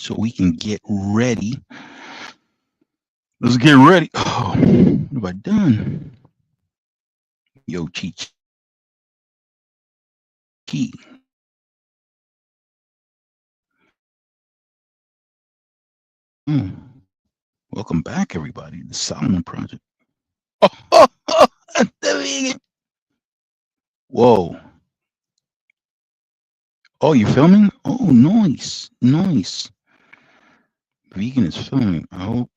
so we can get ready. Let's get ready. Oh, what have I done? Yo, Chi. Welcome back, everybody. The Solomon Project. Oh, whoa. Oh, you're filming? Oh, nice. Nice. Vegan is filming. I hope.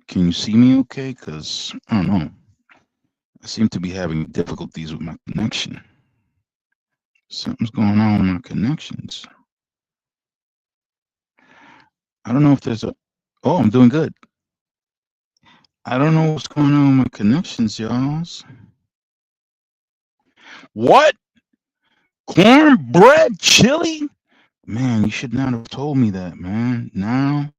Can you see me okay? Because, I don't know. I seem to be having difficulties with my connection. Something's going on with my connections. I don't know if there's a... Oh, I'm doing good. I don't know what's going on with my connections, y'all. What? Cornbread chili? Man, you should not have told me that, man. Now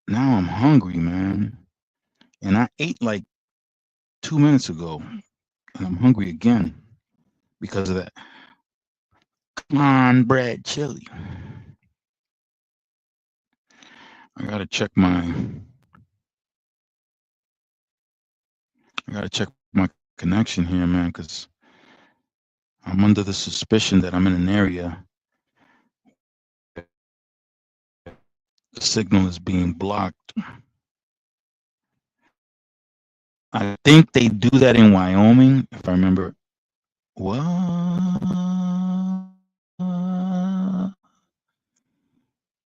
I'm hungry, man. And I ate like 2 minutes ago. And I'm hungry again because of that cornbread chili. I gotta check my connection here, man, because I'm under the suspicion that I'm in an area the signal is being blocked. I think they do that in Wyoming, if I remember. What?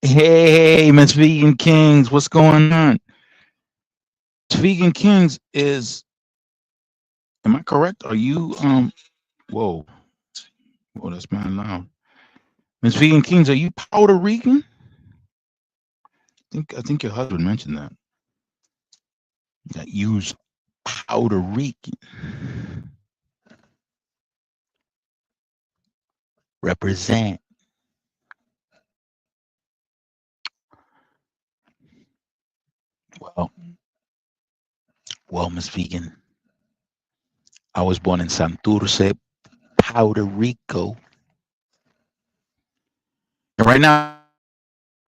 Hey, Miss Vegan Kings, what's going on? Vegan Kings is, am I correct? Are you, whoa, that's mine loud. Miss Vegan Kings, are you Puerto Rican? I think your husband mentioned that. That use Puerto Rican. Represent. Well, Miss Vegan, I was born in Santurce, Puerto Rico. And right now,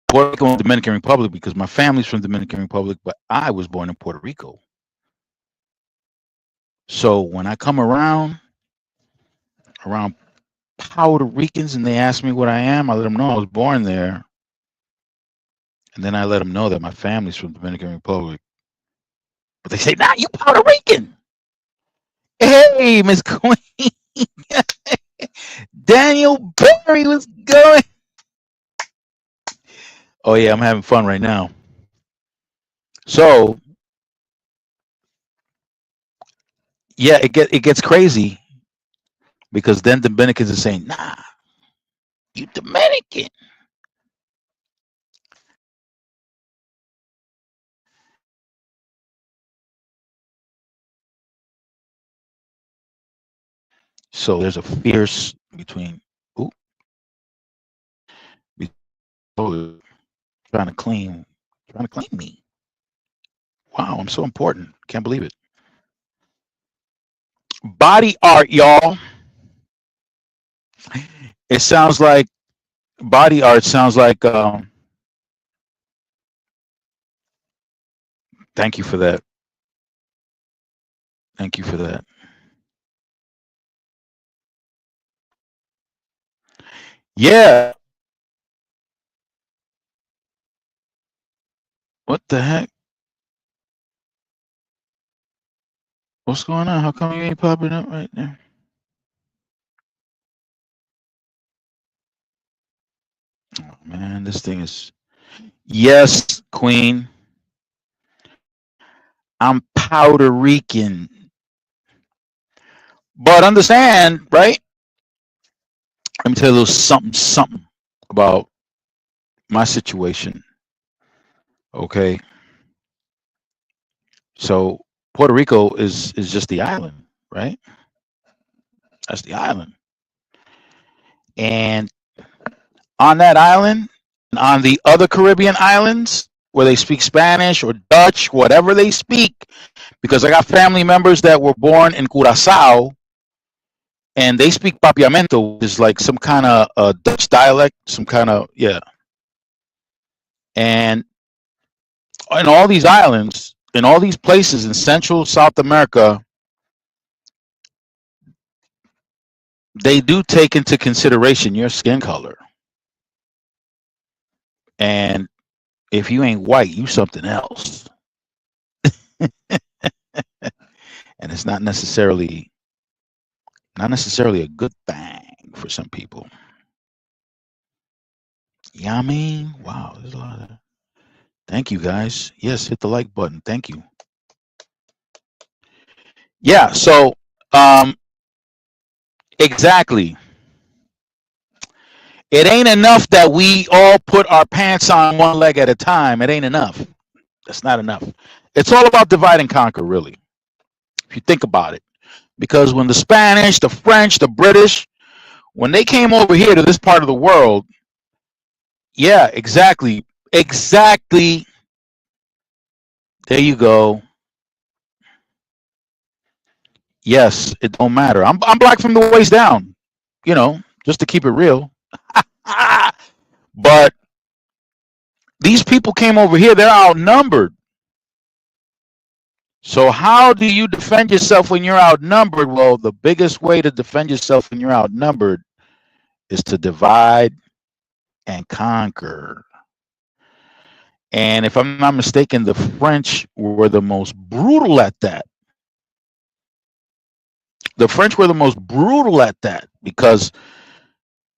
Puerto Rico and Dominican Republic because my family's from Dominican Republic, but I was born in Puerto Rico. So when I come around Puerto Ricans and they ask me what I am, I let them know I was born there. And then I let them know that my family's from Dominican Republic. But they say, nah, you Puerto Rican. Hey, Miss Queen. Daniel Berry was going. Oh, yeah, I'm having fun right now. So, yeah, it gets crazy because then Dominicans are saying, nah, you Dominican. So there's a fierce between, trying to claim me. Wow, I'm so important. Can't believe it. Body art, y'all. It sounds like body art sounds like thank you for that. Thank you for that. Yeah. What the heck? What's going on? How come you ain't popping up right now? Oh man, this thing is yes, Queen. I'm Puerto Rican. But understand, right? Let me tell you a little something about my situation. Okay. So Puerto Rico is just the island, right? That's the island. And on that island, and on the other Caribbean islands where they speak Spanish or Dutch, whatever they speak, because I got family members that were born in Curacao, and they speak Papiamento, which is like some kind of Dutch dialect, some kind of, yeah. And in all these islands, in all these places in Central South America, they do take into consideration your skin color. And if you ain't white, you something else. And it's not necessarily a good thing for some people. Yeah, I mean, wow, there's a lot of. Thank you guys. Yes, hit the like button. Thank you. Yeah, so exactly. It ain't enough that we all put our pants on one leg at a time. It ain't enough. That's not enough. It's all about divide and conquer, really, if you think about it. Because when the Spanish, the French, the British, when they came over here to this part of the world, yeah, exactly. Exactly. There you go. Yes, it don't matter. I'm black from the waist down, you know, just to keep it real. But these people came over here, they're outnumbered. So how do you defend yourself when you're outnumbered? Well, the biggest way to defend yourself when you're outnumbered is to divide and conquer. And if I'm not mistaken, the French were the most brutal at that. The French were the most brutal at that because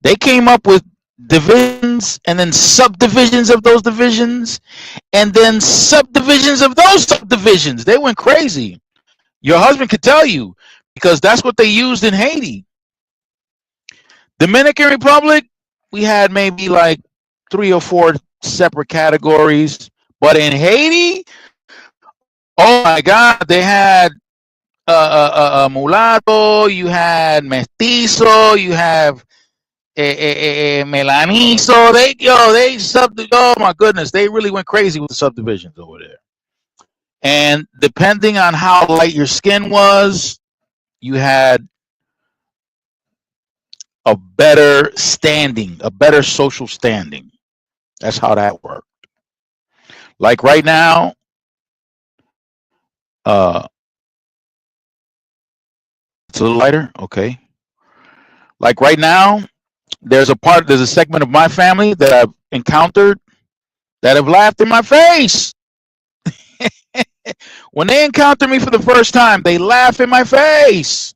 they came up with divisions and then subdivisions of those divisions and then subdivisions of those subdivisions. They went crazy. Your husband could tell you because that's what they used in Haiti. Dominican Republic, we had maybe like 3 or 4 separate categories. But in Haiti, oh my God, they had mulatto, you had mestizo, you have melanizo. Oh my goodness, they really went crazy with the subdivisions over there. And depending on how light your skin was, you had a better standing, a better social standing. That's how that worked. Like right now, it's a little lighter. Okay. Like right now, there's a segment of my family that I've encountered that have laughed in my face. When they encounter me for the first time, they laugh in my face.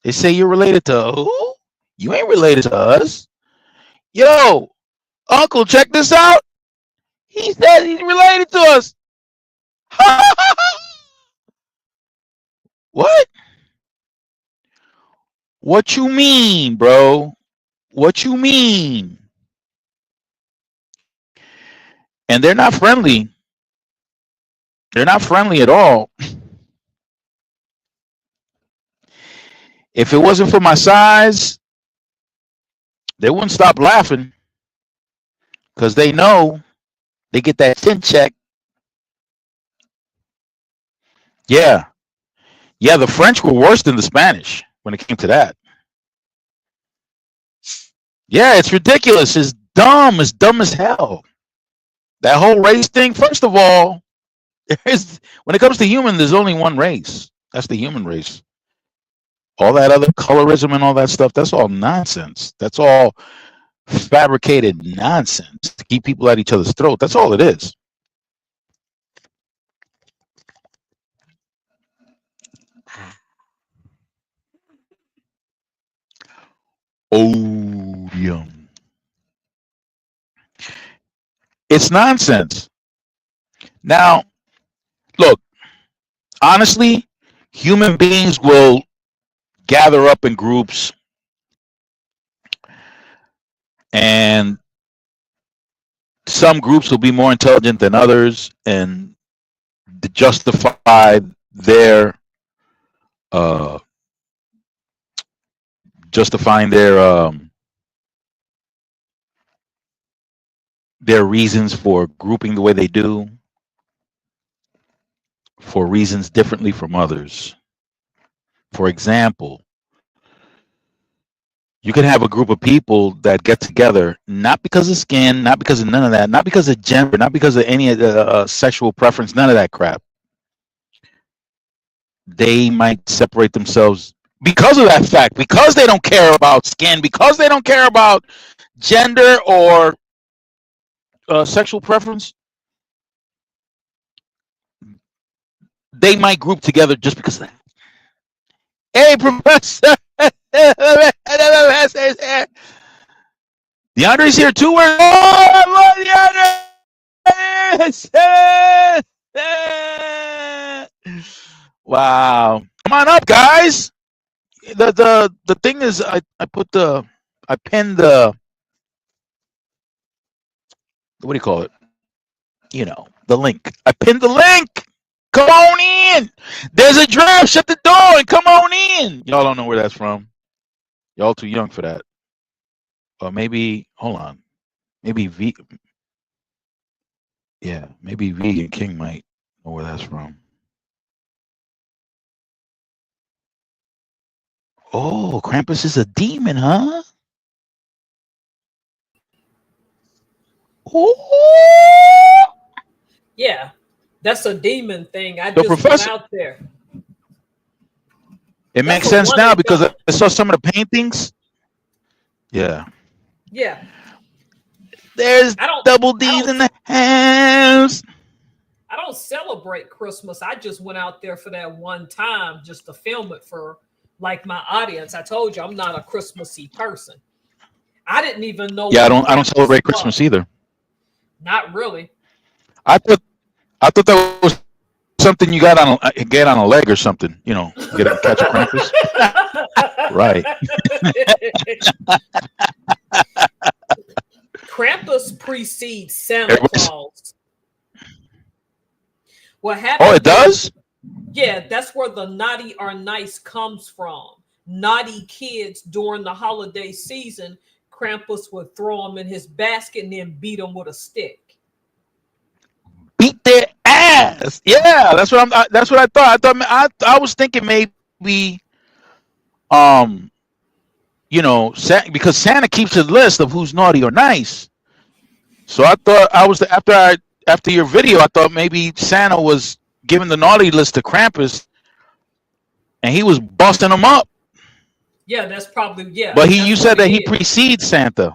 They say, "You're related to who? You ain't related to us." Yo, uncle, check this out. He said he's related to us. What? What you mean, bro? What you mean? And they're not friendly. They're not friendly at all. If it wasn't for my size, they wouldn't stop laughing because they know they get that chin check. Yeah. Yeah, the French were worse than the Spanish when it came to that. Yeah, it's ridiculous. It's dumb. It's dumb as hell. That whole race thing, first of all, when it comes to human, there's only one race. That's the human race. All that other colorism and all that stuff, that's all nonsense. That's all fabricated nonsense to keep people at each other's throat. That's all it is. Odium. It's nonsense. Now, look, honestly, human beings will gather up in groups and some groups will be more intelligent than others and to justify their justifying their reasons for grouping the way they do for reasons differently from others. For example, You can have a group of people that get together, not because of skin, not because of none of that, not because of gender, not because of any of the sexual preference, none of that crap. They might separate themselves because of that fact, because they don't care about skin, because they don't care about gender or sexual preference. They might group together just because of that. Hey, Professor! DeAndre's here too. Wow. Come on up, guys. The thing is, I pinned the, what do you call it? You know, the link. I pinned the link. Come on in. There's a draft. Shut the door and come on in. Y'all don't know where that's from. Y'all too young for that. Or maybe, hold on. Maybe maybe Vegan King might know where that's from. Oh, Krampus is a demon, huh? Oh. Yeah, that's a demon thing. I just went out there. It makes sense now because I saw some of the paintings. Yeah. Yeah. There's double D's in the house. I don't celebrate Christmas. I just went out there for that one time just to film it for like my audience. I told you I'm not a Christmassy person. I didn't even know. Yeah, I don't celebrate Christmas either. Not really. I thought that was something you got on a leg or something. You know, catch a Krampus. Right. Krampus precedes Santa Claus. What happened? Oh, it does? Yeah, that's where the naughty or nice comes from. Naughty kids during the holiday season, Krampus would throw them in his basket and then beat them with a stick. Beat their ass. Yeah, that's what I thought. I was thinking maybe, because Santa keeps a list of who's naughty or nice. So I thought after your video, I thought maybe Santa was giving the naughty list to Krampus, and he was busting them up. Yeah, that's probably But you said that he precedes Santa.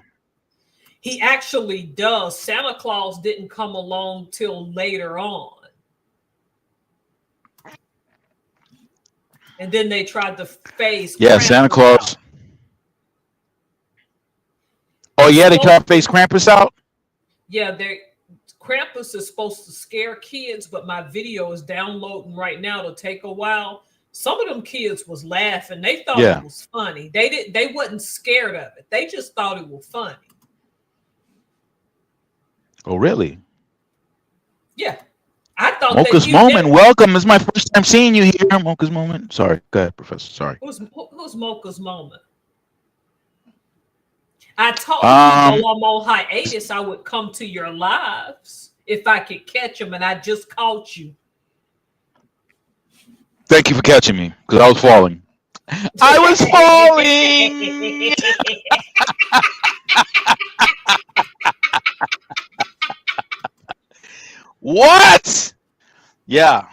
He actually does. Santa Claus didn't come along till later on. And then they tried to phase. Yeah, Krampus Santa Claus. Out. Oh yeah, they tried to phase Krampus out. Yeah, Krampus is supposed to scare kids, but my video is downloading right now to take a while. Some of them kids was laughing. They thought it was funny. They wasn't scared of it. They just thought it was funny. Oh, really? Yeah. I thought Mocha's Moment. Welcome. This is my first time seeing you here. Mocha's Moment. Sorry. Go ahead, Professor. Sorry. Who's Mocha's Moment? I told you while I'm on hiatus, I would come to your lives if I could catch them, and I just caught you. Thank you for catching me, because I was falling. I was falling! What? Yeah.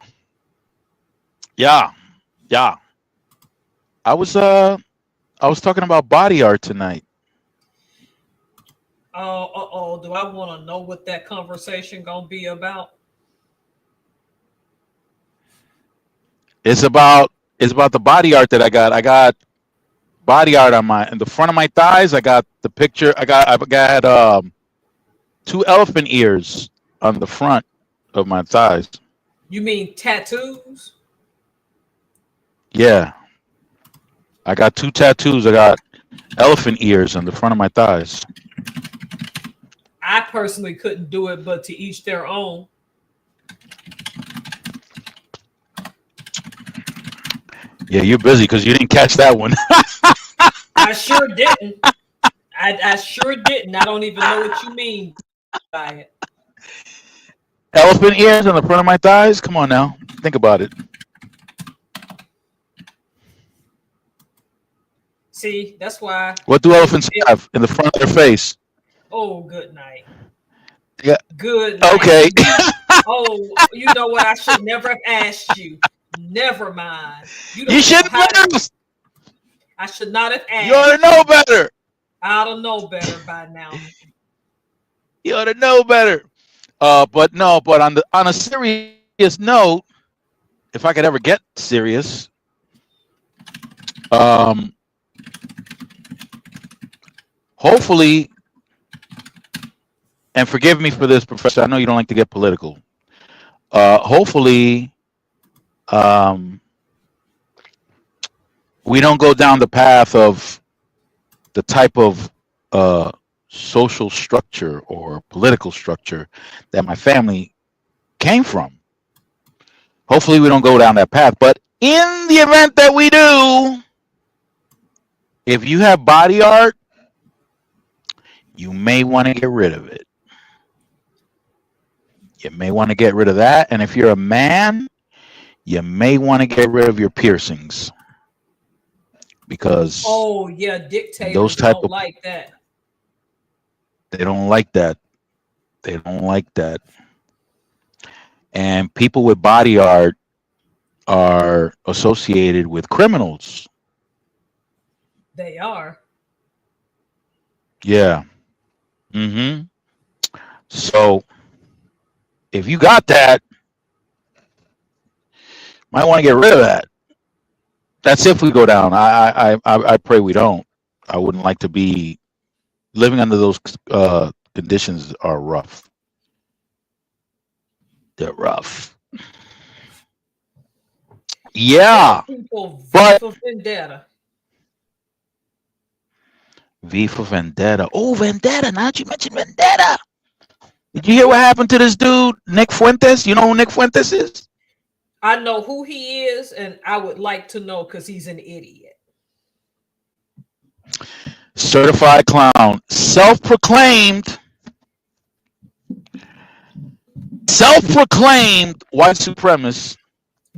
I was talking about body art tonight. Do I want to know what that conversation gonna be about? It's about the body art that I got. I got body art in the front of my thighs. I got the picture. I got 2 elephant ears on the front of my thighs. You mean tattoos? Yeah. I got 2 tattoos. I got elephant ears on the front of my thighs. I personally couldn't do it, but to each their own. Yeah, you're busy because you didn't catch that one. I sure didn't. I sure didn't. I don't even know what you mean by it. Elephant ears on the front of my thighs? Come on now. Think about it. See, that's why. What do elephants have in the front of their face? Oh, good night. Yeah. Good night. Okay. Oh, you know what? I should never have asked you. Never mind. You shouldn't have. I should not have asked. You ought to know better. I ought to know better by now. You ought to know better. But on a serious note, if I could ever get serious, hopefully, and forgive me for this, Professor, I know you don't like to get political. Hopefully, we don't go down the path of the type of social structure or political structure that my family came from. Hopefully we don't go down that path. But in the event that we do, if you have body art, you may want to get rid of it. You may want to get rid of that. And if you're a man, you may want to get rid of your piercings. Because dictators those type don't of, like that. They don't like that. They don't like that. And people with body art are associated with criminals. They are. Yeah. So if you got that, might want to get rid of that. That's if we go down. I pray we don't. I wouldn't like to be living under those conditions. Are rough. They're rough. Yeah. People, but V for Vendetta. V for Vendetta. Oh, Vendetta. Now that you mentioned Vendetta. Did you hear what happened to this dude, Nick Fuentes? You know who Nick Fuentes is? I know who he is, and I would like to know because he's an idiot. Certified clown. Self-proclaimed white supremacist.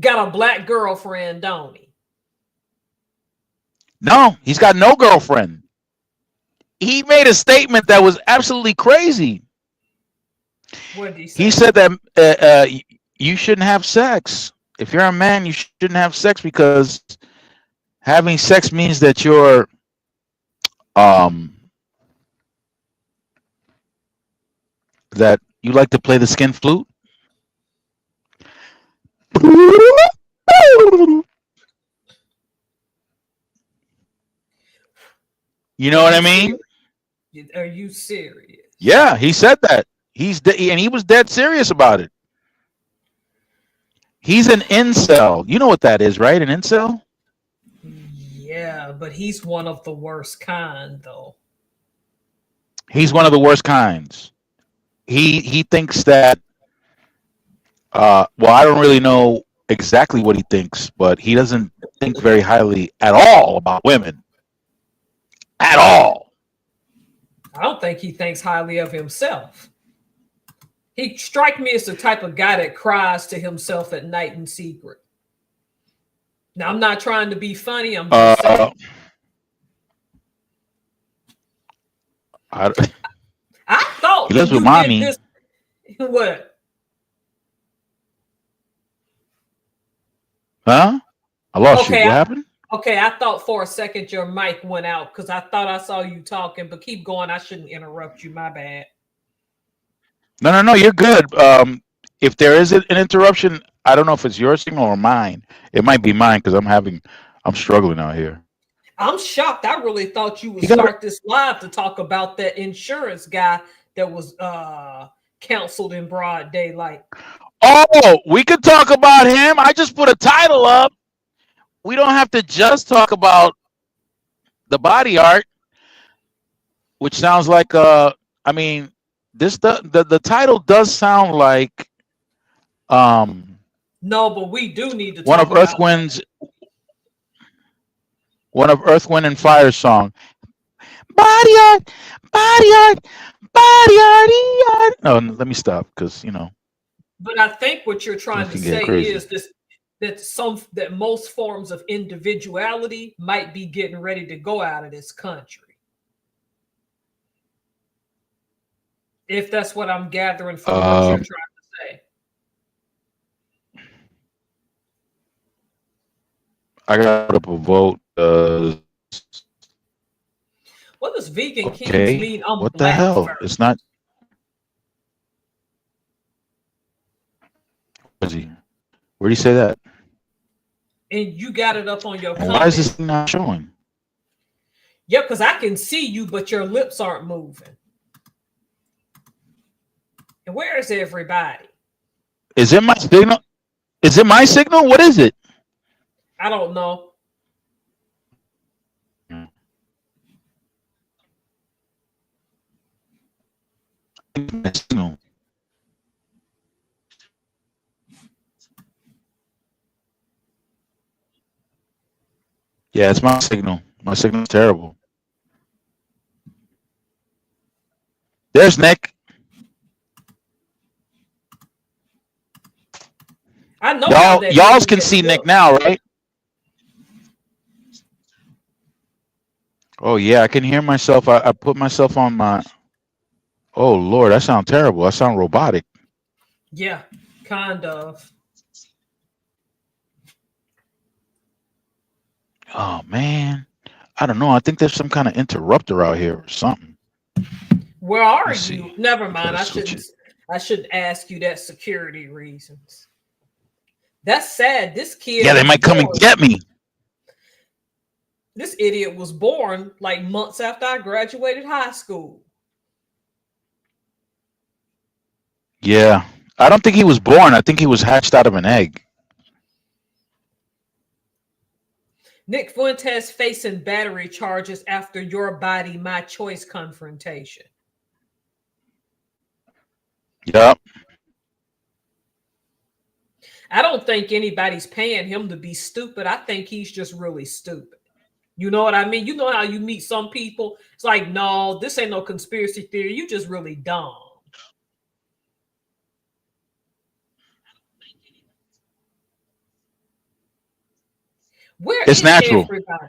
Got a black girlfriend, don't he? No, he's got no girlfriend. He made a statement that was absolutely crazy. What did he say? He said that you shouldn't have sex. If you're a man, you shouldn't have sex because having sex means that you're that you like to play the skin flute. You know what I mean? Are you serious? Yeah, he said that. And he was dead serious about it. He's an incel. You know what that is, right? An incel? Yeah, but he's one of the worst kind, though. He's one of the worst kinds. He thinks that well, I don't really know exactly what he thinks, but he doesn't think very highly at all about women. At all. I don't think he thinks highly of himself. He strikes me as the type of guy that cries to himself at night in secret. Now, I'm not trying to be funny. I'm just saying. I thought he lives with mommy. What? Huh? I lost you. What happened? Okay, I thought for a second your mic went out because I thought I saw you talking, but keep going. I shouldn't interrupt you. My bad. No, you're good. If there is an interruption, I don't know if it's your signal or mine. It might be mine because I'm struggling out here. I'm shocked. I really thought you would start this live to talk about that insurance guy that was counseled in broad daylight. Oh, we could talk about him. I just put a title up. We don't have to just talk about the body art, which sounds like the title does sound like no, but we do need to one of Earth, Wind and Fire's song. Body art. No, let me stop because But I think what you're trying to say is this. that most forms of individuality might be getting ready to go out of this country. If that's what I'm gathering from what you're trying to say. I got up a vote. What does vegan kings Okay. mean? I'm What the black hell? first. It's not. Where do you say that? And you got it up on your comment. Why is this thing not showing? Yeah, because I can see you, but your lips aren't moving. And where is everybody? Is it my signal? Is it my signal? What is it? I don't know. Signal. Yeah, it's my signal. My signal's terrible. There's Nick. I know y'all can see Nick now, right? Oh yeah, I can hear myself. I put myself on my. Oh Lord, I sound terrible. I sound robotic. Yeah, kind of. Oh man, I don't know. I think there's some kind of interrupter out here or something. Where are you? Never mind. I shouldn't ask you that security reasons. That's sad. This kid. Yeah, they might come and get me. This idiot was born like months after I graduated high school. Yeah, I don't think he was born. I think he was hatched out of an egg. Nick Fuentes facing battery charges after Your Body, My Choice confrontation. Yep. I don't think anybody's paying him to be stupid. I think he's just really stupid. You know what I mean? You know how you meet some people? It's like, no, this ain't no conspiracy theory. You just really dumb. It's natural. Everybody?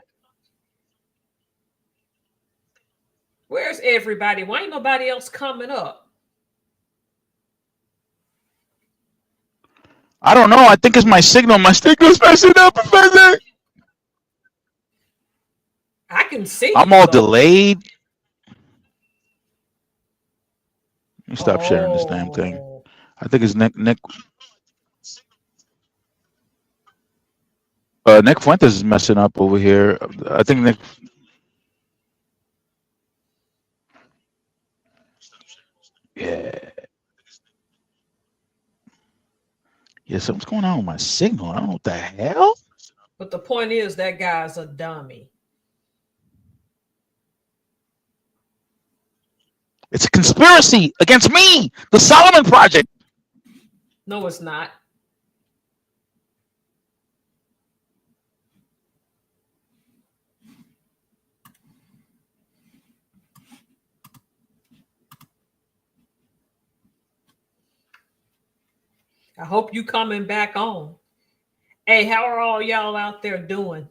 Where's everybody? Why ain't nobody else coming up? I don't know. I think it's my signal. My signal's messing up, Professor. I can see. I'm all delayed. Let me stop sharing this damn thing. I think it's Nick. Nick Fuentes is messing up over here. I think Nick. Yeah. Yeah, something's going on with my signal. I don't know what the hell. But the point is, that guy's a dummy. It's a conspiracy against me, the Solomon Project. No, it's not. I hope you coming back on. Hey, how are all y'all out there doing?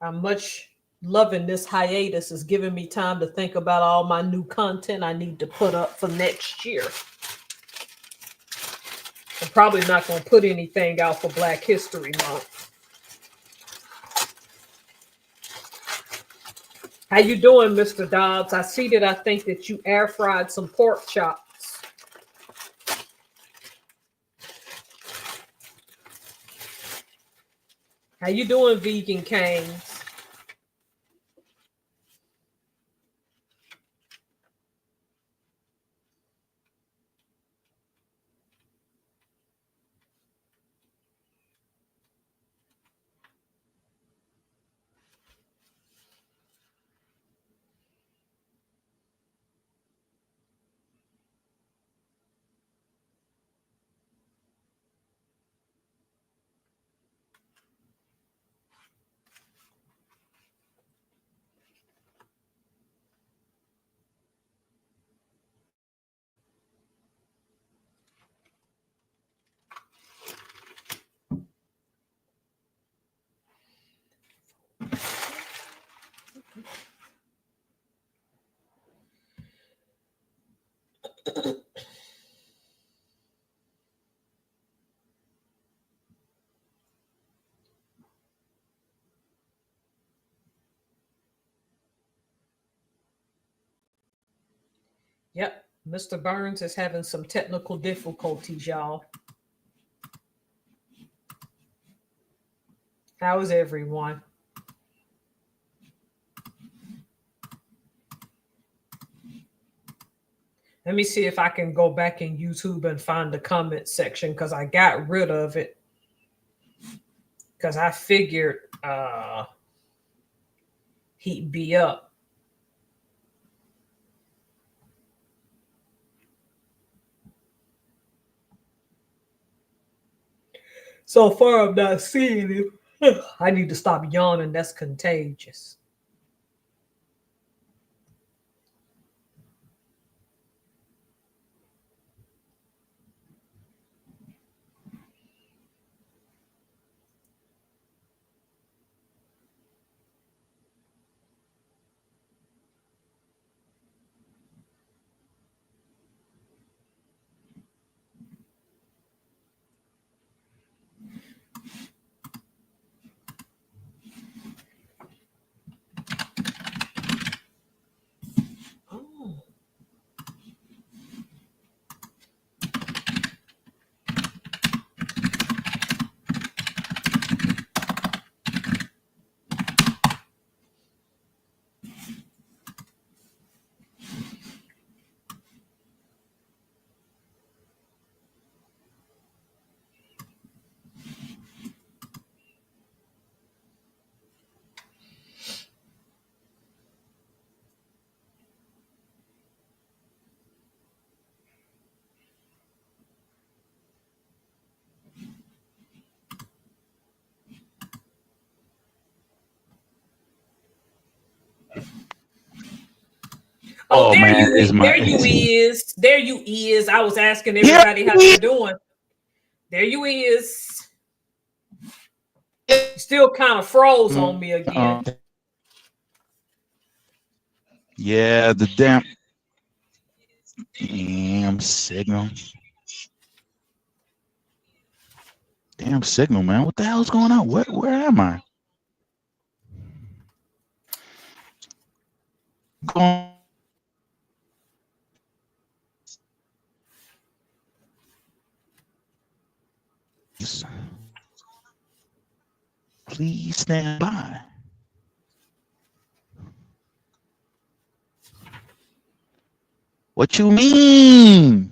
I'm much loving this hiatus. It's giving me time to think about all my new content I need to put up for next year. I'm probably not going to put anything out for Black History Month. How you doing, Mr. Dobbs? I see that I think that you air fried some pork chops. How you doing, Vegan Canes? Yep. Mr. Burns is having some technical difficulties, y'all. How is everyone? Let me see if I can go back in YouTube and find the comment section because I got rid of it. Because I figured he'd be up. So far, I'm not seeing him. I need to stop yawning. That's contagious. Oh, there man, you is. There you is. There you is. I was asking everybody how they're doing. There you is. Still kind of froze on me again. Yeah, the damn signal. Damn signal, man. What the hell is going on? Where am I? Going. Please stand by. What you mean?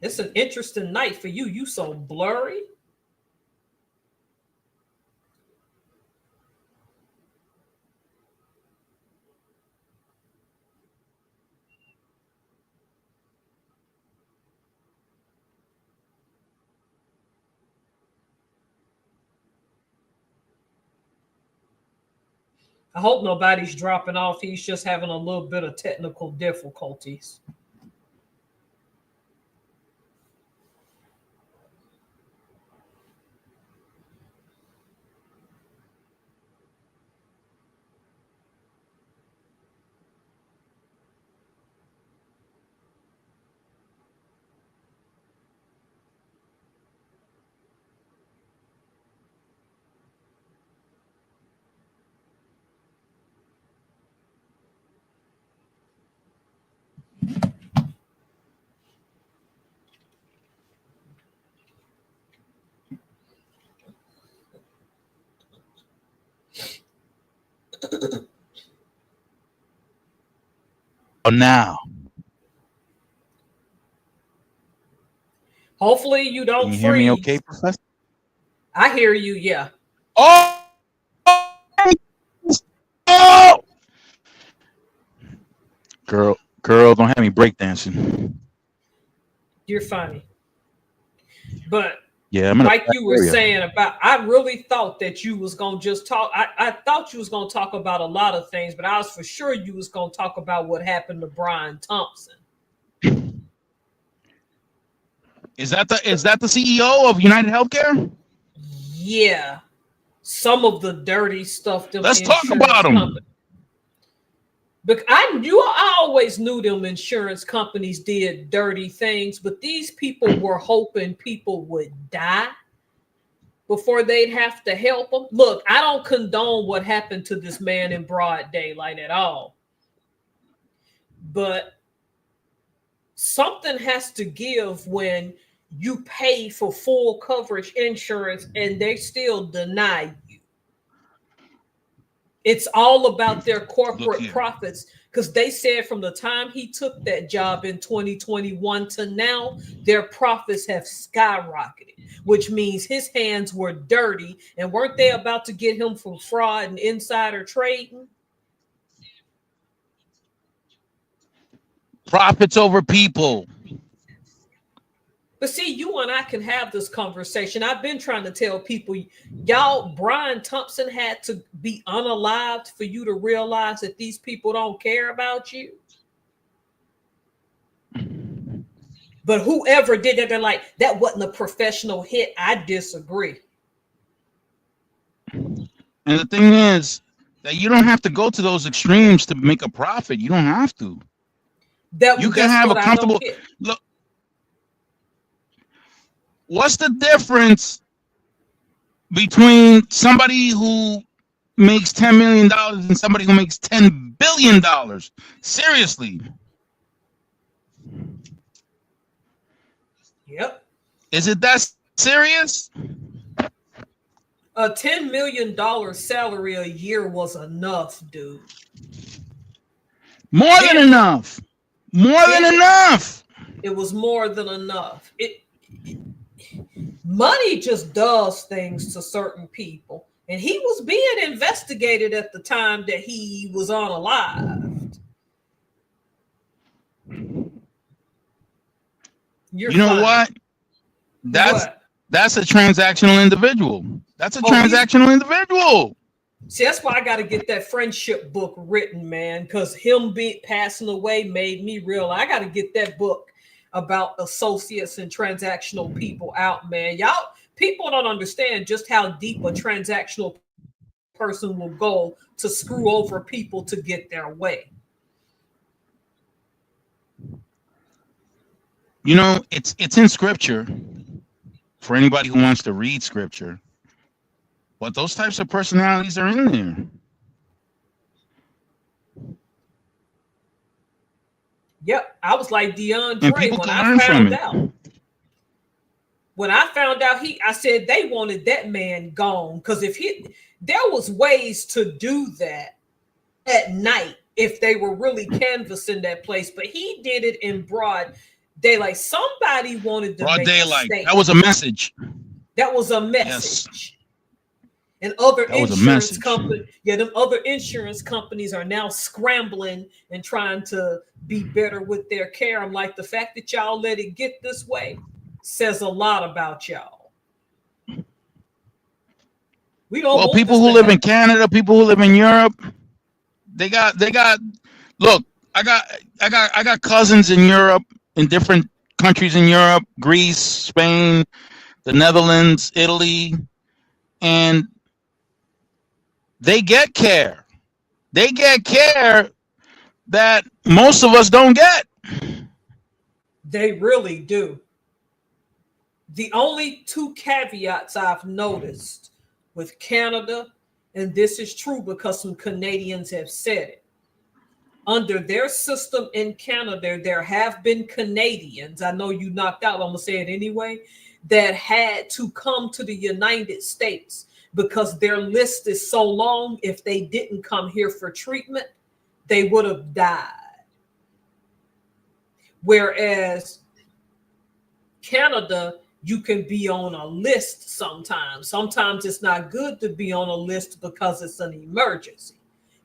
It's an interesting night for you. You so blurry. I hope nobody's dropping off. He's just having a little bit of technical difficulties. Oh, now. Hopefully you don't freeze. Can you hear me okay, Professor? I hear you, yeah. Oh! Girl, don't have me breakdancing. You're funny. But yeah, like you were saying about, I really thought that you was going to just talk. I thought you was going to talk about a lot of things, but I was for sure you was going to talk about what happened to Brian Thompson. Is that the CEO of United Healthcare? Yeah. Some of the dirty stuff. Let's talk about him. But I always knew them insurance companies did dirty things, but these people were hoping people would die before they'd have to help them. Look, I don't condone what happened to this man in broad daylight at all, but something has to give when you pay for full coverage insurance and they still deny you. It's all about their corporate profits, because they said from the time he took that job in 2021 to now, their profits have skyrocketed, which means his hands were dirty. And weren't they about to get him for fraud and insider trading? Profits over people. But see, you and I can have this conversation. I've been trying to tell people, y'all, Brian Thompson had to be unalived for you to realize that these people don't care about you. But whoever did that, they're like, that wasn't a professional hit. I disagree. And the thing is that you don't have to go to those extremes to make a profit. You don't have to. You can have a comfortable look. What's the difference between somebody who makes $10 million and somebody who makes $10 billion? Seriously. Yep. Is it that serious? A $10 million salary a year was enough, dude. More than enough. More than enough. It was more than enough. Money just does things to certain people. And he was being investigated at the time that he was unalived. You know what? That's a transactional individual. That's a transactional individual. See, that's why I got to get that friendship book written, man, because him passing away made me realize I got to get that book about associates and transactional people out, man. Y'all, people don't understand just how deep a transactional person will go to screw over people to get their way. You know, it's in scripture for anybody who wants to read scripture. But those types of personalities are in there. Yep, I was like DeAndre when I found out. When I found out, I said they wanted that man gone, because there was ways to do that at night if they were really canvassing that place, but he did it in broad daylight. Somebody wanted to make daylight. That was a message. That was a message. Yes. And other insurance companies, them other insurance companies are now scrambling and trying to be better with their care. I'm like, the fact that y'all let it get this way says a lot about y'all. We don't. Well, people who live in Canada, people who live in Europe, they got. Look, I got cousins in Europe, in different countries in Europe, Greece, Spain, the Netherlands, Italy, and they get care. They get care that most of us don't get. They really do. The only two caveats I've noticed with Canada, and this is true because some Canadians have said it, under their system in Canada, there have been Canadians, I know you knocked out, I'm going to say it anyway, that had to come to the United States because their list is so long. If they didn't come here for treatment, they would have died. Whereas Canada, you can be on a list sometimes. Sometimes it's not good to be on a list because it's an emergency.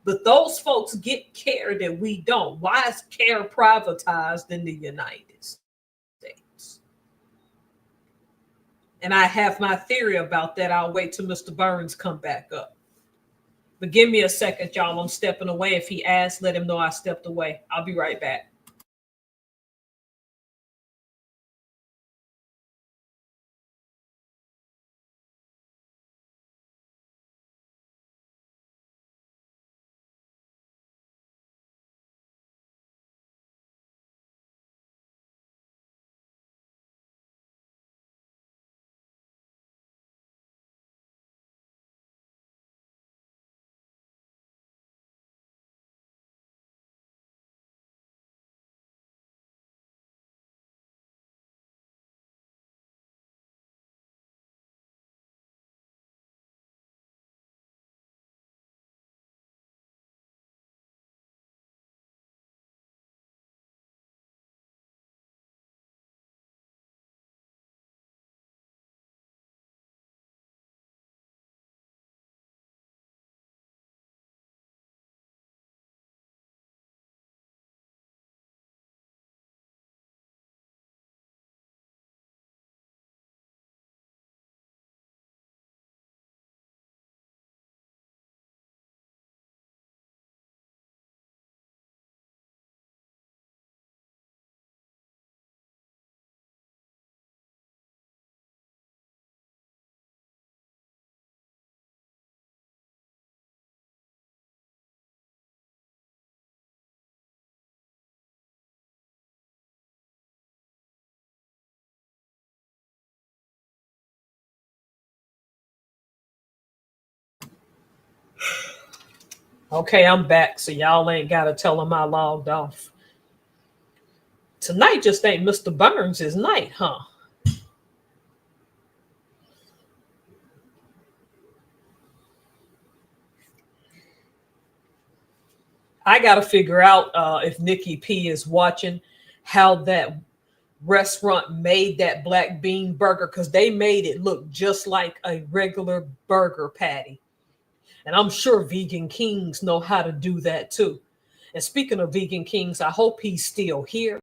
But those folks get care that we don't. Why is care privatized in the United States? And I have my theory about that. I'll wait till Mr. Burns come back up. But give me a second, y'all. I'm stepping away. If he asks, let him know I stepped away. I'll be right back. Okay, I'm back, so y'all ain't gotta tell them I logged off. Tonight just ain't Mr. Burns' night, huh? I gotta figure out if Nikki P is watching how that restaurant made that black bean burger, because they made it look just like a regular burger patty. And I'm sure Vegan Kings know how to do that too. And speaking of Vegan Kings, I hope he's still here,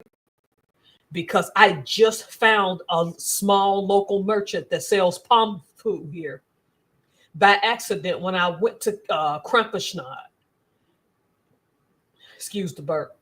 because I just found a small local merchant that sells palm food here by accident when I went to Krampusnacht. Excuse the burp.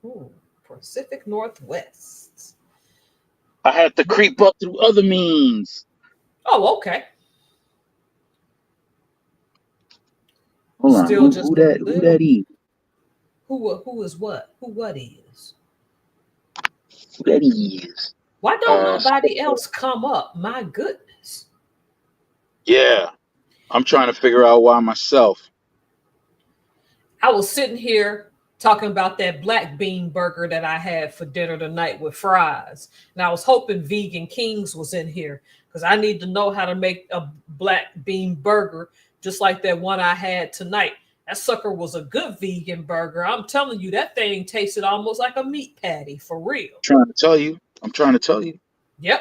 Ooh, Pacific Northwest. I had to creep up through other means. Oh, okay. Hold on. Still just Who that is? Who is what? Who what is? Who that is? Why don't nobody else come up? My goodness. Yeah. I'm trying to figure out why myself. I was sitting here talking about that black bean burger that I had for dinner tonight with fries. And I was hoping Vegan Kings was in here, because I need to know how to make a black bean burger just like that one I had tonight. That sucker was a good vegan burger. I'm telling you, that thing tasted almost like a meat patty, for real. I'm trying to tell you. Yep.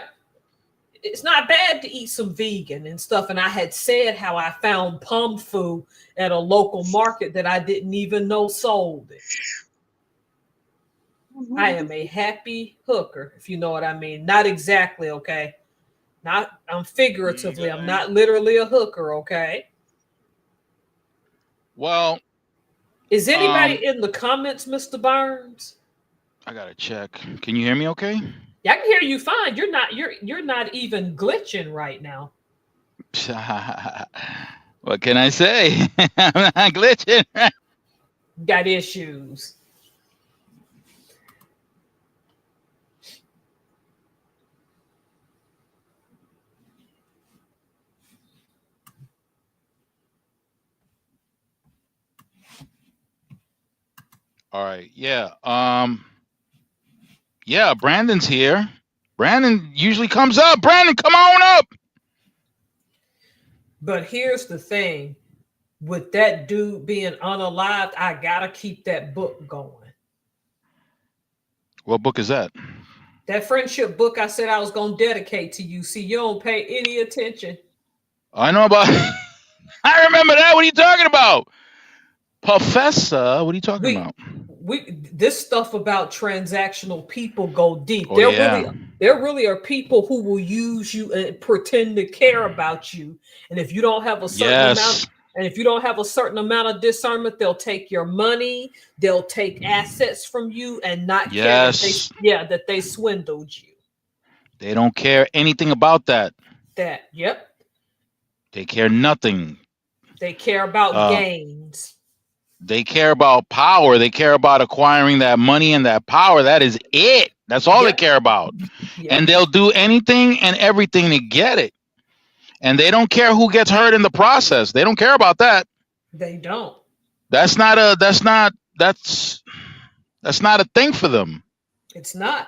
It's not bad to eat some vegan and stuff. And I had said how I found pum food at a local market that I didn't even know sold it. I am a happy hooker, if you know what I mean. Not exactly, okay? I'm figuratively. I'm not literally a hooker, okay? Well, is anybody in the comments, Mr. Burns? I gotta check. Can you hear me okay? Yeah, I can hear you fine. You're not even glitching right now. What can I say? I'm not glitching. Got issues. All right. Yeah. Yeah, Brandon's here. Brandon usually comes up. Brandon, come on up. But here's the thing. With that dude being unalived, I gotta keep that book going. What book is that? That friendship book I said I was going to dedicate to you. See, you don't pay any attention. I know about. I remember that. What are you talking about, Professor? What are you talking about? This stuff about transactional people go deep. Oh, yeah. There really are people who will use you and pretend to care about you. And if you don't have a certain amount, and if you don't have a certain amount of discernment, they'll take your money, they'll take assets from you, and not care that they swindled you. They don't care anything about that. Yep. They care nothing. They care about gains. They care about power. They care about acquiring that money and that power. That is it. That's all they care about. Yep. And they'll do anything and everything to get it. And they don't care who gets hurt in the process. They don't care about that. They don't. That's not a thing for them. It's not.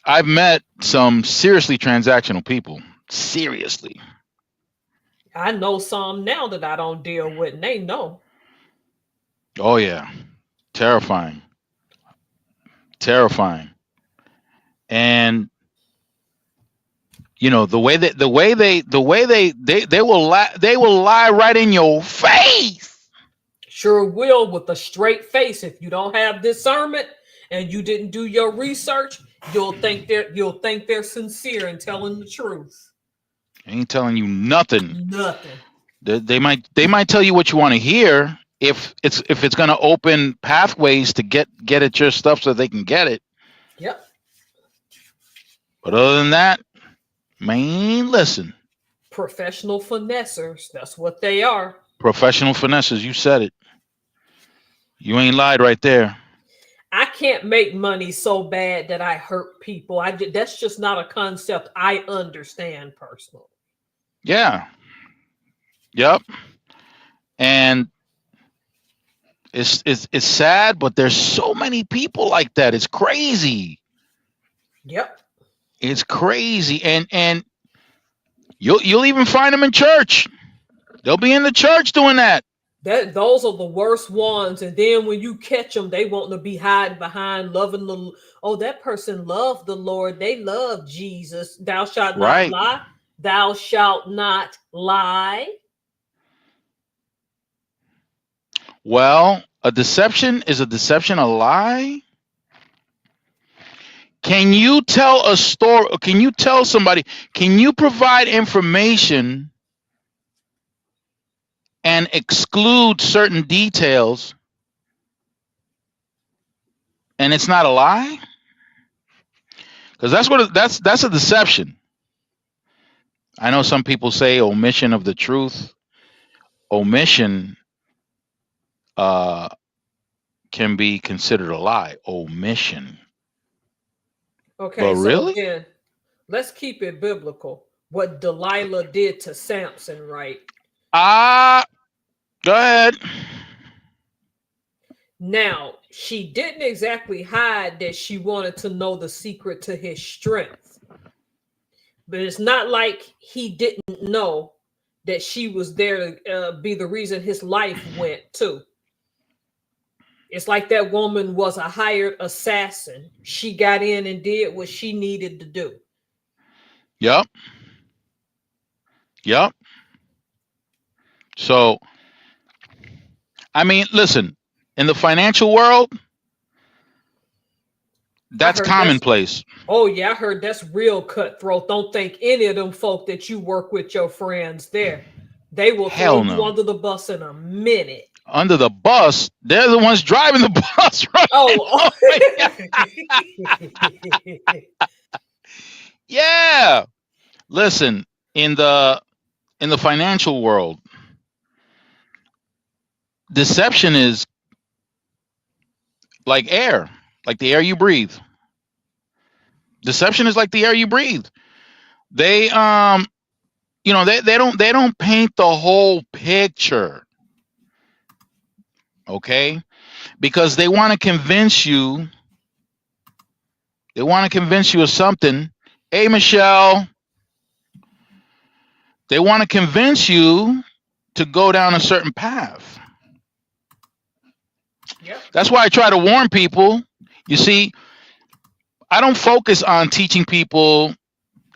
I've met some seriously transactional people. Seriously. I know some now that I don't deal with, and they know. Oh yeah. Terrifying. And you know, the way they will lie right in your face. Sure will, with a straight face. If you don't have discernment and you didn't do your research, you'll think they're sincere and telling the truth. Ain't telling you nothing. Nothing. They might tell you what you want to hear if it's going to open pathways to get at your stuff so they can get it. Yep. But other than that, man, listen. Professional finessers. That's what they are. Professional finessers. You said it. You ain't lied right there. I can't make money so bad that I hurt people. That's just not a concept I understand personally. Yeah. Yep. And it's sad, but there's so many people like that. It's crazy. Yep. It's crazy. And you'll even find them in church. They'll be in the church doing that. Those are the worst ones. And then when you catch them, they want to be hiding behind loving that person loved the Lord. They love Jesus. Thou shalt not lie. Thou shalt not lie. Well, a deception is a deception, a lie. Can you tell a story? Can you tell somebody? Can you provide information and exclude certain details, and it's not a lie? Because that's a deception. I know some people say omission of the truth. Omission can be considered a lie. Omission. Okay, but so really? Again, let's keep it biblical. What Delilah did to Samson, right? Go ahead. Now, she didn't exactly hide that she wanted to know the secret to his strength. But it's not like he didn't know that she was there to be the reason his life went too. It's like that woman was a hired assassin. She got in and did what she needed to do. Yep. So, I mean, listen, in the financial world, that's commonplace. Oh, yeah, I heard that's real cutthroat. Don't think any of them folk that you work with, your friends there, they will throw you under the bus in a minute. Under the bus? They're the ones driving the bus, right? Oh. Yeah. Listen, in the financial world, deception is like air, like the air you breathe. Deception is like the air you breathe. They they don't paint the whole picture. Okay? Because they want to convince you of something. Hey, Michelle. They want to convince you to go down a certain path. Yep. That's why I try to warn people. You see, I don't focus on teaching people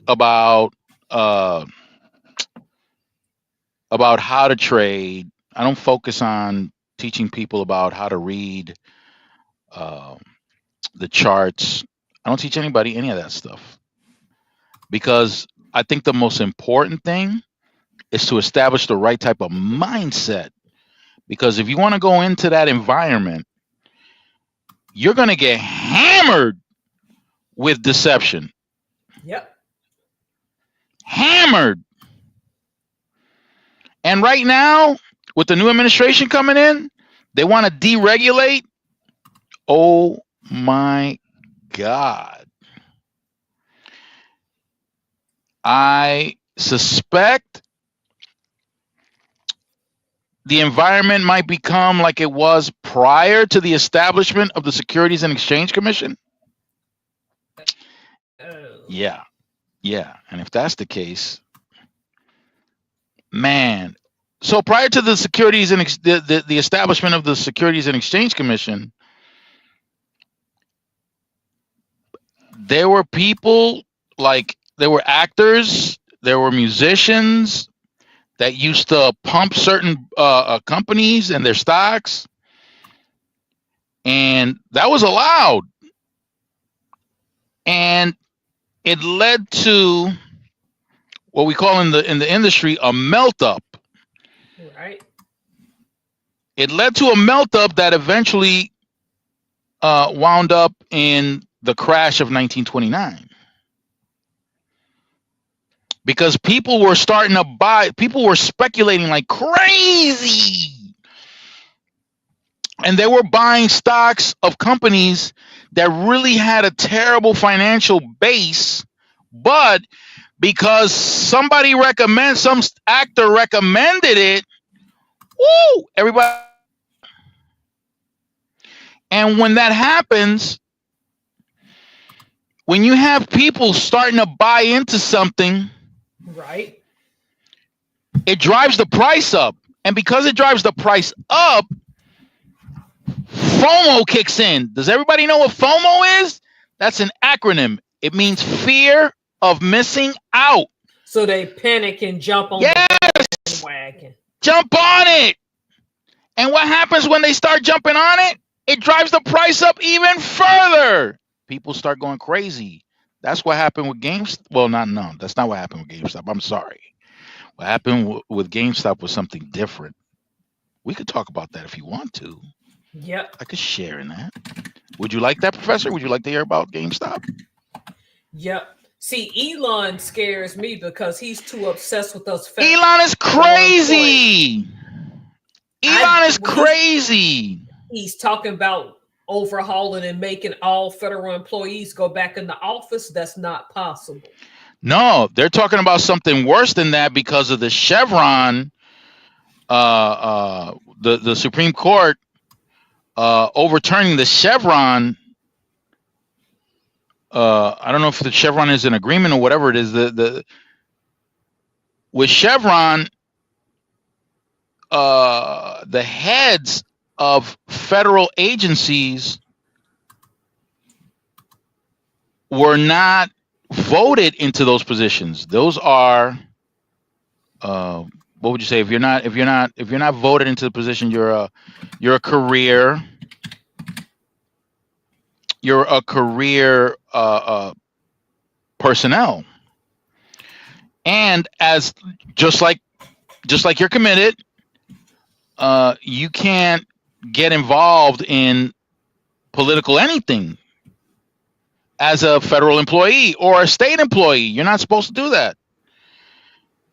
about how to trade. I don't focus on teaching people about how to read uh, the charts. I don't teach anybody any of that stuff, because I think the most important thing is to establish the right type of mindset. Because if you want to go into that environment, you're going to get hammered with deception. Yep. Hammered. And right now, with the new administration coming in, they want to deregulate. Oh my God. I suspect the environment might become like it was prior to the establishment of the Securities and Exchange Commission. Yeah. And if that's the case, man. So prior to the Securities and the establishment of the Securities and Exchange Commission, there were people, like there were actors, there were musicians that used to pump certain companies and their stocks, and that was allowed, and it led to what we call in the industry a melt up. Right. It led to a melt up that eventually wound up in the crash of 1929. Because people were starting to buy, people were speculating like crazy. And they were buying stocks of companies that really had a terrible financial base, but because some actor recommended it, woo, everybody. And when that happens, when you have people starting to buy into something, right, it drives the price up. And because it drives the price up, FOMO kicks in. Does everybody know what FOMO is? That's an acronym. It means fear of missing out. So they panic and jump on the bandwagon. Jump on it. And what happens when they start jumping on it? It drives the price up even further. People start going crazy. That's what happened with GameStop. Well, no, that's not what happened with GameStop. I'm sorry. What happened with GameStop was something different. We could talk about that if you want to. Yep. I could share in that. Would you like that, Professor? Would you like to hear about GameStop? Yep. See, Elon scares me because he's too obsessed with us. Elon is crazy. Elon is crazy. He's talking about overhauling and making all federal employees go back in the office. That's not possible. No, they're talking about something worse than that because of the Chevron, the Supreme Court overturning the Chevron. I don't know if the Chevron is an agreement or whatever it is. With Chevron, the heads of federal agencies were not voted into those positions. Those are what would you say? If you're not voted into the position, you're a career personnel. And as just like you're committed, you can't get involved in political anything as a federal employee or a state employee. You're not supposed to do that.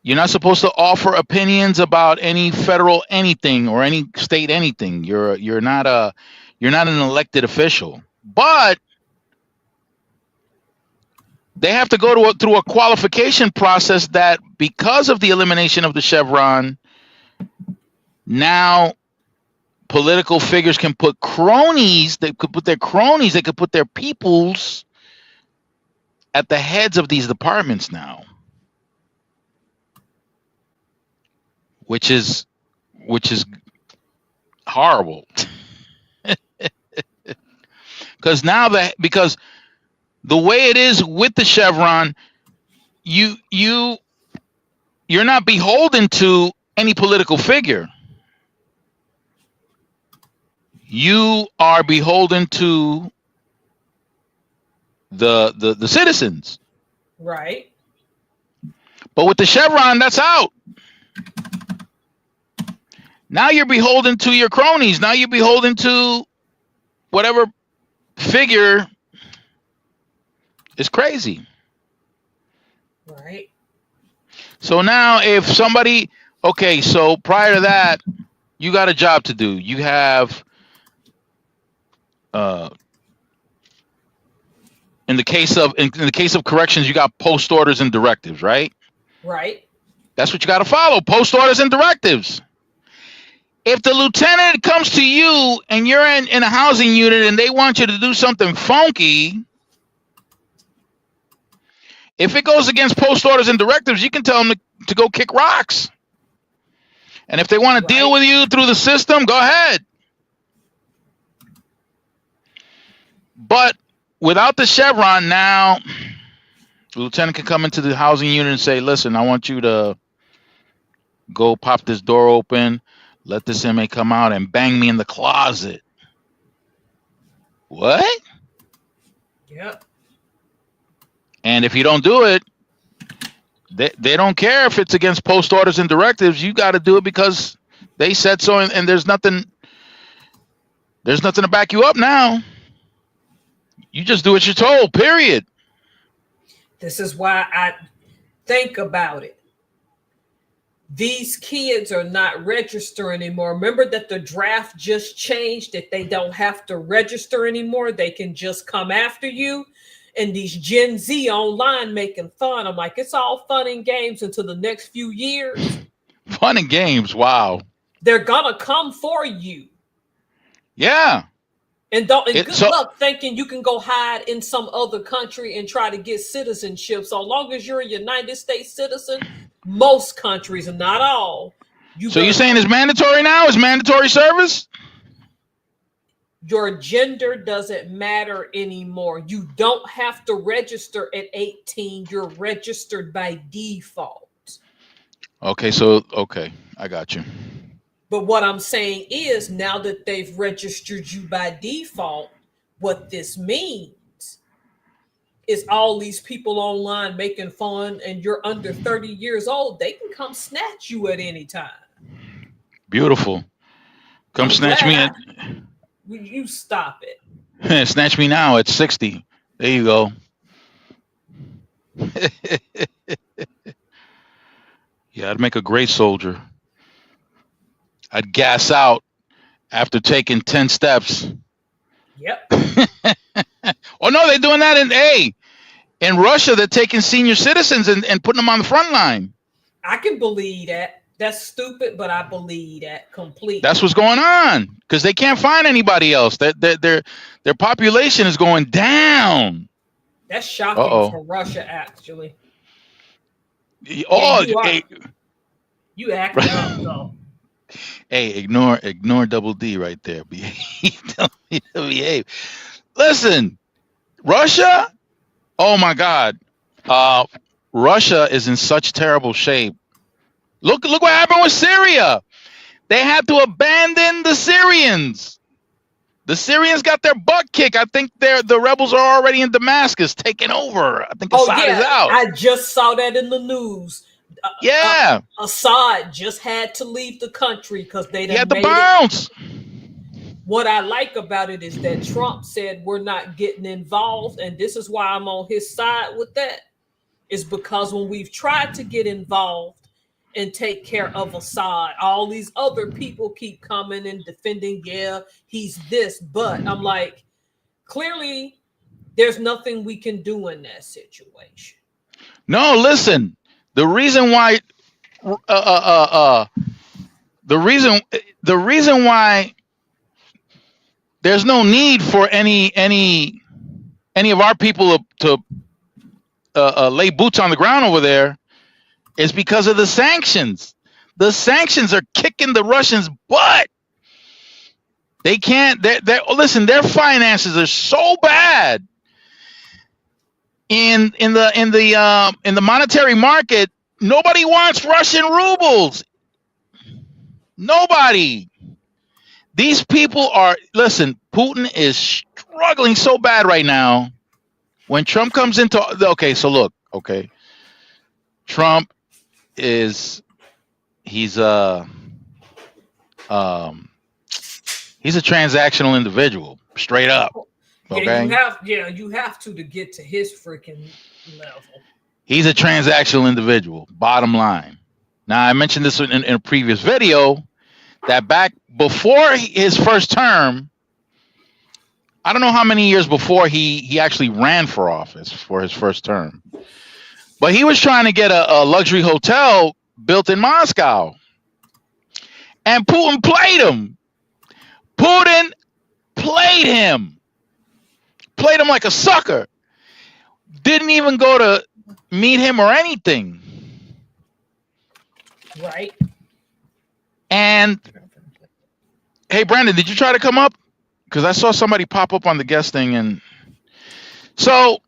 You're not supposed to offer opinions about any federal anything or any state anything. You're not an elected official. But they have to go through a qualification process that, because of the elimination of the Chevron, now political figures can put cronies. They could put their cronies. They could put their peoples at the heads of these departments now, which is horrible. Because because the way it is with the Chevron, you're not beholden to any political figure. You are beholden to the citizens. Right. But with the Chevron, that's out. Now you're beholden to your cronies. Now you're beholden to whatever figure is crazy. Right. So now if somebody, okay, so prior to that, you got a job to do. You have, in the case of corrections, you got post orders and directives, right? Right. That's what you got to follow, post orders and directives. If the lieutenant comes to you and you're in a housing unit and they want you to do something funky, if it goes against post orders and directives, you can tell them to go kick rocks. And if they want to deal with you through the system, go ahead. But without the Chevron, now the lieutenant can come into the housing unit and say, listen, I want you to go pop this door open, let this inmate come out and bang me in the closet. What? Yep. And if you don't do it, they don't care if it's against post orders and directives. You got to do it because they said so, and there's nothing to back you up now. You just do what you're told, period. This is why I think about it. These kids are not registering anymore. Remember that the draft just changed, that they don't have to register anymore. They can just come after you. And these Gen Z online making fun. I'm like, it's all fun and games until the next few years. Fun and games, wow. They're gonna come for you. Yeah. And good luck thinking you can go hide in some other country and try to get citizenship. So long as you're a United States citizen, most countries, and not all. So you're saying it's mandatory now? It's mandatory service? Your gender doesn't matter anymore. You don't have to register at 18. You're registered by default. Okay, I got you. But what I'm saying is, now that they've registered you by default, what this means is all these people online making fun and you're under 30 years old, they can come snatch you at any time. Beautiful. Come snatch me at... You stop it. Snatch me now at 60. There you go. Yeah, I'd make a great soldier. I'd gas out after taking 10 steps. Yep. Oh no, they're doing that in Russia. They're taking senior citizens and putting them on the front line. I can believe that. That's stupid, but I believe that completely. That's what's going on because they can't find anybody else. Their population is going down. That's shocking for Russia, actually. Oh, you acting up though. Hey, ignore double D right there. Behave. Listen, Russia. Oh my God, Russia is in such terrible shape. Look what happened with Syria. They had to abandon the Syrians. The Syrians got their butt kicked. I think the rebels are already in Damascus taking over. I think Assad is out. I just saw that in the news. Assad just had to leave the country because they had to bounce. What I like about it is that Trump said we're not getting involved, and this is why I'm on his side with that, is because when we've tried to get involved and take care of Assad, all these other people keep coming and defending, he's this, but I'm like, clearly there's nothing we can do in that situation. No, listen, the reason why there's no need for any of our people to lay boots on the ground over there is because of the sanctions. The sanctions are kicking the Russians' butt. They can't. Listen. Their finances are so bad in the monetary market. Nobody wants Russian rubles. Nobody. These people are. Listen. Putin is struggling so bad right now. When Trump comes into so look, Trump is he's a transactional individual, straight up. Okay. You have to get to his freaking level. He's a transactional individual, bottom line. Now, I mentioned this in a previous video that back before his first term, I don't know how many years before he actually ran for office for his first term, but he was trying to get a luxury hotel built in Moscow, and Putin played him. Putin played him like a sucker. Didn't even go to meet him or anything. Right. And hey, Brandon, did you try to come up? Because I saw somebody pop up on the guest thing, and so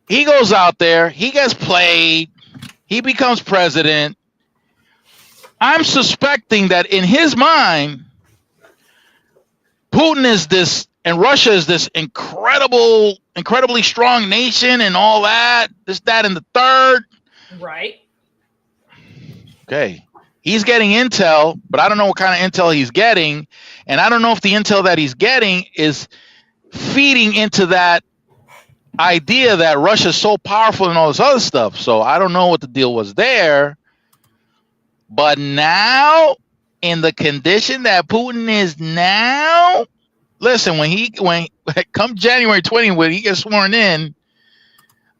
he goes out there, he gets played, he becomes president. I'm suspecting that in his mind, Putin is this, and Russia is this incredibly strong nation, and all that, this, that, and the third. Right. Okay. He's getting intel, but I don't know what kind of intel he's getting. And I don't know if the intel that he's getting is feeding into that idea that Russia's so powerful and all this other stuff. So I don't know what the deal was there. But now, in the condition that Putin is now, listen, when come January 20, when he gets sworn in,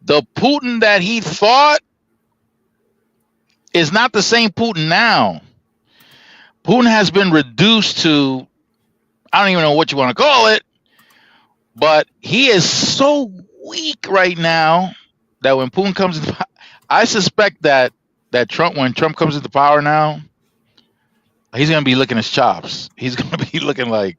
the Putin that he thought is not the same Putin now. Putin has been reduced to, I don't even know what you want to call it, but he is so weak right now that when Putin comes into power, I suspect that Trump, when Trump comes into power now, he's going to be licking his chops. He's going to be looking like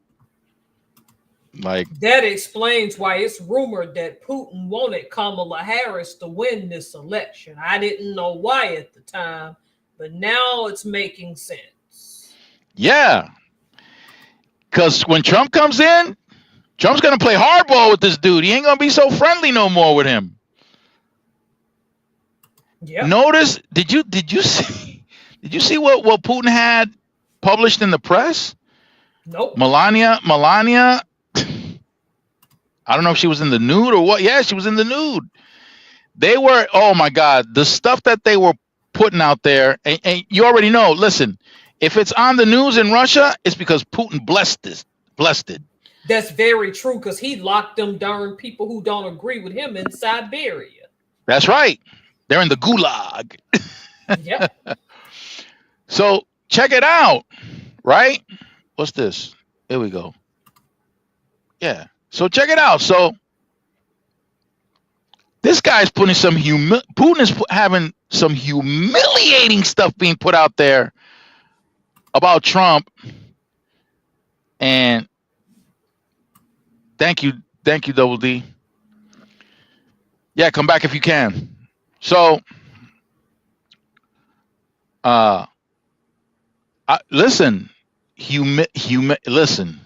that explains why it's rumored that Putin wanted Kamala Harris to win this election. I didn't know why at the time, but now it's making sense. Yeah. Because when Trump comes in, Trump's going to play hardball with this dude. He ain't going to be so friendly no more with him. Yeah. Notice, did you see what Putin had published in the press? Nope. Melania, I don't know if she was in the nude or what. Yeah, she was in the nude. They were, oh my God, the stuff that they were putting out there, and you already know, listen, if it's on the news in Russia, it's because Putin blessed it. That's very true, because he locked them darn people who don't agree with him in Siberia. That's right. They're in the gulag. Yep. So check it out, right? What's this? Here we go. Yeah. So check it out. So this guy's putting Putin is having some humiliating stuff being put out there about Trump. And thank you, Double D. Yeah, come back if you can. So listen, humiliating.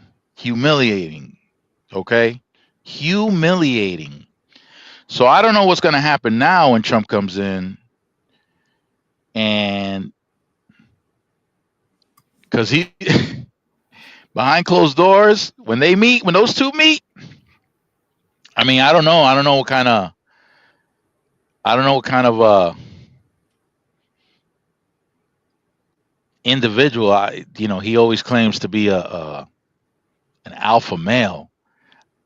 Okay, humiliating. So I don't know what's going to happen now when Trump comes in, and because he behind closed doors, when those two meet, I mean, I don't know what kind of individual. He always claims to be an alpha male.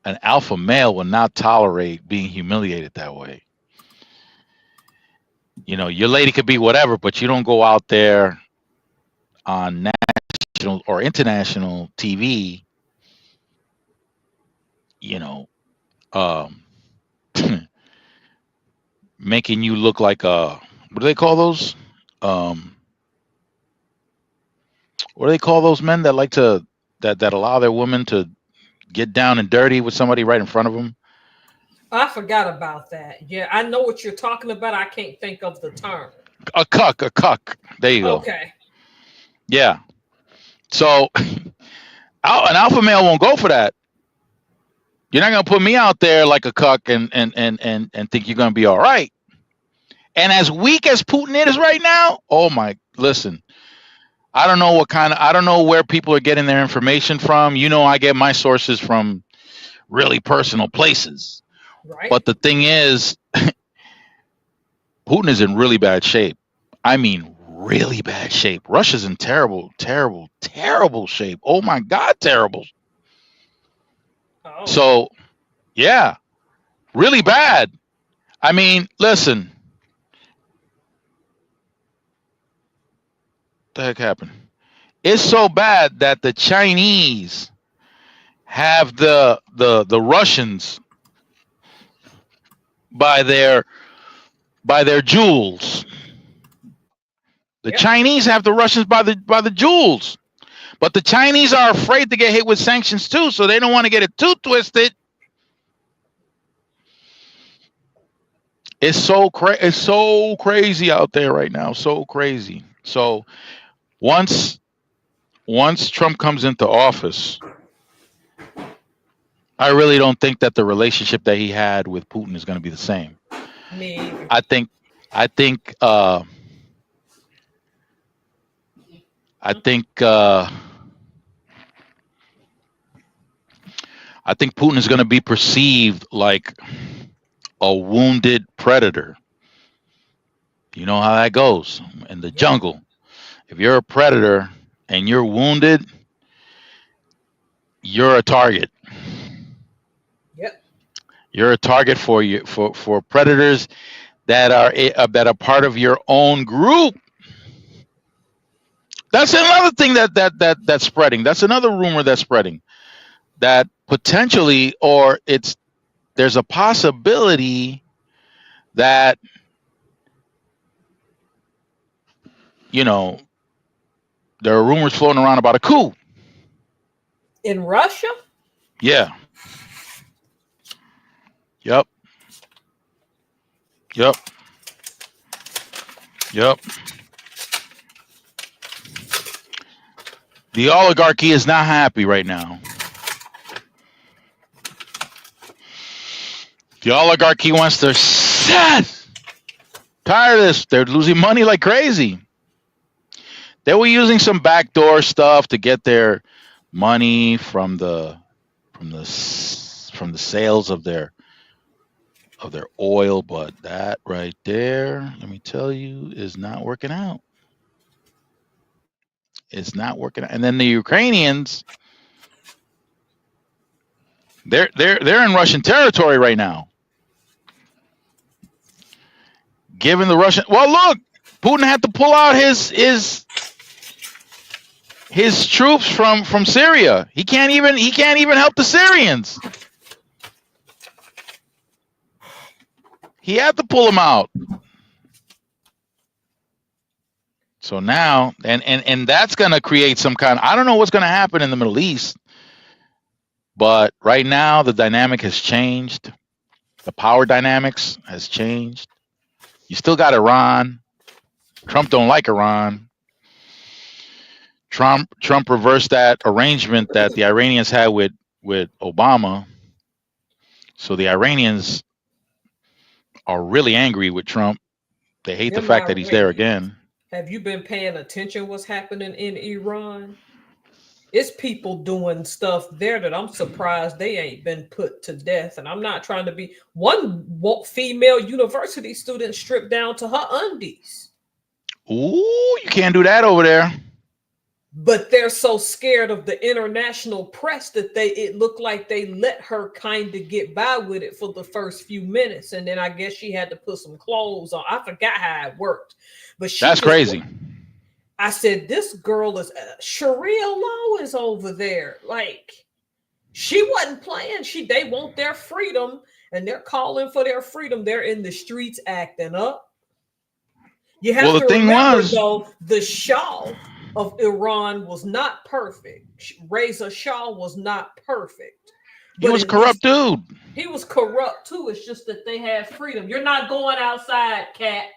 An alpha male will not tolerate being humiliated that way. Your lady could be whatever, but you don't go out there on national or international TV, making you look like what do they call those? What do they call those men that like to that allow their women to get down and dirty with somebody right in front of them? I forgot about that. Yeah, I know what you're talking about. I can't think of the term. A cuck. There you go. Okay. Yeah. So an alpha male won't go for that. You're not gonna put me out there like a cuck and think you're gonna be all right. And as weak as Putin is right now, oh my, listen, I don't know where people are getting their information from. You know, I get my sources from really personal places. Right. But the thing is, Putin is in really bad shape. I mean, really bad shape. Russia's in terrible shape. Oh my God, terrible. Oh. So, yeah, really bad. I mean, listen. What the heck happened? It's so bad that the Chinese have the Russians by their jewels. The Chinese have the Russians by the jewels. But the Chinese are afraid to get hit with sanctions too, so they don't want to get it too twisted. It's so crazy out there right now, so crazy. So once Trump comes into office, I really don't think that the relationship that he had with Putin is going to be the same. Me either. I think Putin is going to be perceived like a wounded predator. You know how that goes in the jungle. If you're a predator and you're wounded, you're a target. Yep. You're a target for predators that are part of your own group. That's another thing that's spreading. That's another rumor that's spreading. That potentially, there's a possibility that, you know, there are rumors floating around about a coup in Russia. Yeah. Yep. The oligarchy is not happy right now. The oligarchy wants to tired of this. They're losing money like crazy. They were using some backdoor stuff to get their money from the sales of their oil, but that right there, let me tell you, is not working out. It's not working out. And then the Ukrainians, they're in Russian territory right now. Given the Russian, well, look, Putin had to pull out his troops from Syria. He can't even help the Syrians. He had to pull them out. So now, and that's going to create some kind of, I don't know what's going to happen in the Middle East, but right now the dynamic has changed. The power dynamics has changed. You still got Iran. Trump don't like Iran. Trump reversed that arrangement that the Iranians had with Obama. So the Iranians are really angry with Trump. They hate the fact that he's there again. Have you been paying attention what's happening in Iran? It's people doing stuff there that I'm surprised they ain't been put to death. And I'm not trying to be one female university student stripped down to her undies. Ooh, you can't do that over there. But they're so scared of the international press that it looked like they let her kind of get by with it for the first few minutes. And then I guess she had to put some clothes on. I forgot how it worked. But that's crazy. I said, this girl is Sharia law is over there. Like, she wasn't playing. They want their freedom and they're calling for their freedom. They're in the streets acting up. You have to remember, though, the Shah of Iran was not perfect. Reza Shah was not perfect. He But was a at least corrupt dude. he was corrupt too. It's just that they had freedom. You're not going outside, cat.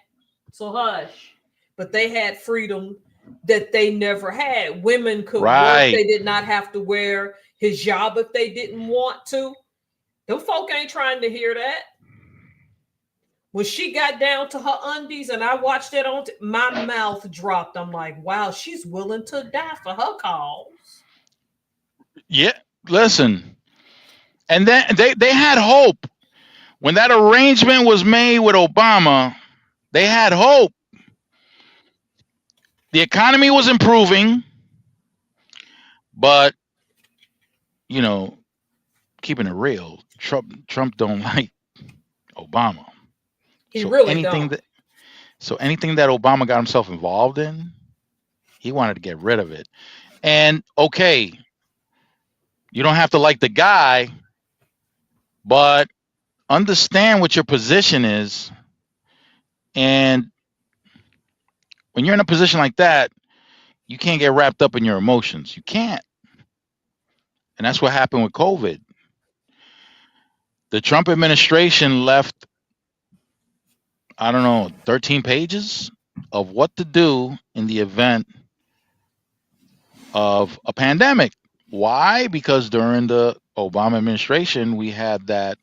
So hush. But they had freedom that they never had. Women could work. Right. They did not have to wear hijab if they didn't want to. Them folk ain't trying to hear that. When she got down to her undies and I watched it on, my mouth dropped. I'm like, wow, she's willing to die for her cause. Yeah. Listen. And then they had hope. When that arrangement was made with Obama, they had hope. The economy was improving, but you know, keeping it real, Trump don't like Obama. He really anything don't. anything that Obama got himself involved in, he wanted to get rid of it. And okay, you don't have to like the guy, but understand what your position is. And when you're in a position like that, you can't get wrapped up in your emotions. You can't. And that's what happened with COVID. The Trump administration left, I don't know, 13 pages of what to do in the event of a pandemic. Why? Because during the Obama administration, we had that.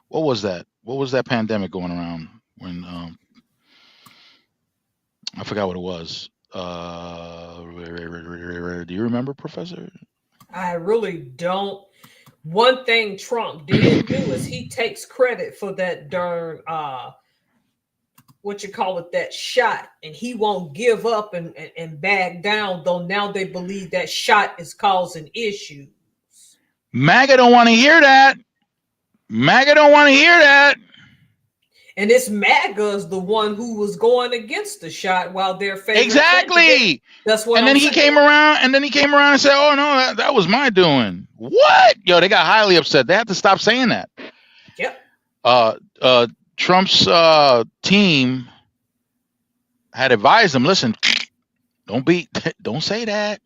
What was that? What was that pandemic going around when? I forgot what it was. Do you remember, Professor? I really don't. One thing Trump did do is he takes credit for that darn what you call it, that shot, and he won't give up and back down, though now they believe that shot is causing issues. MAGA don't want to hear that. MAGA don't want to hear that. And it's MAGA's the one who was going against the shot while their favorite exactly. That's what. And then he came around, and said, "Oh no, that was my doing." What? Yo, they got highly upset. They had to stop saying that. Yep. Trump's team had advised him, listen, don't say that.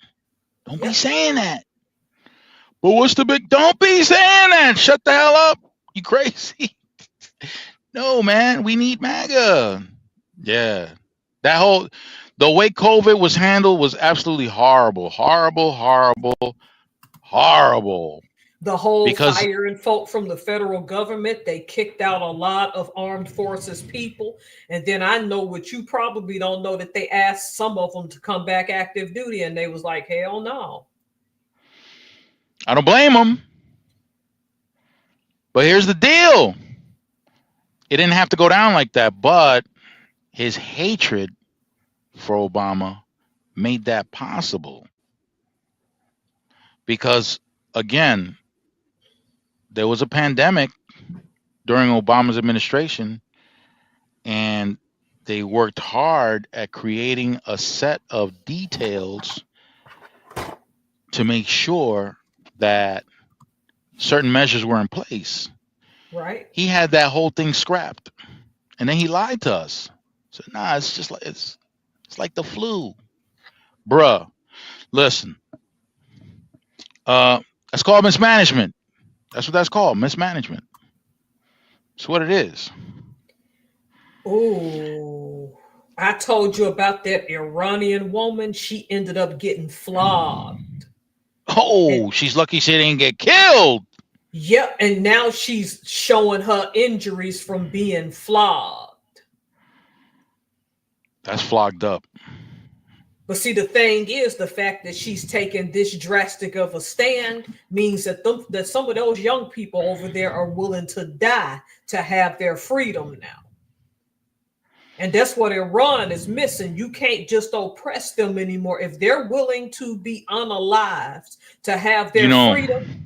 Don't be saying that. But what's the big? Don't be saying that. Shut the hell up. You crazy? No, man, we need MAGA. Yeah. The way COVID was handled was absolutely horrible. The whole firing folk from the federal government, they kicked out a lot of armed forces people. And then I know what you probably don't know, that they asked some of them to come back active duty, and they was like, hell no. I don't blame them. But here's the deal. It didn't have to go down like that, but his hatred for Obama made that possible. Because, again, there was a pandemic during Obama's administration, and they worked hard at creating a set of details to make sure that certain measures were in place. Right. He had that whole thing scrapped, and then he lied to us. So nah, it's just like it's like the flu, bruh. Listen, that's called mismanagement. That's what that's called, mismanagement. That's what it is. Oh, I told you about that Iranian woman. She ended up getting flogged. Oh, she's lucky she didn't get killed. Yep, and now she's showing her injuries from being flogged. That's flogged up. But see, the thing is, the fact that she's taken this drastic of a stand means that that some of those young people over there are willing to die to have their freedom now. And that's what Iran is missing. You can't just oppress them anymore. If they're willing to be unalived to have their freedom,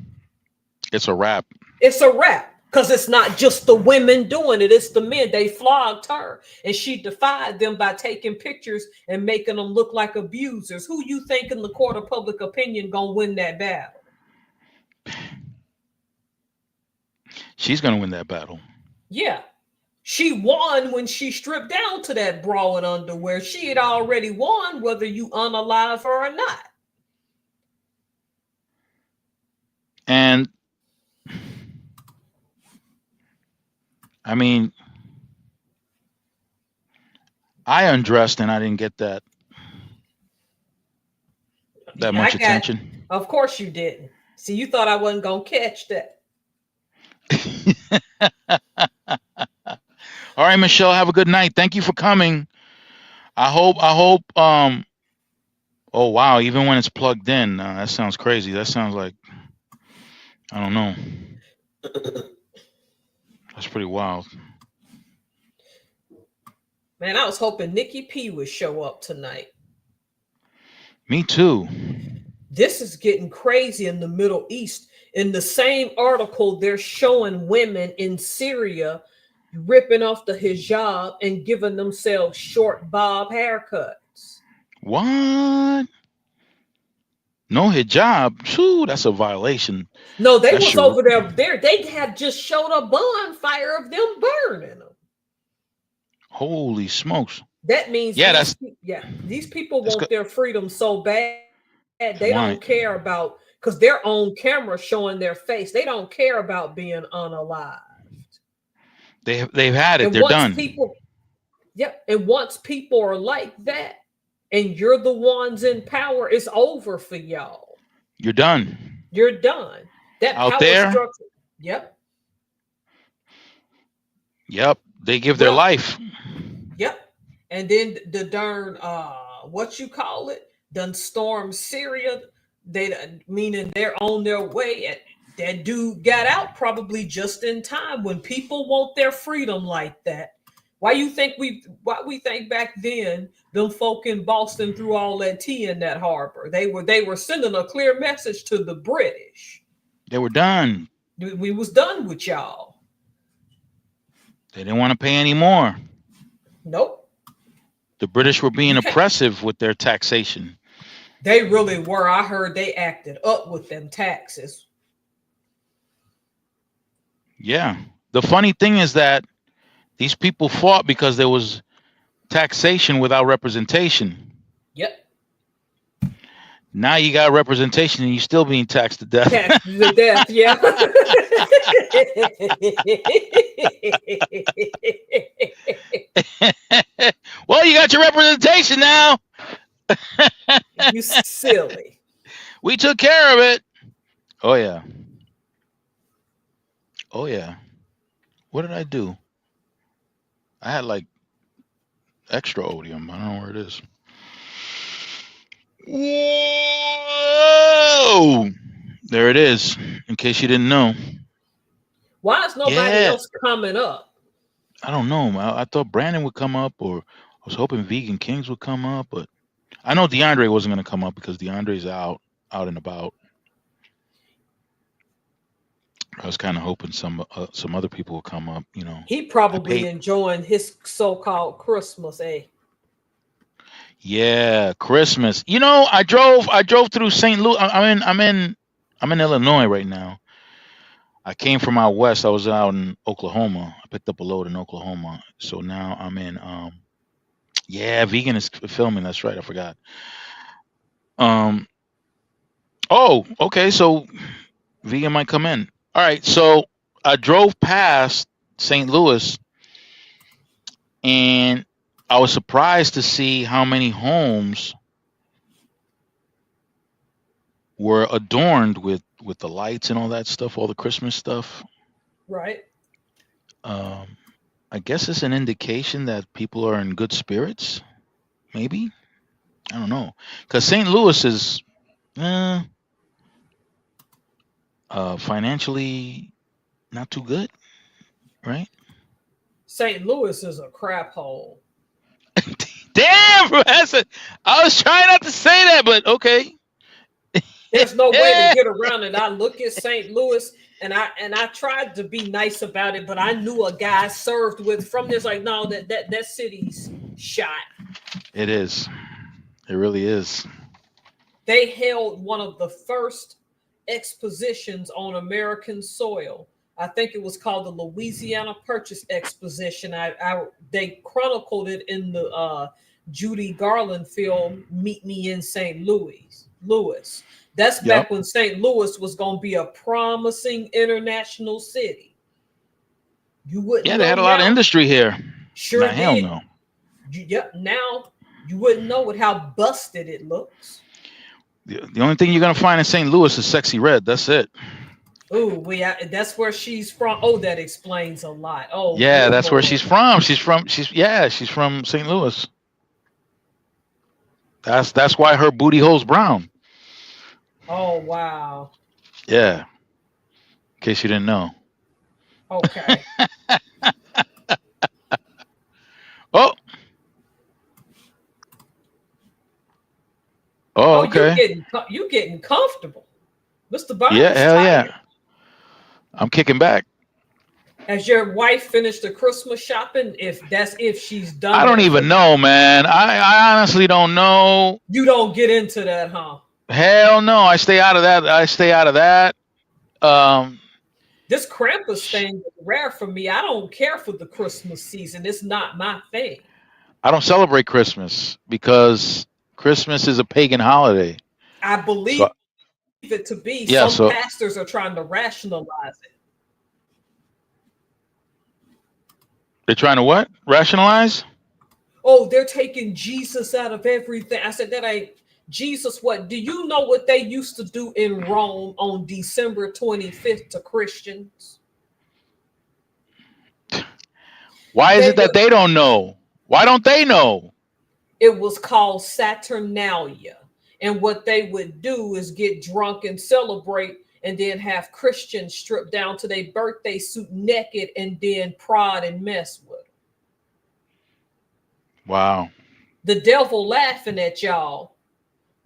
it's a wrap. It's a wrap. Because it's not just the women doing it, it's the men. They flogged her, and she defied them by taking pictures and making them look like abusers. Who you think in the court of public opinion gonna win that battle? She's gonna win that battle. Yeah. She won when she stripped down to that bra and underwear. She had already won whether you unalive her or not. And I mean, I undressed and I didn't get that much attention. Of course you didn't. See, you thought I wasn't gonna catch that. All right, Michelle, have a good night. Thank you for coming. I hope oh wow, even when it's plugged in, that sounds crazy. That sounds like, I don't know. That's pretty wild. Man, I was hoping Nikki P would show up tonight. Me too. This is getting crazy in the Middle East. In the same article, they're showing women in Syria ripping off the hijab and giving themselves short bob haircuts. What? No hijab? Phew, that's a violation. No, they was over there. They had just showed a bonfire of them burning them. Holy smokes. That means these people want their freedom so bad. They don't care about, because their own camera showing their face. They don't care about being unalived. They've had it. They're done. And once people are like that, and you're the ones in power, it's over for y'all. You're done. You're done. That out there. Structure, Yep. They give their life. Yep. And then the darn done storm Syria. Meaning they're on their way. And that dude got out probably just in time. When people want their freedom like that, why we think back then them folk in Boston threw all that tea in that harbor? They were sending a clear message to the British. They were done. We was done with y'all. They didn't want to pay any more. Nope. The British were being oppressive with their taxation. They really were. I heard they acted up with them taxes. Yeah. The funny thing is that these people fought because there was taxation without representation. Yep. Now you got representation and you're still being taxed to death. Taxed to death, yeah. Well, you got your representation now. You silly. We took care of it. Oh, yeah. Oh, yeah. What did I do? I had like extra odium. I don't know where it is. Whoa! There it is, in case you didn't know. Why is nobody else coming up? I don't know. I thought Brandon would come up, or I was hoping Vegan Kings would come up, but I know DeAndre wasn't going to come up because DeAndre's out and about. I was kind of hoping some other people would come up, you know. He probably enjoying his so-called Christmas, eh? Yeah, Christmas. You know, I drove through St. Louis. I'm in Illinois right now. I came from out west. I was out in Oklahoma. I picked up a load in Oklahoma. So now I'm in Vegan is filming. That's right. I forgot. Oh, okay. So Vegan might come in. All right. So I drove past St. Louis and I was surprised to see how many homes were adorned with the lights and all that stuff, all the Christmas stuff. Right. I guess it's an indication that people are in good spirits. Maybe. I don't know. Because St. Louis is financially not too good, right? St. Louis is a crap hole. Damn, Professor. I was trying not to say that, but okay. There's no way to get around it. I look at St. Louis and I tried to be nice about it, but I knew a guy served with from this, like, no, that city's shot. It is. It really is. They held one of the first expositions on American soil I think it was called the Louisiana Purchase Exposition. They chronicled it in the Judy Garland film Meet Me in St. Louis. That's back when St. Louis was going to be a promising international city. You wouldn't. Yeah, they had a lot of industry here. Sure did. Hell no. Now you wouldn't know it how busted it looks. The only thing you're gonna find in St. Louis is Sexy Red. That's it. Oh, that's where she's from. Oh, that explains a lot. Oh, yeah, that's where she's from. She's from St. Louis. That's why her booty hole's brown. Oh, wow. Yeah. In case you didn't know. Okay. Oh. Oh, okay. You getting comfortable, Mr. Barnes? Yeah, hell yeah. I'm kicking back. Has your wife finished the Christmas shopping? If she's done, I don't even know, man. I honestly don't know. You don't get into that, huh? Hell no. I stay out of that. This Krampus thing is rare for me. I don't care for the Christmas season. It's not my thing. I don't celebrate Christmas because Christmas is a pagan holiday. I believe it to be. Some pastors are trying to rationalize it. They're trying to what? Rationalize? Oh, they're taking Jesus out of everything. I said, that ain't Jesus. What? Do you know what they used to do in Rome on December 25th to Christians? Why is it that they don't know? Why don't they know? It was called Saturnalia. And what they would do is get drunk and celebrate, and then have Christians stripped down to their birthday suit naked and then prod and mess with them. Wow. The devil laughing at y'all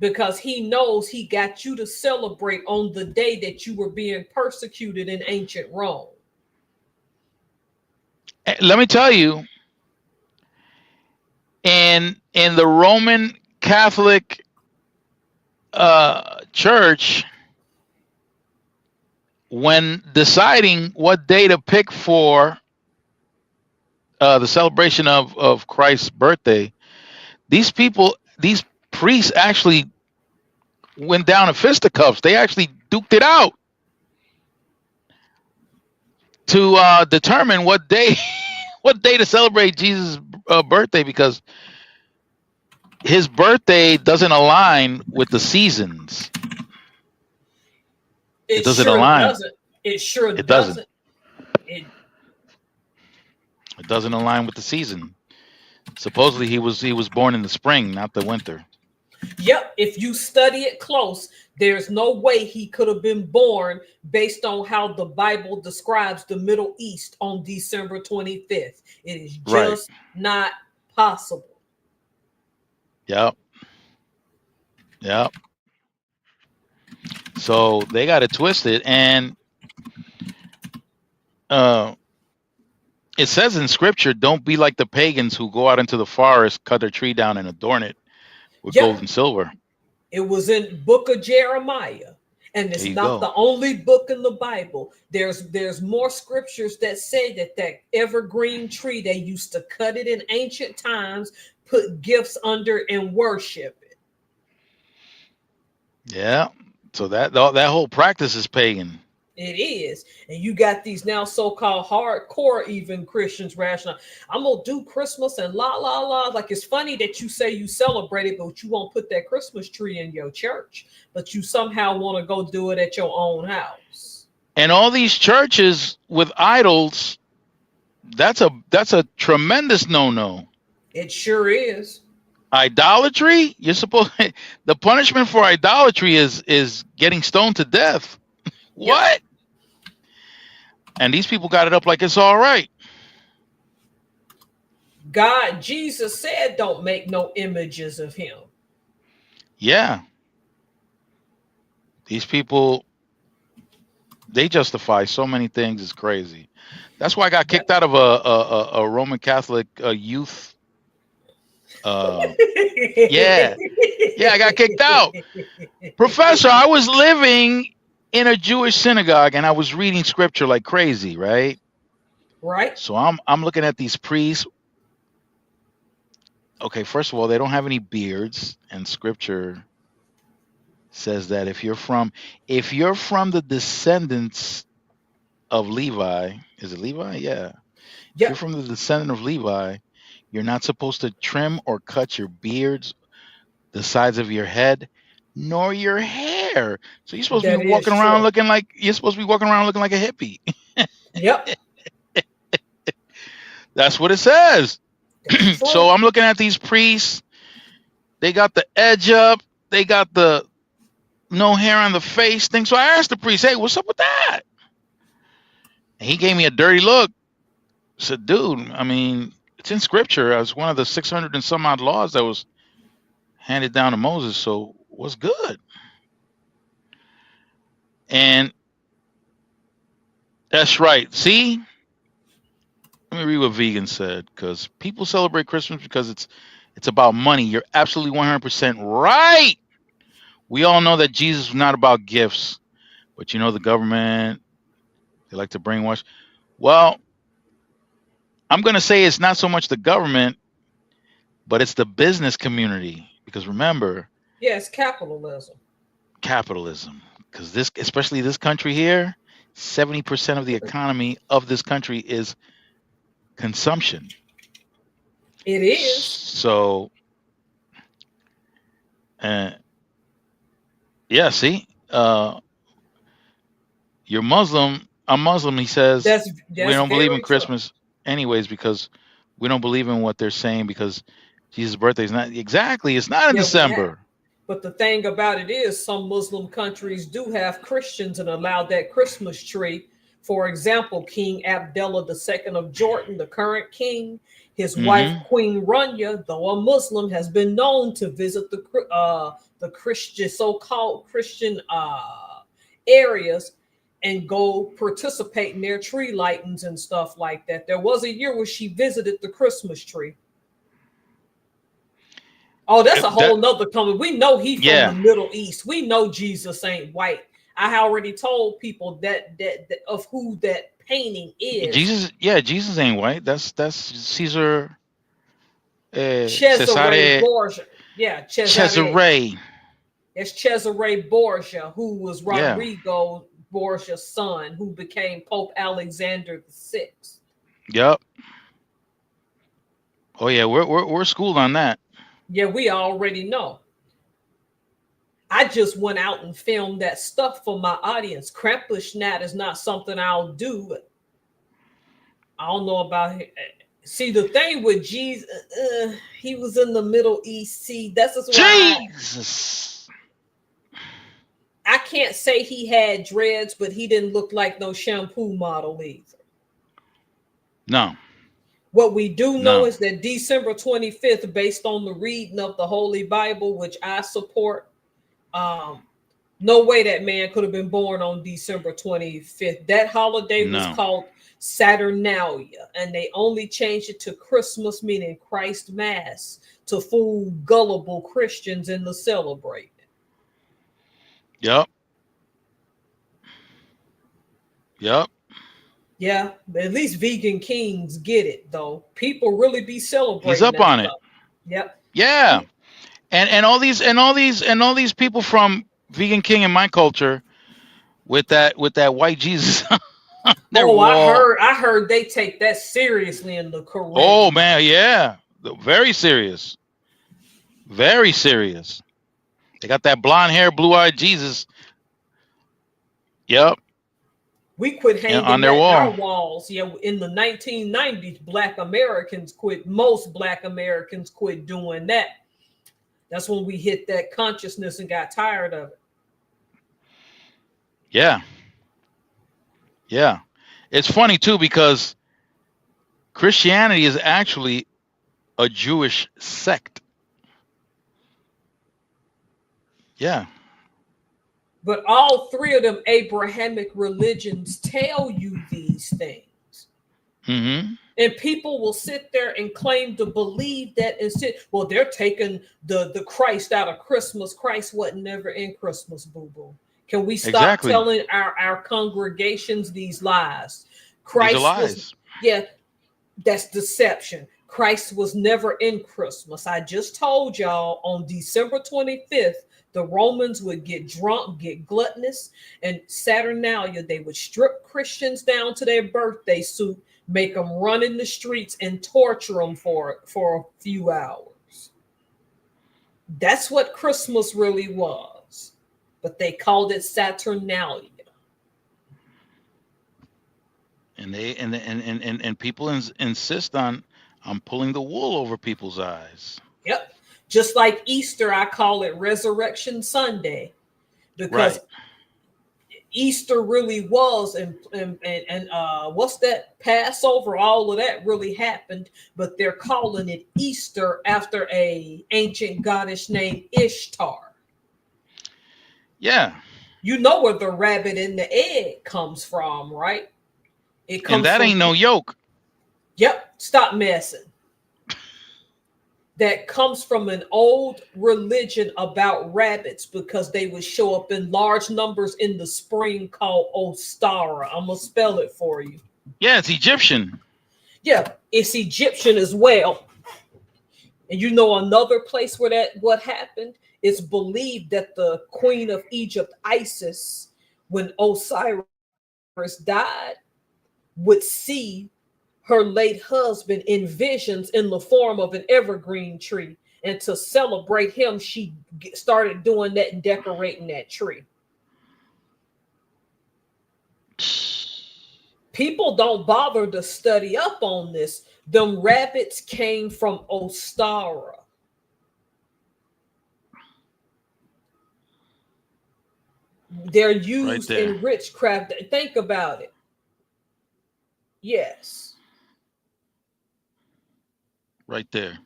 because he knows he got you to celebrate on the day that you were being persecuted in ancient Rome. Let me tell you, in the Roman Catholic Church, when deciding what day to pick for the celebration of Christ's birthday, these priests actually went down in fisticuffs. They actually duked it out to determine what day to celebrate Jesus' birthday, because his birthday doesn't align with the seasons. It doesn't align. It sure doesn't. It doesn't align with the season. Supposedly he was born in the spring, not the winter. Yep. If you study it close, there's no way he could have been born based on how the Bible describes the Middle East on December 25th. It is just not possible. Yep. So they got it twisted, and it says in scripture, don't be like the pagans who go out into the forest, cut their tree down, and adorn it with gold and silver. It was in book of Jeremiah, and it's not the only book in the Bible. There's more scriptures that say that evergreen tree, they used to cut it in ancient times, put gifts under, and worship it. Yeah. So that whole practice is pagan. It is. And you got these now so-called hardcore even Christians rational. I'm going to do Christmas and la, la, la. Like, it's funny that you say you celebrate it, but you won't put that Christmas tree in your church. But you somehow want to go do it at your own house. And all these churches with idols, that's a tremendous no-no. It sure is. Idolatry, the punishment for idolatry is getting stoned to death. What? And these people got it up like it's all right. Jesus said, don't make no images of him. Yeah. These people, they justify so many things. It's crazy. That's why I got kicked out of a Roman Catholic youth. Yeah, I got kicked out. Professor, I was living in a Jewish synagogue and I was reading scripture like crazy, right? Right. So I'm looking at these priests. Okay, first of all, they don't have any beards, and scripture says that if you're from the descendants of Levi, is it Levi? Yeah. If you're Yep. from the descendant of Levi, you're not supposed to trim or cut your beards, the sides of your head, nor your hair. So you're supposed to That be is walking around true. looking like a hippie. Yep. That's what it says. That's So true. I'm looking at these priests. They got the edge up. They got the no hair on the face thing. So I asked the priest, "Hey, what's up with that?" And he gave me a dirty look. I said, "Dude, I mean, it's in scripture. It's one of the 600 and some odd laws that was handed down to Moses. So what's good?" And that's right. See, let me read what Vegan said, because people celebrate Christmas because it's about money. You're absolutely 100% right. We all know that Jesus is not about gifts, but the government, they like to brainwash. Well, I'm going to say it's not so much the government, but it's the business community. Because remember, Yes, capitalism. capitalism. Because especially this country here, 70% of the economy of this country is consumption. It is. So, yeah, see, you're Muslim. I'm Muslim. He says we That's don't believe in very true. Christmas anyways because we don't believe in what they're saying because Jesus' birthday is not exactly. It's not in Yeah, we have. December. But the thing about it is, some Muslim countries do have Christians and allow that Christmas tree. For example, King Abdullah II of Jordan, the current king, his wife Mm-hmm. Queen Rania, though a Muslim, has been known to visit the Christian, so-called Christian areas and go participate in their tree lightings and stuff like that. There was a year where she visited the Christmas tree. Oh, that's a That whole nother comment. We know he from the yeah. Middle East. We know Jesus ain't white. I already told people that of who that painting is. Jesus ain't white. That's Caesar Cesare Cesare Borgia. Yeah, Cesare. Cesare. It's Cesare Borgia, who was Yeah. Rodrigo Borgia's son, who became Pope Alexander VI. Yep. Oh yeah, we're schooled on that. Yeah, we already know. I just went out and filmed that stuff for my audience. Krampusnacht is not something I'll do. I don't know about it. See, the thing with Jesus, he was in the Middle East. See, that's just why Jesus. I can't say he had dreads, but he didn't look like no shampoo model either. No. What we do know No. is that December 25th, based on the reading of the Holy Bible, which I support, no way that man could have been born on December 25th. That holiday was No. called Saturnalia, and they only changed it to Christmas, meaning Christ Mass, to fool gullible Christians into celebrating. Yep. Yep. Yeah, at least vegan kings get it though. People really be celebrating. He's up that on stuff. it. Yep. Yeah. And all these people from Vegan King in my culture with that white Jesus on their wall. I heard they take that seriously in the Caribbean. Oh man, yeah. Very serious. Very serious. They got that blonde hair, blue-eyed Jesus. Yep. We quit hanging on their at wall. our walls. Yeah, in the 1990s, most Black Americans quit doing that. That's when we hit that consciousness and got tired of it. Yeah. Yeah. It's funny too because Christianity is actually a Jewish sect. Yeah. But all three of them Abrahamic religions tell you these things. Mm-hmm. And people will sit there and claim to believe that and say, well, they're taking the Christ out of Christmas. Christ wasn't never in Christmas, boo-boo. Can we stop Exactly. telling our congregations these lies? These are lies. That's deception. Christ was never in Christmas. I just told y'all on December 25th, the Romans would get drunk, get gluttonous, and Saturnalia, they would strip Christians down to their birthday suit, make them run in the streets, and torture them for a few hours. That's what Christmas really was. But they called it Saturnalia. And people insist on pulling the wool over people's eyes. Yep. Just like Easter, I call it Resurrection Sunday, because Easter really was, and what's that, Passover, all of that really happened, but they're calling it Easter after a ancient goddess named Ishtar. Yeah. You know where the rabbit in the egg comes from, right? It comes and that from, ain't no yoke. Yep, stop messing. That comes from an old religion about rabbits, because they would show up in large numbers in the spring, called Ostara. I'm going to spell it for you. Yeah, it's Egyptian. Yeah, it's Egyptian as well. And you know another place where what happened? It's believed that the queen of Egypt, Isis, when Osiris died, would see her late husband in visions in the form of an evergreen tree. And to celebrate him, she started doing that and decorating that tree. People don't bother to study up on this. Them rabbits came from Ostara. They're used in witchcraft. Think about it. Yes. Right there.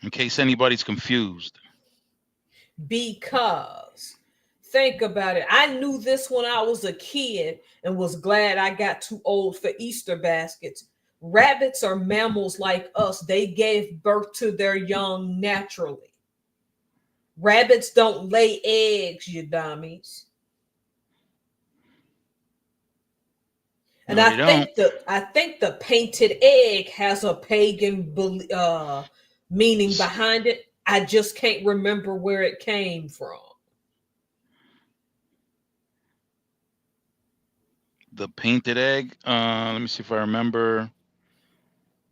In case anybody's confused. Because think about it. I knew this when I was a kid and was glad I got too old for Easter baskets. Rabbits are mammals like us. They gave birth to their young naturally. Rabbits don't lay eggs, you dummies. And no, I think the painted egg has a pagan meaning behind it. I just can't remember where it came from. The painted egg. Let me see if I remember.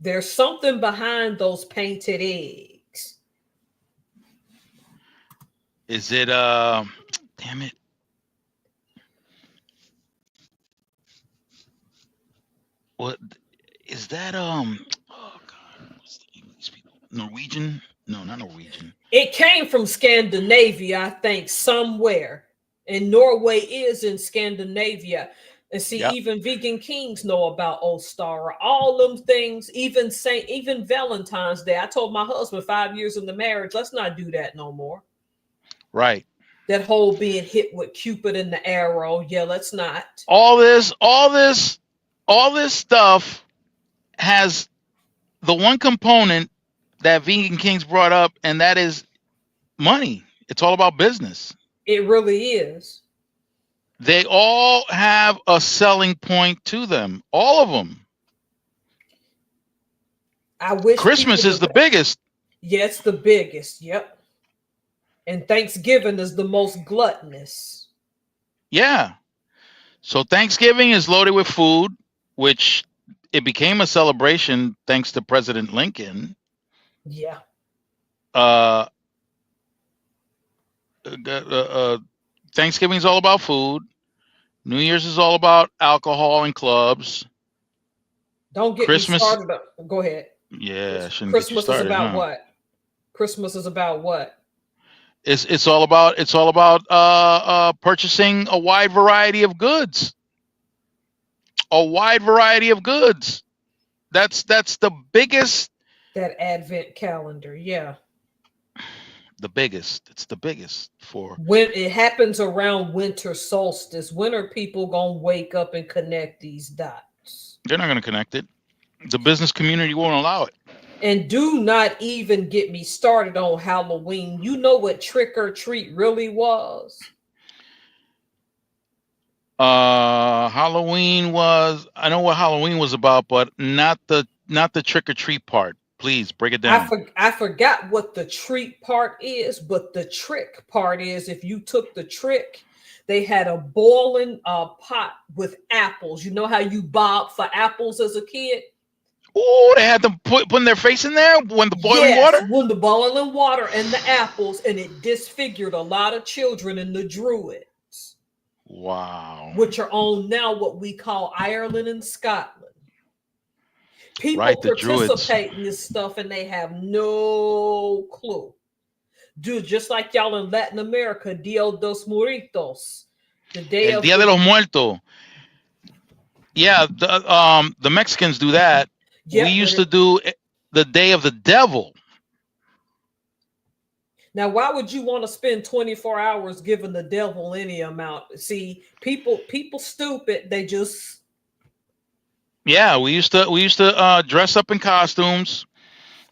There's something behind those painted eggs. Is it damn it. What is that? Oh God, what's the English people? Norwegian? No, not Norwegian. It came from Scandinavia, I think, somewhere. And Norway is in Scandinavia. And see, even vegan kings know about Ostara. All them things, even Valentine's Day. I told my husband 5 years in the marriage, let's not do that no more. Right. That whole being hit with Cupid and the arrow. Yeah, let's not. All this stuff has the one component that vegan kings brought up, and that is money. It's all about business. It really is. They all have a selling point to them. All of them. I wish Christmas is the biggest. Yeah, it's the biggest. Yep. And Thanksgiving is the most gluttonous. Yeah. So Thanksgiving is loaded with food, which it became a celebration thanks to President Lincoln. Yeah. Thanksgiving is all about food. New Year's is all about alcohol and clubs. Don't get Christmas, me started. Go ahead. Yeah, Christmas is about what? Christmas is about what? It's all about purchasing a wide variety of goods. A wide variety of goods. That's the biggest. That Advent calendar, yeah. The biggest. It's the biggest for when it happens around winter solstice. When are people gonna wake up and connect these dots? They're not gonna connect it. The business community won't allow it. And do not even get me started on Halloween. You know what trick or treat really was? Halloween was. I know what Halloween was about, but not the trick or treat part. Please break it down. I forgot what the treat part is, but the trick part is if you took the trick, they had a boiling pot with apples. You know how you bob for apples as a kid? Oh, they had them putting their face in there when the boiling Yes, water. when the boiling water and the apples, and it disfigured a lot of children in the Druids. Wow. Which are on now what we call Ireland and Scotland. People right, the participate Druids. in this stuff and they have no clue. Dude, just like y'all in Latin America, Dia dos Muertos, the day El of Día de los Muertos. Yeah, the Mexicans do that. Yeah, we used to do the Day of the Devil. Now, why would you want to spend 24 hours giving the devil any amount? See, people stupid. They just Yeah, we used to dress up in costumes,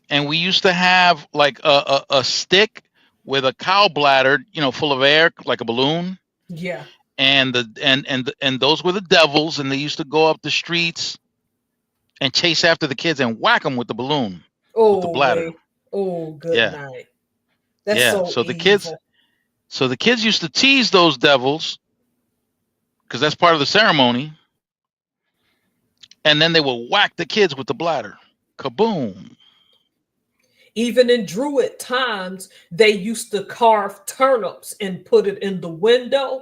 and we used to have like a stick with a cow bladder, full of air, like a balloon. Yeah. And those were the devils, and they used to go up the streets and chase after the kids and whack them with the balloon. Oh, with the bladder. Wait. Oh, good night. That's so the evil. the kids used to tease those devils because that's part of the ceremony, and then they would whack the kids with the bladder. Kaboom. Even in Druid times, they used to carve turnips and put it in the window.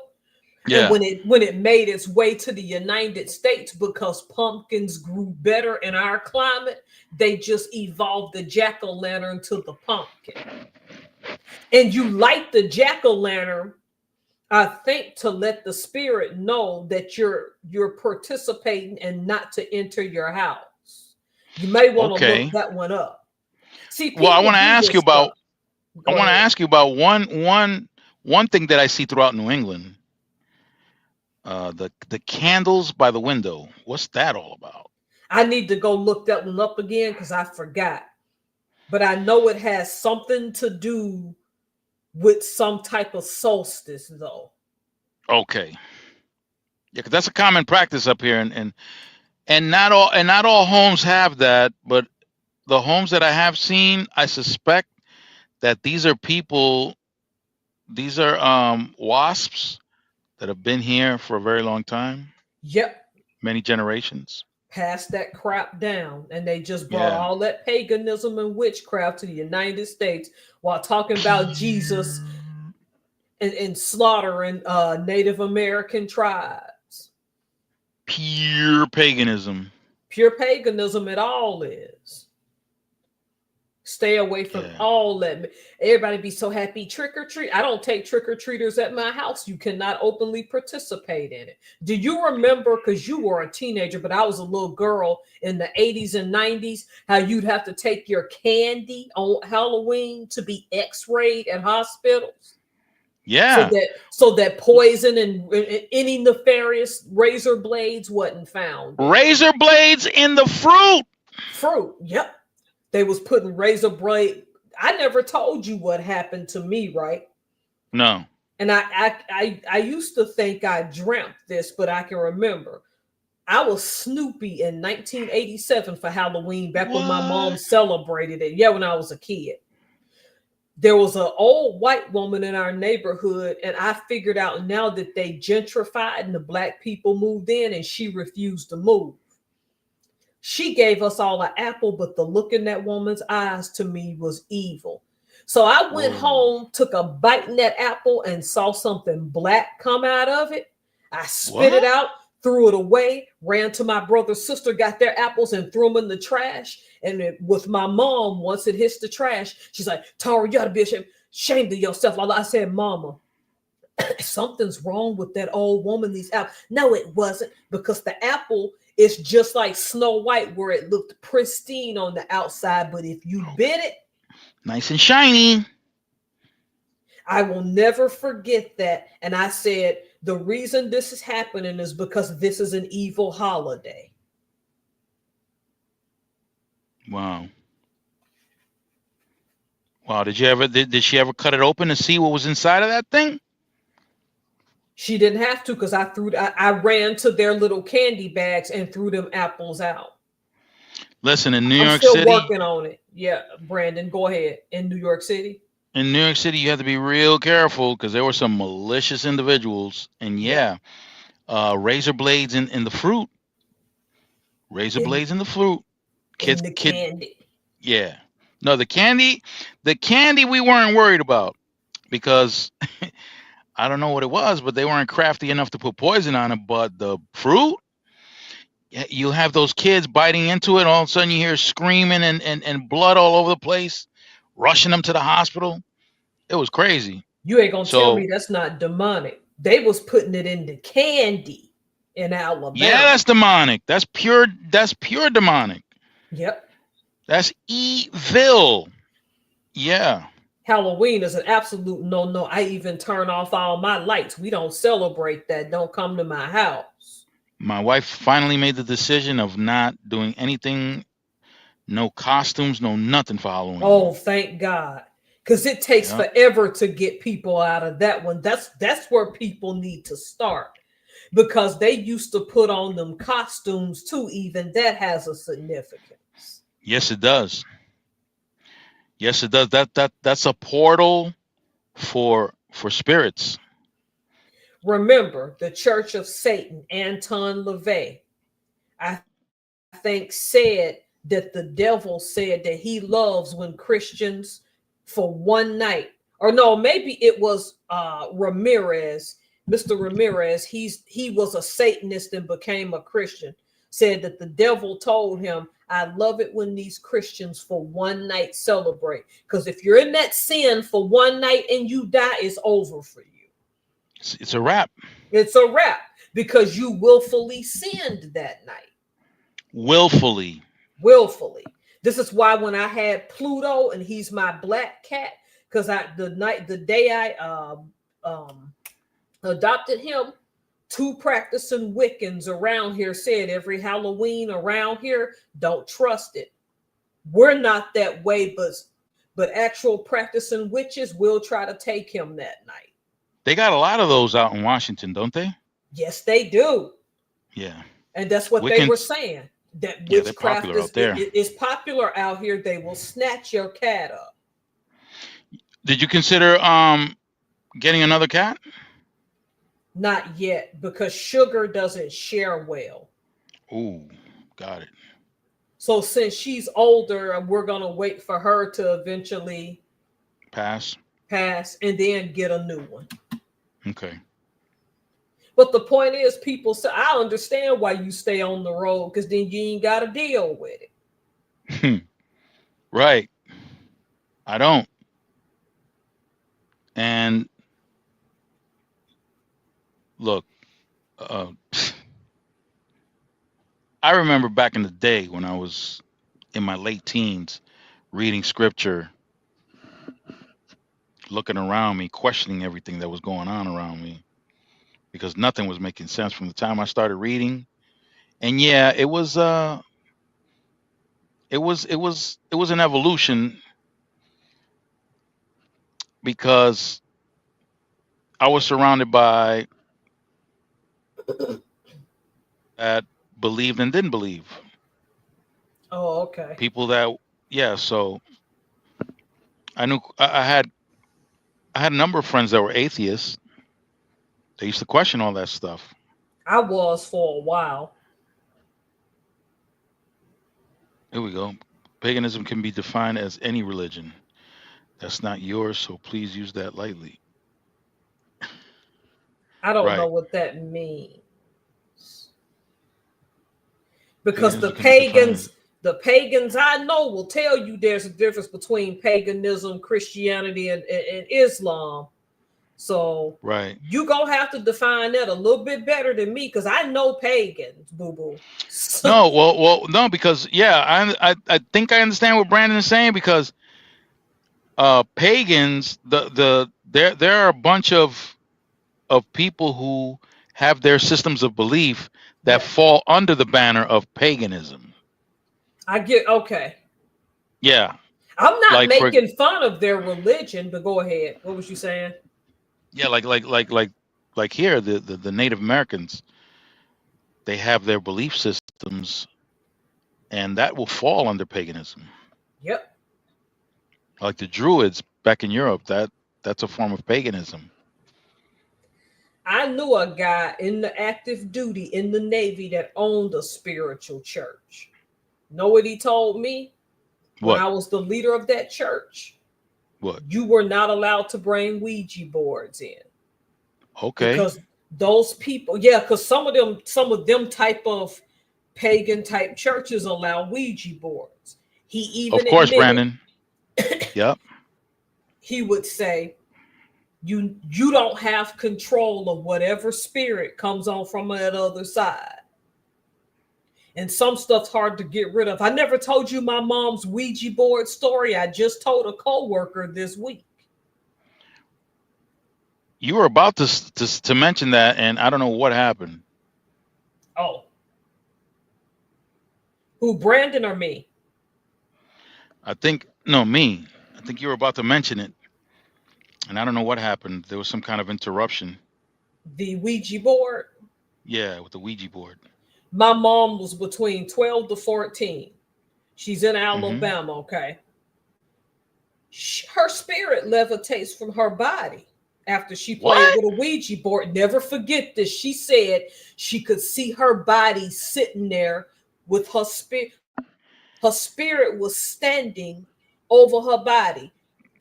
Yeah. And when it made its way to the United States, because pumpkins grew better in our climate, they just evolved the jack-o'-lantern to the pumpkin. And you light the jack-o'-lantern, I think, to let the spirit know that you're participating and not to enter your house. You may want to look that one up. See, well, I want to ask you about. I want to ask you about one thing that I see throughout New England. The candles by the window. What's that all about? I need to go look that one up again because I forgot. But I know it has something to do with some type of solstice, though. Okay. Yeah, because that's a common practice up here, and not all homes have that, but the homes that I have seen, I suspect that these are people. These are wasps that have been here for a very long time. Yep. Many generations. Passed that crap down, and they just brought all that paganism and witchcraft to the United States while talking about Jesus and slaughtering Native American tribes. Pure paganism. Pure paganism it all is. Stay away from all that. Everybody be so happy. Trick or treat. I don't take trick or treaters at my house. You cannot openly participate in it. Do you remember, because you were a teenager, but I was a little girl in the 80s and 90s, how you'd have to take your candy on Halloween to be x-rayed at hospitals? Yeah. So that poison and any nefarious razor blades wasn't found. Razor blades in the fruit. Fruit. Yep. They was putting razor blade. I never told you what happened to me, right? No. And I used to think I dreamt this, but I can remember. I was Snoopy in 1987 for Halloween, back when my mom celebrated it. Yeah, when I was a kid. There was an old white woman in our neighborhood, and I figured out now that they gentrified and the black people moved in, and she refused to move. She gave us all an apple, but the look in that woman's eyes to me was evil. So I went home, took a bite in that apple, and saw something black come out of it. I spit it out, threw it away, ran to my brother's sister, got their apples and threw them in the trash. And with my mom, once it hits the trash, she's like, Tara, you ought to be ashamed of yourself. I said, Mama, something's wrong with that old woman. These apples. No, it wasn't, because the apple is just like Snow White, where it looked pristine on the outside, but if you bit it, nice and shiny. I will never forget that. And I said, the reason this is happening is because this is an evil holiday. Wow. Wow. Did she ever cut it open to see what was inside of that thing? She didn't have to because I ran to their little candy bags and threw them apples out. Listen, in New I'm York still City, working on it. Yeah, Brandon, go ahead. In New York City. you have to be real careful because there were some malicious individuals, and razor blades in the fruit. Razor blades in the fruit. In the candy. Yeah. No, the candy we weren't worried about because I don't know what it was, but they weren't crafty enough to put poison on it. But the fruit, you have those kids biting into it. All of a sudden, you hear screaming and blood all over the place, rushing them to the hospital. It was crazy. You ain't gonna tell me that's not demonic. They was putting it in the candy in Alabama. Yeah, that's demonic. That's pure demonic. Yep. That's evil. Yeah. Halloween is an absolute no. I even turn off all my lights. We don't celebrate that. Don't come to my house. My wife finally made the decision of not doing anything, no costumes, no nothing for Halloween. Oh, thank God. Because it takes forever to get people out of that one. That's where people need to start. Because they used to put on them costumes too. Even that has a significance. Yes, it does. Yes, it does. That's a portal for spirits. Remember, the Church of Satan, Anton LaVey, I think said that the devil said that he loves when Christians for one night, or no, maybe it was Ramirez, Mr. Ramirez. He was a Satanist and became a Christian. Said that the devil told him, I love it when these Christians for one night celebrate. Because if you're in that sin for one night and you die, it's over for you. It's a wrap. It's a wrap because you willfully sinned that night. Willfully. This is why when I had Pluto and he's my black cat, because the day I adopted him, 2 practicing Wiccans around here said every Halloween around here, don't trust it. We're not that way, but actual practicing witches will try to take him that night. They got a lot of those out in Washington, don't they? Yes, they do. Yeah. And that's what they were saying. That witchcraft is popular out here. They will snatch your cat up. Did you consider getting another cat? Not yet, because Sugar doesn't share well. Ooh, got it. So since she's older, we're going to wait for her to eventually pass and then get a new one. Okay. But the point is, people say, I understand why you stay on the road, because then you ain't got to deal with it. Right. I don't. And look, I remember back in the day when I was in my late teens, reading scripture, looking around me, questioning everything that was going on around me, because nothing was making sense from the time I started reading. And yeah, it was an evolution, because I was surrounded by that believed and didn't believe. Oh, okay. People that, so I knew I had a number of friends that were atheists. They used to question all that stuff. I was for a while. Here we go. Paganism can be defined as any religion. That's not yours, so please use that lightly. I don't know what that means. Because the pagans I know will tell you there's a difference between paganism, Christianity, and Islam. So you gonna have to define that a little bit better than me, because I know pagans, boo-boo. No, well, no, because I think I understand what Brandon is saying, because pagans, there are a bunch of people who have their systems of belief that fall under the banner of paganism. I get, okay. Yeah. I'm not making fun of their religion, but go ahead. What was you saying? Yeah, like like here, the Native Americans, they have their belief systems, and that will fall under paganism. Yep. Like the Druids back in Europe, that's a form of paganism. I knew a guy in the active duty in the Navy that owned a spiritual church. Know what he told me? When What? I was the leader of that church, What? you were not allowed to bring Ouija boards in. Okay. Because those people, yeah, because some of them type of pagan type churches allow Ouija boards. He even Of course, admitted, Brandon. Yep. he would say, you don't have control of whatever spirit comes on from that other side. And some stuff's hard to get rid of. I never told you my mom's Ouija board story. I just told a coworker this week. You were about to mention that, and I don't know what happened. Oh. Who, Brandon or me? I think me. I think you were about to mention it, and I don't know what happened. There was some kind of interruption. The Ouija board? Yeah, with the Ouija board. My mom was between 12 to 14. She's in Alabama, okay? Her spirit levitates from her body after she played with a Ouija board. Never forget this. She said she could see her body sitting there with her spirit. Her spirit was standing over her body.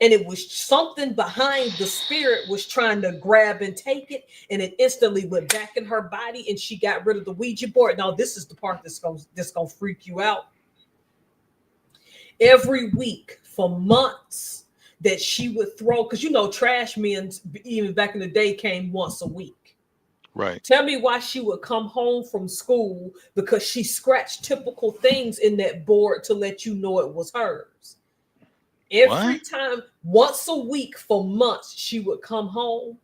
And it was something behind the spirit was trying to grab and take it, and it instantly went back in her body, and she got rid of the Ouija board. Now, this is the part that's gonna freak you out. Every week for months that she would throw, because you know, trash men, even back in the day, came once a week. Right. Tell me why she would come home from school, because she scratched typical things in that board to let you know it was hers. Every time, once a week for months, she would come home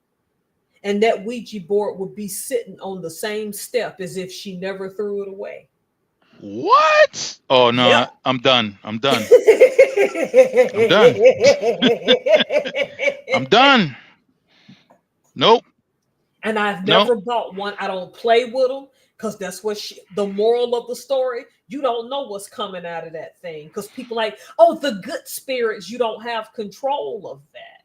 and that Ouija board would be sitting on the same step as if she never threw it away. What? Oh, no, yep. I'm done. I'm done. I'm done. Nope. And I've never bought one. I don't play with them because that's what the moral of the story. You don't know what's coming out of that thing because people like, oh, the good spirits, you don't have control of that.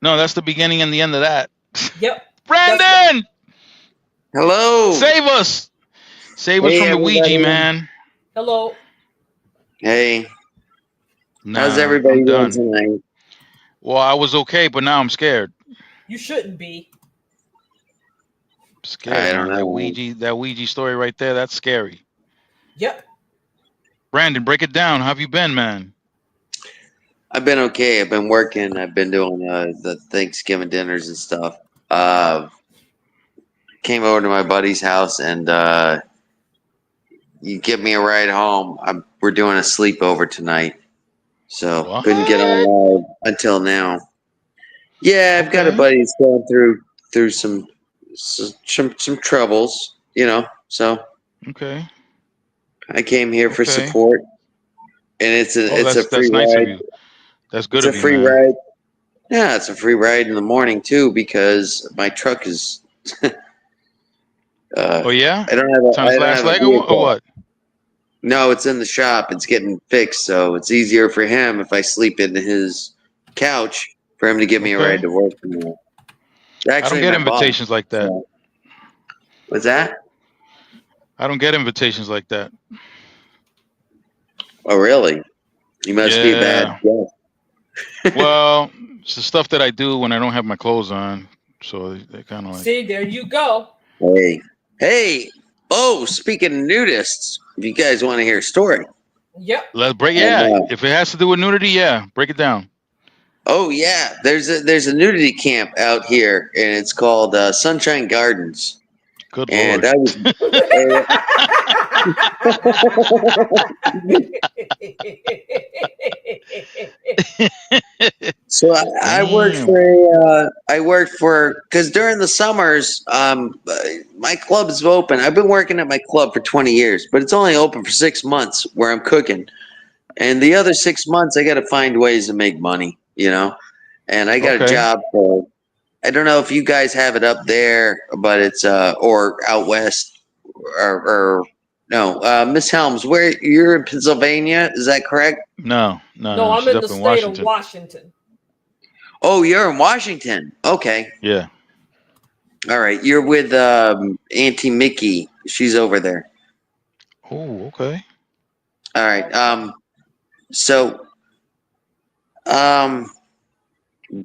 No, that's the beginning and the end of that. Yep. Brandon! Hello. Save us. Save us from the Ouija, man. Hello. Hey. How's everybody doing tonight? Well, I was okay, but now I'm scared. You shouldn't be. Scared. I don't know. That Ouija story right there, that's scary. Yep. Brandon, break it down. How have you been, man? I've been okay. I've been working. I've been doing the Thanksgiving dinners and stuff. Came over to my buddy's house and you give me a ride home. We're doing a sleepover tonight. So couldn't get on live until now. Yeah, I've got a buddy that's going through some troubles, you know. So okay. I came here for support, and it's a free nice ride. Of you. That's good. It's a free ride. Yeah, it's a free ride in the morning too because my truck is. Oh yeah. I don't have it's on his last leg or what? No, it's in the shop. It's getting fixed, so it's easier for him if I sleep in his couch for him to give me a ride to work. Actually, I don't get invitations like that. What's that? I don't get invitations like that. Oh, really? You must be bad. Yeah. Well, it's the stuff that I do when I don't have my clothes on. So they kind of like... See, there you go. Hey. Oh, speaking of nudists, if you guys want to hear a story. Yep. Let's break. Yeah. If it has to do with nudity, yeah. Break it down. Oh, yeah. There's a nudity camp out here, and it's called Sunshine Gardens. Good and Lord. I was. So I worked for because during the summers, my club is open. I've been working at my club for 20 years, but it's only open for 6 months where I'm cooking, and the other 6 months I got to find ways to make money, you know. And I got a job for I don't know if you guys have it up there, but it's or out west or no, Miss Helms, where you're in Pennsylvania, is that correct? No, I'm She's in up the state of Washington. Oh, you're in Washington. Okay. Yeah. All right. You're with Auntie Mickey. She's over there. Oh, okay. All right. So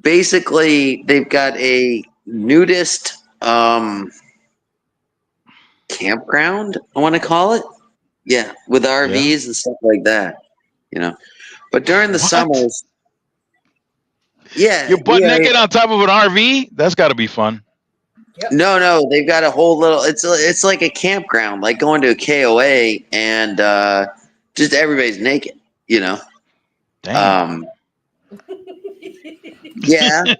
basically they've got a nudist campground, I want to call it. Yeah, with RVs and stuff like that, you know. But during the What? summers, yeah, You're butt naked on top of an RV? That's got to be fun. Yep. No, they've got a whole little. It's like a campground, like going to a KOA, and just everybody's naked, you know. Damn. Yeah.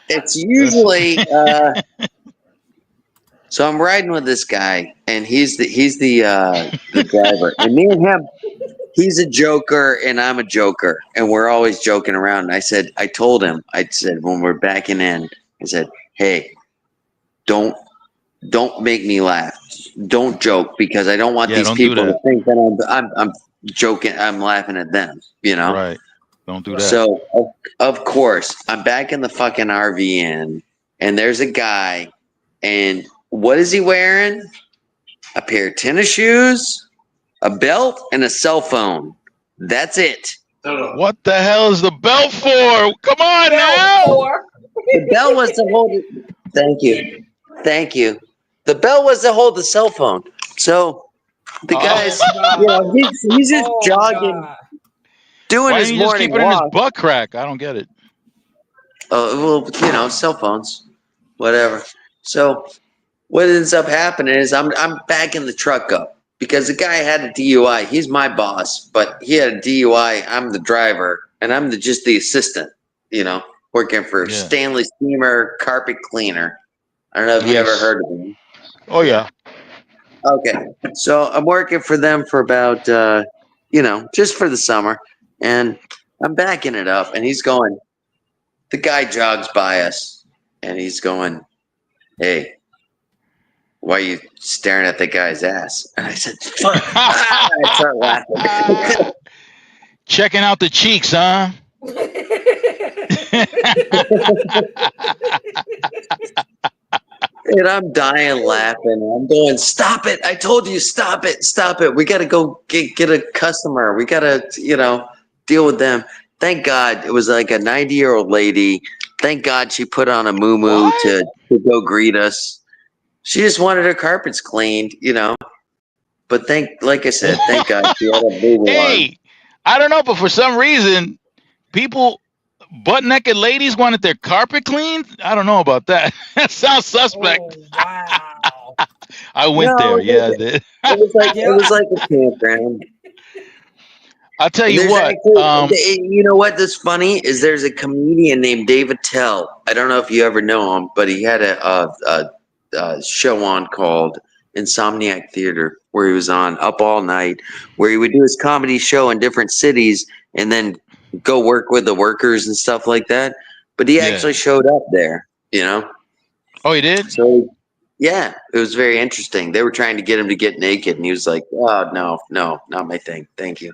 It's usually so I'm riding with this guy, and he's the driver, and me and him, he's a joker and I'm a joker, and we're always joking around. And I told him when we're backing in, I said, hey, don't make me laugh, don't joke, because I don't want these people to think that I'm joking, I'm laughing at them, you know. Right. Don't do that. So of course I'm back in the fucking RV in, and there's a guy, and what is he wearing? A pair of tennis shoes, a belt, and a cell phone. That's it. What the hell is the belt for? Come on now. The belt was to hold it. Thank you. The belt was to hold the cell phone. So the guy's, he's just jogging, doing Why his didn't you just morning keep it in his walk. butt crack? I don't get it. Oh, well, cell phones, whatever. So what ends up happening is I'm backing the truck up because the guy had a DUI. He's my boss, but he had a DUI. I'm the driver, and I'm just the assistant, working for Stanley Steamer Carpet Cleaner. I don't know if you ever heard of him. Oh, yeah. Okay. So I'm working for them for about, just for the summer. And I'm backing it up, and the guy jogs by us, and he's going, hey, why are you staring at the guy's ass? And I said, I start laughing. Checking out the cheeks, huh? And I'm dying laughing. I'm going, stop it. I told you, stop it. We got to go get a customer. We got to, deal with them. Thank God it was like a 90-year-old lady. Thank God she put on a muumuu to go greet us. She just wanted her carpets cleaned, But like I said, thank God she had a muumuu on. I don't know, but for some reason, butt naked ladies wanted their carpet cleaned. I don't know about that. That sounds suspect. Oh, wow. I went there. Yeah, I did. It was like a campground. I'll tell you what. You know what? That's funny is there's a comedian named David Tell. I don't know if you ever know him, but he had a show on called Insomniac Theater, where he was on up all night, where he would do his comedy show in different cities and then go work with the workers and stuff like that. But he actually showed up there, Oh, he did? So, yeah, it was very interesting. They were trying to get him to get naked, and he was like, oh, no, not my thing. Thank you.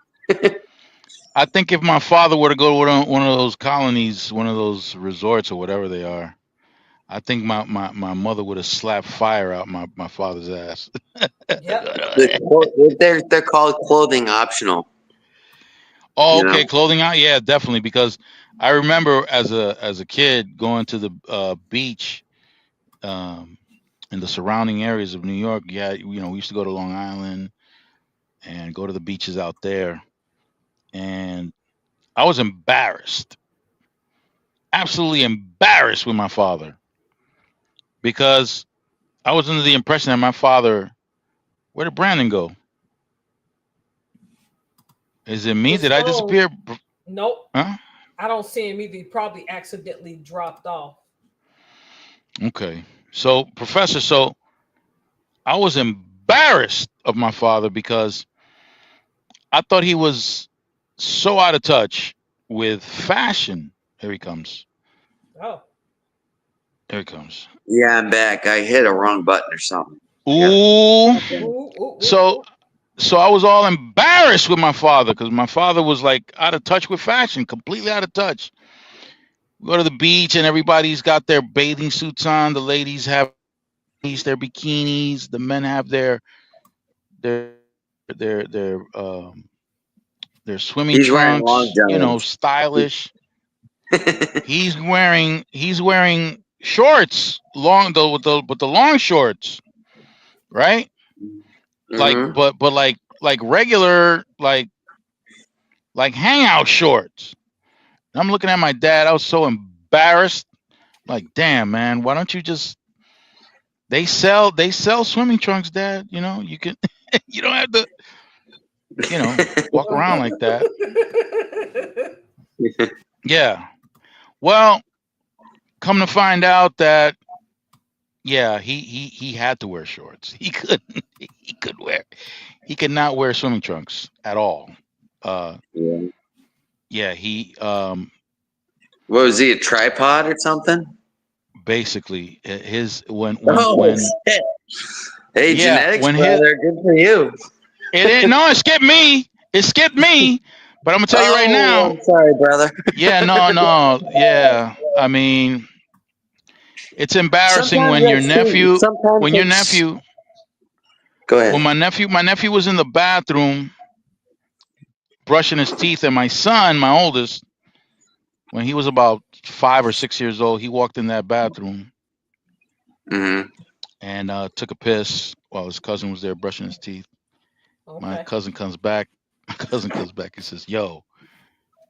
I think if my father were to go to one of those colonies, one of those resorts or whatever they are, I think my mother would have slapped fire out my father's ass. They're called clothing optional. Oh, okay, clothing out. Yeah, definitely. Because I remember as a kid going to the beach in the surrounding areas of New York. Yeah, we used to go to Long Island and go to the beaches out there. And I was embarrassed, absolutely embarrassed with my father, because I was under the impression that my father, where did Brandon go? Is it me? Did I disappear? Nope. Huh? I don't see him either. He probably accidentally dropped off. Okay. So, Professor, I was embarrassed of my father because I thought he was so out of touch with fashion Here he comes. Oh. Here he comes. Yeah, I'm back. I hit a wrong button or something. Ooh. Ooh, So I was all embarrassed with my father because my father was like out of touch with fashion, completely out of touch. We go to the beach and everybody's got their bathing suits on. The ladies have their bikinis. The men have their swimming He's wearing long trunks. You know, johns. stylish. He's wearing shorts, with the long shorts, right? Like, Mhm. but like regular like hangout shorts. And I'm looking at my dad. I was so embarrassed. Like, damn, man, why don't you just? They sell swimming trunks, Dad. You know, you can. You don't have to. You know, walk around like that. Yeah. Well, come to find out that, yeah, he had to wear shorts. He could not wear swimming trunks at all. Yeah, he What was he, a tripod or something? basically his when shit. Hey, yeah, genetics, when brother. Good for you. it skipped me. It skipped me. But I'm gonna tell you right now. I'm sorry, brother. Yeah, no, yeah. I mean, it's embarrassing Sometimes when your that's nephew, sometimes Go ahead. when my nephew was in the bathroom brushing his teeth, and my son, my oldest, when he was about 5 or 6 years old, he walked in that bathroom Mm-hmm. and took a piss while his cousin was there brushing his teeth. Okay. My cousin comes back. He says, "Yo,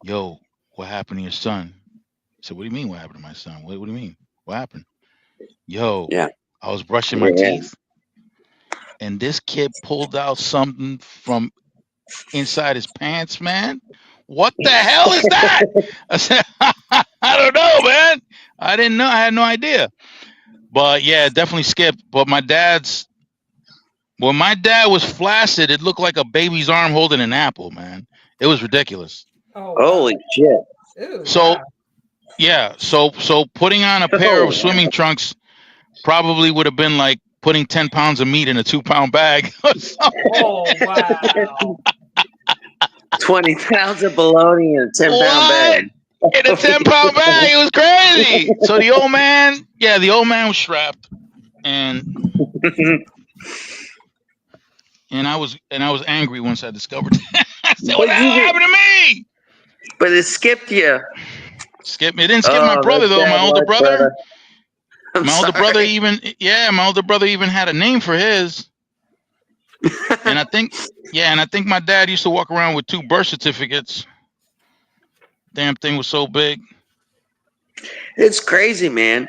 what happened to your son?" I said, "What do you mean? What happened to my son? What do you mean? What happened?" Yo, Yeah. I was brushing my teeth, and this kid pulled out something from inside his pants, man. What the hell is that? I said, I don't know, man. I didn't know. I had no idea. But yeah, definitely skipped. But when my dad was flaccid, it looked like a baby's arm holding an apple, man. It was ridiculous. Oh, Holy shit. Ew, So wow. yeah, so putting on a pair of swimming trunks probably would have been like putting 10 pounds of meat in a 2-pound bag. Oh, wow. 20 pounds of bologna in a 10-pound bag. In a 10-pound bag. It was crazy. So the old man was strapped, and I was angry once I discovered that. I said, "What the hell happened to me?" But it skipped you. It didn't skip my brother though. My older brother. My older brother even had a name for his. And I think my dad used to walk around with 2 birth certificates. Damn thing was so big. It's crazy, man.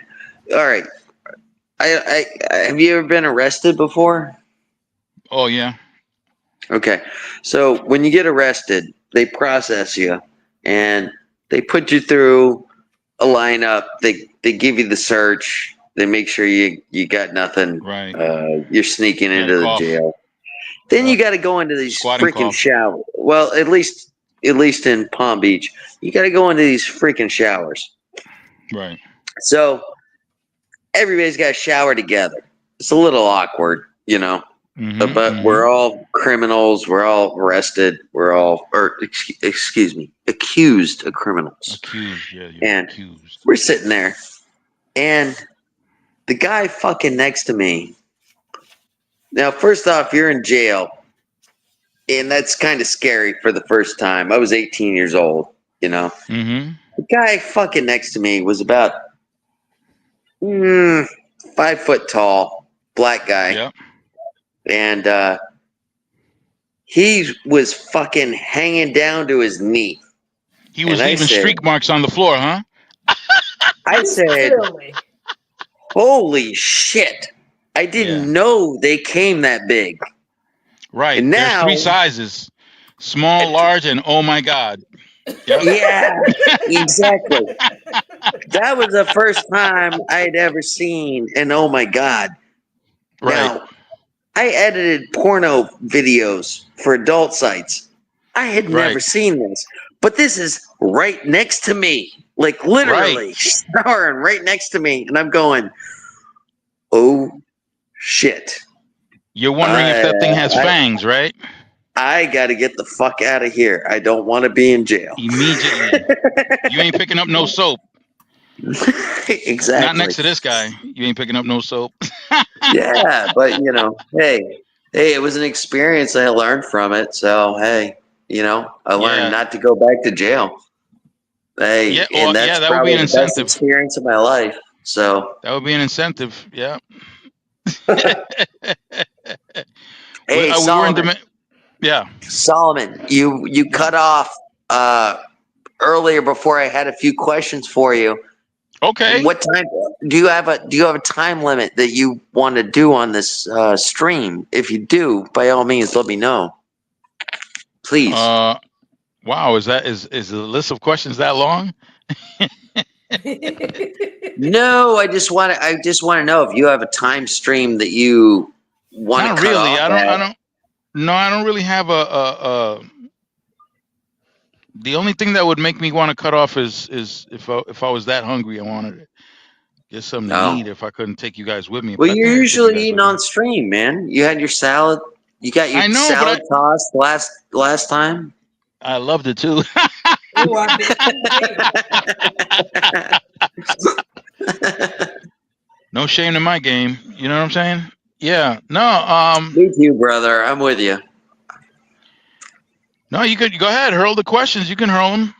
All right. I have you ever been arrested before? Oh yeah. Okay. So when you get arrested, they process you and they put you through a lineup. They give you the search. They make sure you got nothing. Right. You're sneaking into the jail. Then you got to go into these freaking showers. Well, at least in Palm Beach, you got to go into these freaking showers. Right. So everybody's got to shower together. It's a little awkward, you know. But we're all criminals. We're all arrested. We're all, accused of criminals. Accused, yeah. And accused. We're sitting there, and the guy fucking next to me. Now, first off, you're in jail, and that's kind of scary for the first time. I was 18 years old, you know. Mm-hmm. The guy fucking next to me was about 5 foot tall, black guy. Yep. And he was fucking hanging down to his knee. He was leaving streak marks on the floor, huh? I said, holy shit. I didn't know they came that big. Right. And there's now, 3 sizes. Small, large, and oh my God. Yep. Yeah, exactly. That was the first time I'd ever seen an oh my God. Right. Now, I edited porno videos for adult sites. I had never seen this, but this is right next to me. like literally showering right next to me, and I'm going, "Oh shit!" You're wondering if that thing has fangs, right? I got to get the fuck out of here. I don't want to be in jail. Immediately. You ain't picking up no soap. Exactly. Not next to this guy. You ain't picking up no soap. Yeah, but you know, hey, it was an experience. I learned from it. So hey, you know, I learned not to go back to jail. Hey, and that's that would probably be an the best incentive. experience of my life. So that would be an incentive. Yeah. Hey, Solomon. Yeah. Solomon, you cut off earlier before I had a few questions for you. Okay. What time do you have a time limit that you want to do on this stream? If you do, by all means, let me know. Please. Wow, is the list of questions that long? No, I just want to know if you have a time stream that you want to cut really. off. I don't really have a the only thing that would make me want to cut off is if I was that hungry, I wanted to get something to eat if I couldn't take you guys with me. Well, you're usually eating on stream, man. You had your salad. You got your salad tossed last time. I loved it too. No shame in my game. You know what I'm saying? Yeah. No. Me too, brother. I'm with you. No, you could go ahead. Hurl the questions. You can hurl them.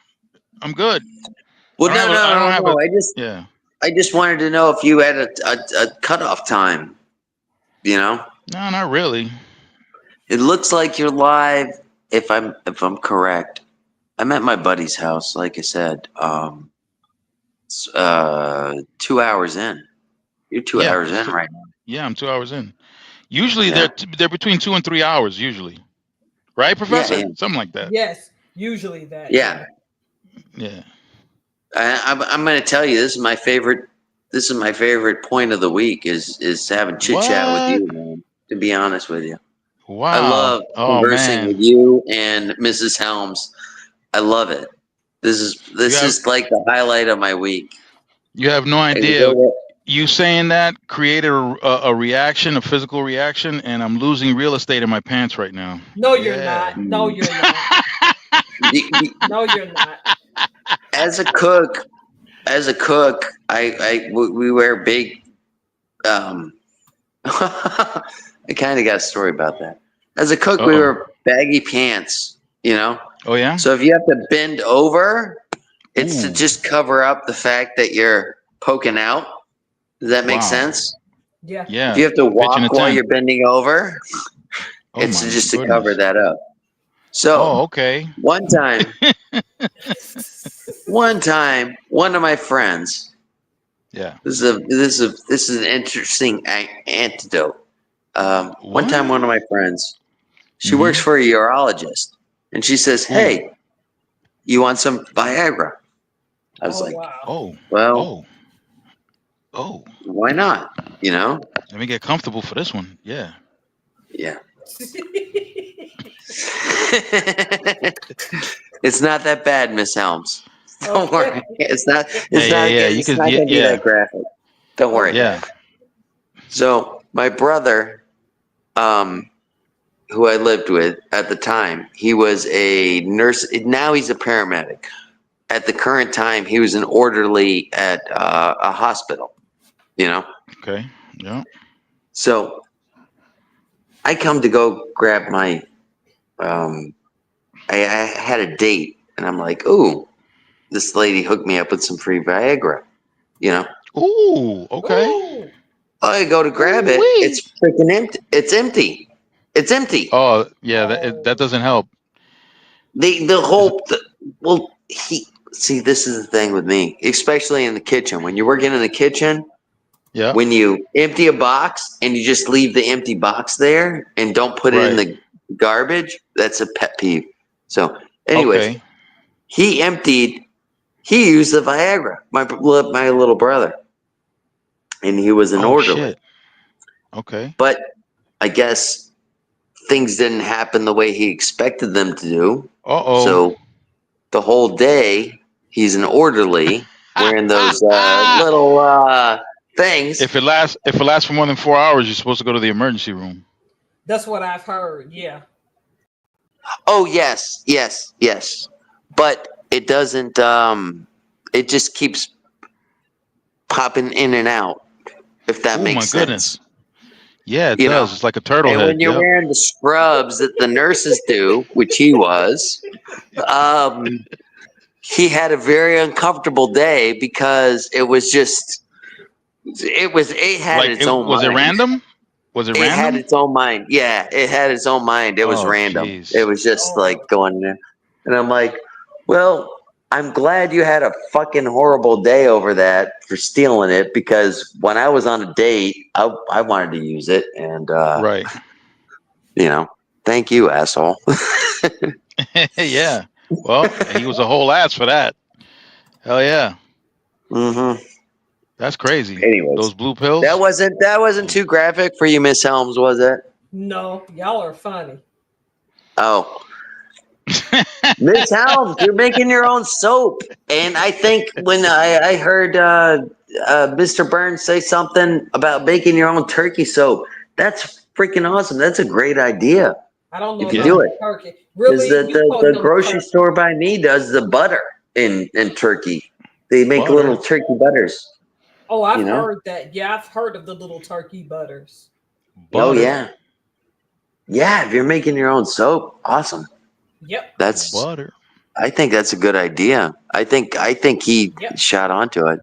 I'm good. Well, no. I just wanted to know if you had a cutoff time. You know? No, not really. It looks like you're live. If I'm correct, I'm at my buddy's house. Like I said, 2 hours in. You're 2 hours in right now. Yeah, I'm 2 hours in. Usually they're between 2 and 3 hours. Usually, right, Professor? Yeah. Something like that. Yes, usually that. Yeah. Yeah. I'm going to tell you, this is my favorite. This is my favorite point of the week is having chit chat with you, man. To be honest with you. Wow. I love conversing with you and Mrs. Helms. I love it. This is like the highlight of my week. You have no idea. You saying that created a reaction, a physical reaction, and I'm losing real estate in my pants right now. No, you're not. No, you're not. No, you're not. As a cook, we wear big. I kind of got a story about that. As a cook, we wear baggy pants. You know. Oh yeah. So if you have to bend over, it's to just cover up the fact that you're poking out. Does that make sense? Yeah. Yeah. If you have to walk while you're bending over, it's just to cover that up. So, okay. One time, one of my friends. Yeah. This is an interesting antidote. One time, one of my friends, she works for a urologist, and she says, "Hey, you want some Viagra?" I was like, wow. "Well, why not? You know." Let me get comfortable for this one. Yeah. Yeah. It's not that bad, Miss Helms. Don't worry. It's not. It's not gonna be that graphic. Don't worry. Yeah. So my brother, who I lived with at the time, he was a nurse. Now he's a paramedic. At the current time, he was an orderly at a hospital. You know. Okay. Yeah. So I come to go grab my. I had a date, and I'm like, "Ooh, this lady hooked me up with some free Viagra." You know. Ooh. Okay. Ooh. I go to grab it. It's freaking empty. It's empty. It's empty. Oh yeah, that doesn't help. This is the thing with me, especially in the kitchen. When you're working in the kitchen, when you empty a box and you just leave the empty box there and don't put it in the garbage, that's a pet peeve. So, anyways, he used the Viagra, my little brother, and he was an orderly. Shit. Okay. But I guess things didn't happen the way he expected them to do. Uh-oh. So the whole day He's an orderly wearing those little things. If it lasts for more than 4 hours, you're supposed to go to the emergency room. That's what I've heard. Yeah. Oh yes. But it doesn't. It just keeps popping in and out. If that makes sense. Goodness. Yeah, it does. It's like a turtle and head. when you're wearing the scrubs that the nurses do, which he was, he had a very uncomfortable day because it was just. It had its own mind. Was it random? Was it random? It had its own mind. Yeah, it had its own mind. It was random. Geez. It was just like going there. And I'm like, well, I'm glad you had a fucking horrible day over that for stealing it, because when I was on a date, I wanted to use it. And, right. Thank you, asshole. Yeah. Well, he was a whole ass for that. Hell yeah. Mm-hmm. That's crazy. Anyways, those blue pills. That wasn't too graphic for you, Miss Helms, was it? No, y'all are funny. Oh, Miss Helms, you're making your own soap, and I think when I heard Mr. Burns say something about making your own turkey soap, that's freaking awesome. That's a great idea. I don't know if you about do it. Turkey. Really, the grocery store by me does the butter in turkey. They make little turkey butters. Oh, I've heard that. Yeah, I've heard of the little turkey butters. Butter. Oh yeah. Yeah, if you're making your own soap, awesome. Yep. That's butter. I think that's a good idea. I think he shot onto it.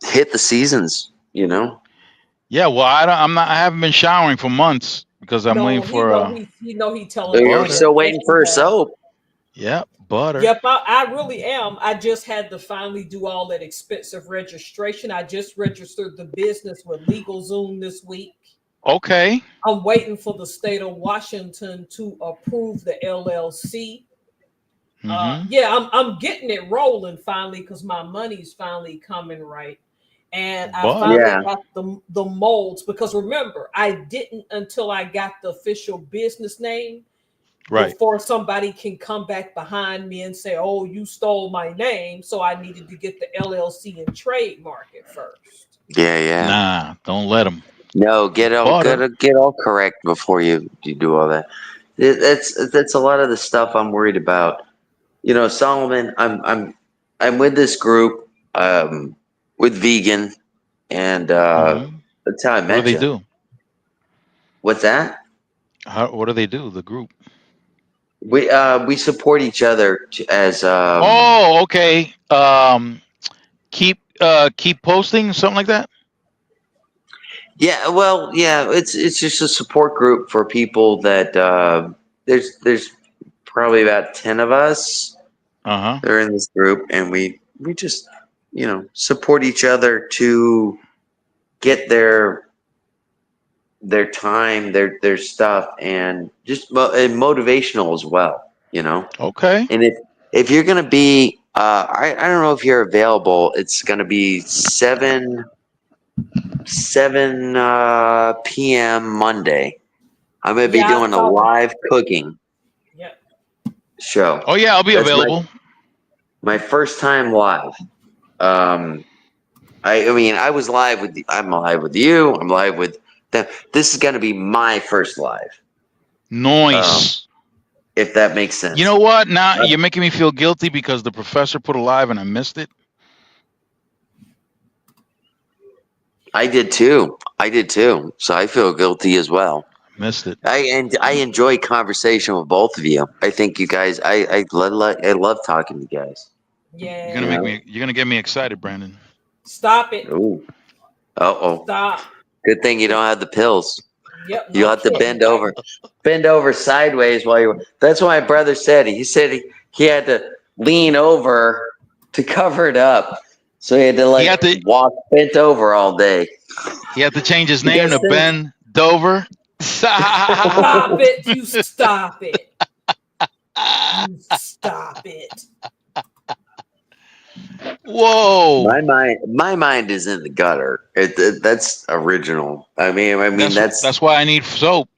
Hit the seasons, Yeah, well, I haven't been showering for months because I'm waiting for. He telling. You're still waiting for soap. Yep, butter. Yep, I really am. I just had to finally do all that expensive registration. I just registered the business with LegalZoom this week. Okay. I'm waiting for the state of Washington to approve the LLC. Mm-hmm. I'm getting it rolling finally because my money's finally coming right. And I finally got the molds, because remember, I didn't until I got the official business name. Right. Before somebody can come back behind me and say, "Oh, you stole my name." So I needed to get the LLC and trademark it first. Yeah. Nah, don't let them. No, get all correct before you do all that. That's a lot of the stuff I'm worried about. Solomon, I'm with this group with vegan, and that's how I met you. What do they do? What's that? What do they do? The group. We support each other as. Okay. Keep posting, something like that. Yeah, well, it's just a support group for people that there's probably about 10 of us. They're in this group, and we just support each other to get their time, their stuff, and just motivational as well. Okay. And if you're gonna be, I don't know if you're available. It's gonna be 7 p.m. Monday. I'm going to be doing a live cooking show. Oh, yeah, I'll be available. My first time live. I was live with I'm live with you. I'm live with them. This is going to be my first live. Nice. If that makes sense. You know what? Now you're making me feel guilty because the professor put a live and I missed it. I did too. So I feel guilty as well. Missed it. I enjoy conversation with both of you. I think you guys. I love talking to you guys. Yeah. You're gonna get me excited, Brandon. Stop it. Ooh. Uh-oh. Stop. Good thing you don't have the pills. Yep. You'll have to bend over sideways while you're. That's what my brother said. He said he had to lean over to cover it up. So he had to walk bent over all day. He had to change his name to Ben Dover. Stop it. You stop it. You stop it. Whoa. My mind is in the gutter. That's original. I mean that's why I need soap.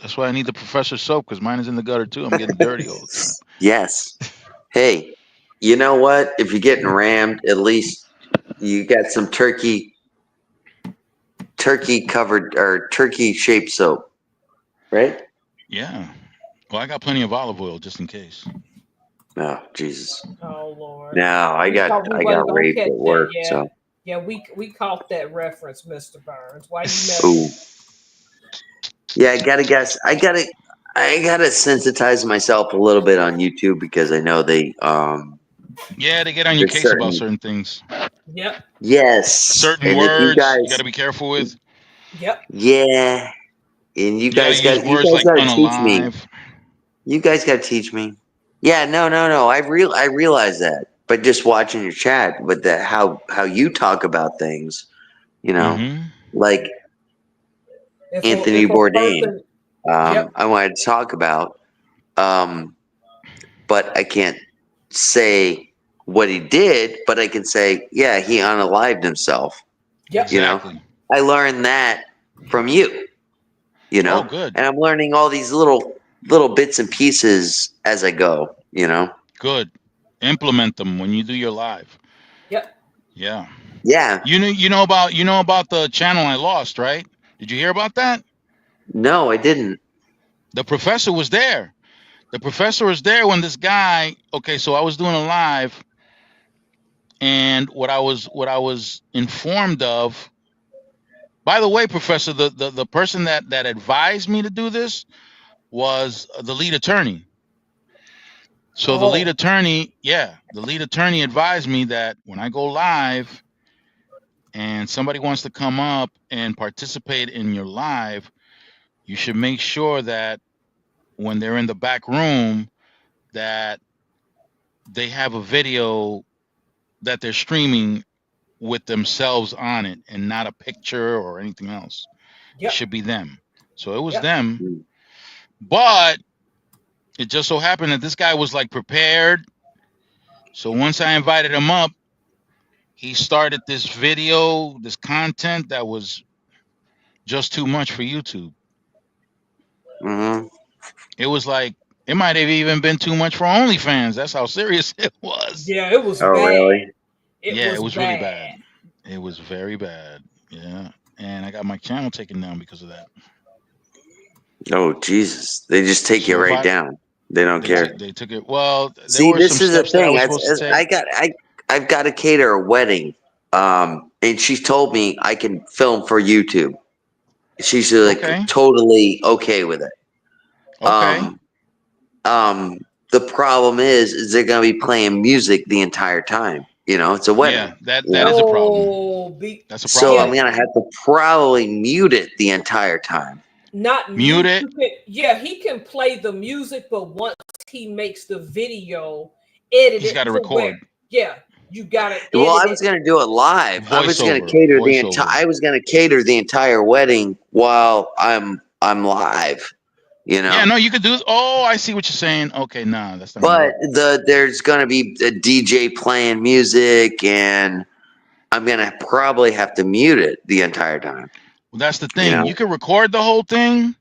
That's why I need the professor's soap, because mine is in the gutter too. I'm getting dirty all the time. Yes. Hey, You know what? If you're getting rammed, at least you got some turkey covered or turkey shaped soap, right? Yeah. Well, I got plenty of olive oil just in case. Oh Jesus! Oh Lord. No, I got raped at work. Yeah. So yeah, we caught that reference, Mr. Burns. Why you never? ooh. Yeah, I gotta guess. I gotta sensitize myself a little bit on YouTube because I know they Yeah, they get on your case about certain things. Yep. Yes. Certain and words if you guys, got to be careful with. Yep. Yeah. And you guys got to teach me. You guys got to teach me. Yeah, no. I realize that, but just watching your chat with the how you talk about things, you know, like Anthony Bourdain. I wanted to talk about, but I can't say what he did, but I can say, yeah, he unalived himself. Yep. You know, I learned that from you. You know, good. And I'm learning all these little bits and pieces as I go. You know, good. Implement them when you do your live. Yep. Yeah. You know about the channel I lost, right? Did you hear about that? No, I didn't. The professor was there. The professor was there when this guy. Okay, so I was doing a live, and what I was informed of. By the way, Professor, the person that advised me to do this was the lead attorney. So the lead attorney advised me that when I go live and somebody wants to come up and participate in your live, you should make sure that when they're in the back room that they have a video that they're streaming with themselves on it and not a picture or anything else. It should be them. So it was them. But it just so happened that this guy was like prepared. So once I invited him up, he started this video, this content that was just too much for YouTube. It was like, it might have even been too much for OnlyFans. That's how serious it was. Yeah, it was bad. Really? It was really bad. It was very bad. Yeah. And I got my channel taken down because of that. Oh, Jesus. They just take you right down. They don't care. They took it. Well, see, this is the thing. I've got to cater a wedding. And she told me I can film for YouTube. She's like totally okay with it. Okay. The problem is they're going to be playing music the entire time. You know, it's a wedding. Yeah, that is a problem. That's a problem. So I'm going to have to probably mute it the entire time. Not mute it. Yeah, he can play the music, but once he makes the video, edit he's got to record. You got it. Well, I was going to do it live. I was going to cater the entire. I was going to cater the entire wedding while I'm live. You know. Yeah, no, you could do. Oh, I see what you're saying. Okay, nah, that's not. But there's going to be a DJ playing music, and I'm going to probably have to mute it the entire time. Well, that's the thing. You can record the whole thing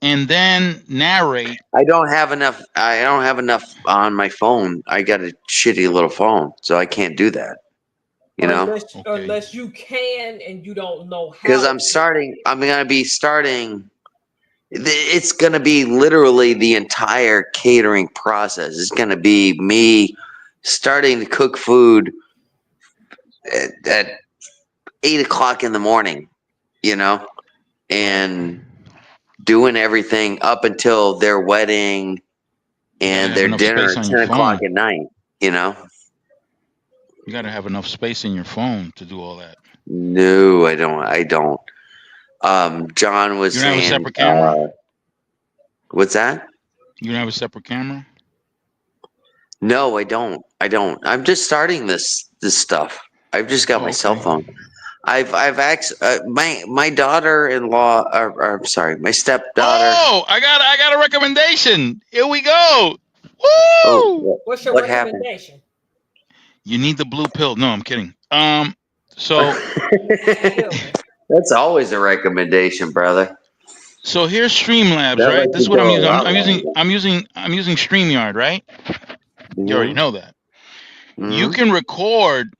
and then narrate. I don't have enough on my phone. I got a shitty little phone, so I can't do that. You know? Unless you can and you don't know how. Because I'm going to be starting. It's going to be literally the entire catering process. It's going to be me starting to cook food at 8 o'clock in the morning. You know, and doing everything up until their wedding and their dinner at 10 o'clock at night, you know? You got to have enough space in your phone to do all that. No, I don't. John was saying... You don't have a separate camera? What's that? You don't have a separate camera? No, I don't. I'm just starting this stuff. I've just got my cell phone. I've asked my daughter-in-law, or sorry, my stepdaughter. Oh, I got a recommendation. Here we go. Woo! Oh, what's your recommendation? Happened? You need the blue pill. No, I'm kidding. So that's always a recommendation, brother. So here's Streamlabs, right? This is what I'm using. I'm using StreamYard, right? You already know that. You can record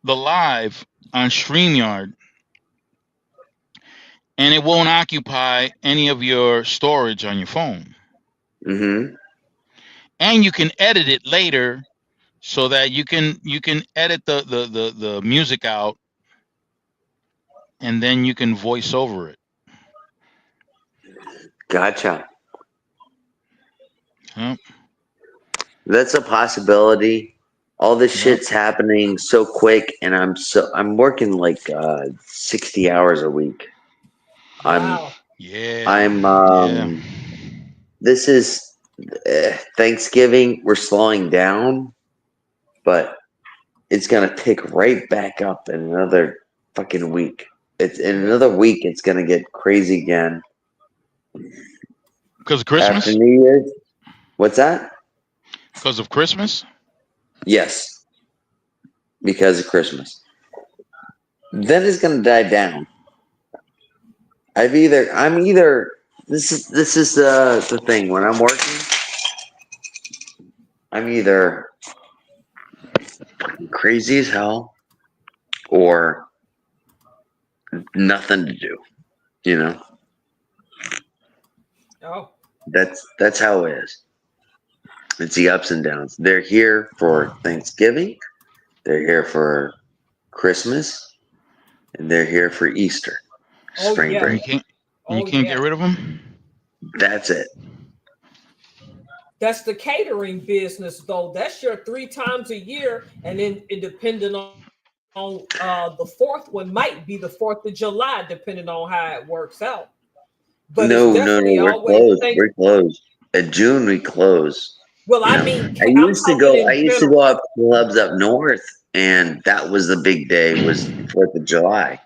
the live on StreamYard, and it won't occupy any of your storage on your phone. Mm-hmm. And you can edit it later, so that you can edit the music out, and then you can voice over it. Gotcha. Yep. That's a possibility. All this shit's happening so quick, and I'm working like 60 hours a week. Wow. This is Thanksgiving. We're slowing down, but it's gonna pick right back up in another fucking week. It's in another week. It's gonna get crazy again. Because of Christmas? After New Year's. What's that? Because of Christmas? Yes. Because of Christmas. Then it's gonna die down. This is the thing. When I'm working, I'm either crazy as hell or nothing to do. You know? Oh. That's how it is. It's the ups and downs. They're here for Thanksgiving, they're here for Christmas, and they're here for Easter. Spring break. You can't get rid of them? That's it. That's the catering business, though. That's your 3 times a year, and then it depending on the fourth one might be the 4th of July, depending on how it works out. But no, we're closed. We're closed. In June we close. Well, I mean, I used to go up clubs up north, and that was the big day. Was 4th of July.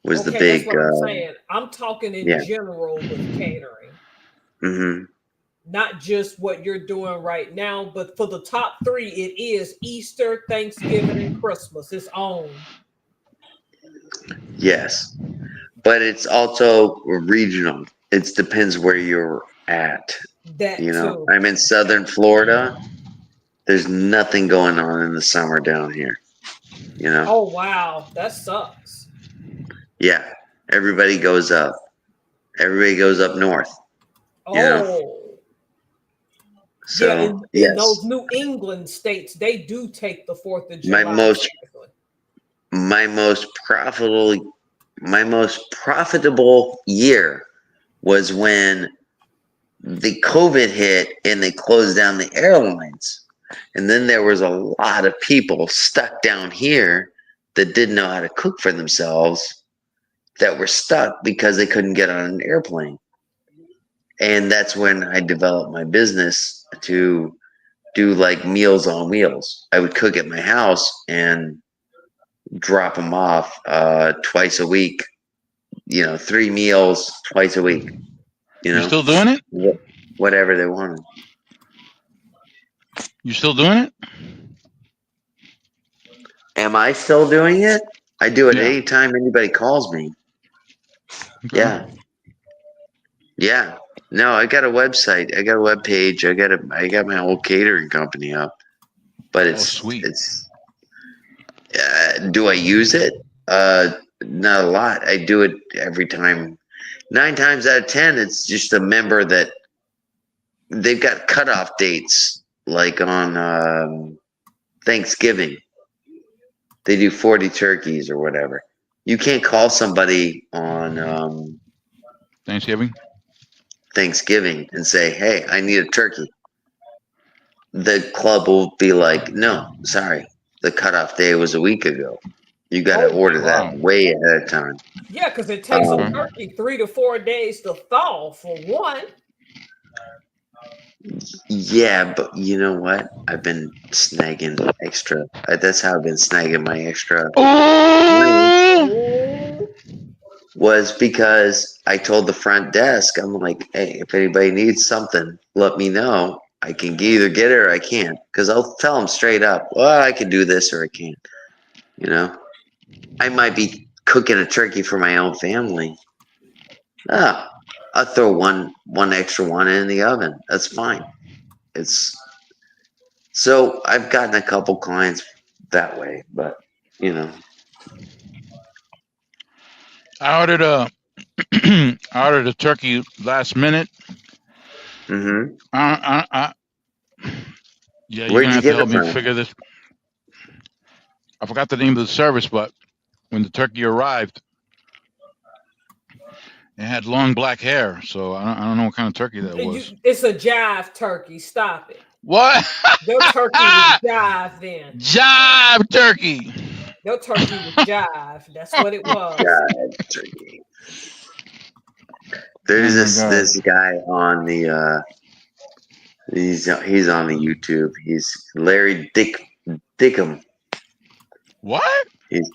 Was the big. That's what I'm saying. I'm talking in general with catering. Mm-hmm. Not just what you're doing right now, but for the top 3, it is Easter, Thanksgiving, and Christmas. It's on. Yes, but it's also regional. It depends where you're at. Too. I'm in Southern Florida. There's nothing going on in the summer down here. Oh wow, that sucks. Yeah, everybody goes up. Everybody goes up north. So in those New England states, they do take the 4th of July. My most profitable year was when the COVID hit and they closed down the airlines. And then there was a lot of people stuck down here that didn't know how to cook for themselves, that were stuck because they couldn't get on an airplane. And that's when I developed my business to do like Meals on Wheels. I would cook at my house and drop them off twice a week. 3 meals twice a week. You still doing it? Whatever they wanted. You still doing it? Am I still doing it? I do it anytime anybody calls me. Okay. Yeah. No, I got a website. I got a web page. I got my whole catering company up. But it's sweet. Do I use it? Not a lot. I do it every time. 9 times out of 10, it's just a member that they've got cutoff dates, like on Thanksgiving. They do 40 turkeys or whatever. You can't call somebody on Thanksgiving and say, "Hey, I need a turkey." The club will be like, "No, sorry, the cutoff day was a week ago. You got to order that way ahead of time." Yeah, because it takes a turkey 3 to 4 days to thaw for one. Yeah, but you know what? I've been snagging extra. That's how I've been snagging my extra. Was because I told the front desk, I'm like, "Hey, if anybody needs something, let me know. I can either get it or I can't." Because I'll tell them straight up, "Well, I can do this or I can't." I might be cooking a turkey for my own family. I'll throw one extra one in the oven. That's fine. So I've gotten a couple clients that way, but you know. I ordered a I ordered a turkey last minute. Mm-hmm. Yeah, you're Where'd gonna you have to get help it me from? figure this. I forgot the name of the service, but when the turkey arrived, it had long black hair. So I don't know what kind of turkey that was. It's a jive turkey. Stop it. What? Your turkey was jive then. Jive turkey. Your turkey was jive. That's what it was. Jive turkey. There's this guy on the he's on the YouTube. He's Larry Dickham. What? He's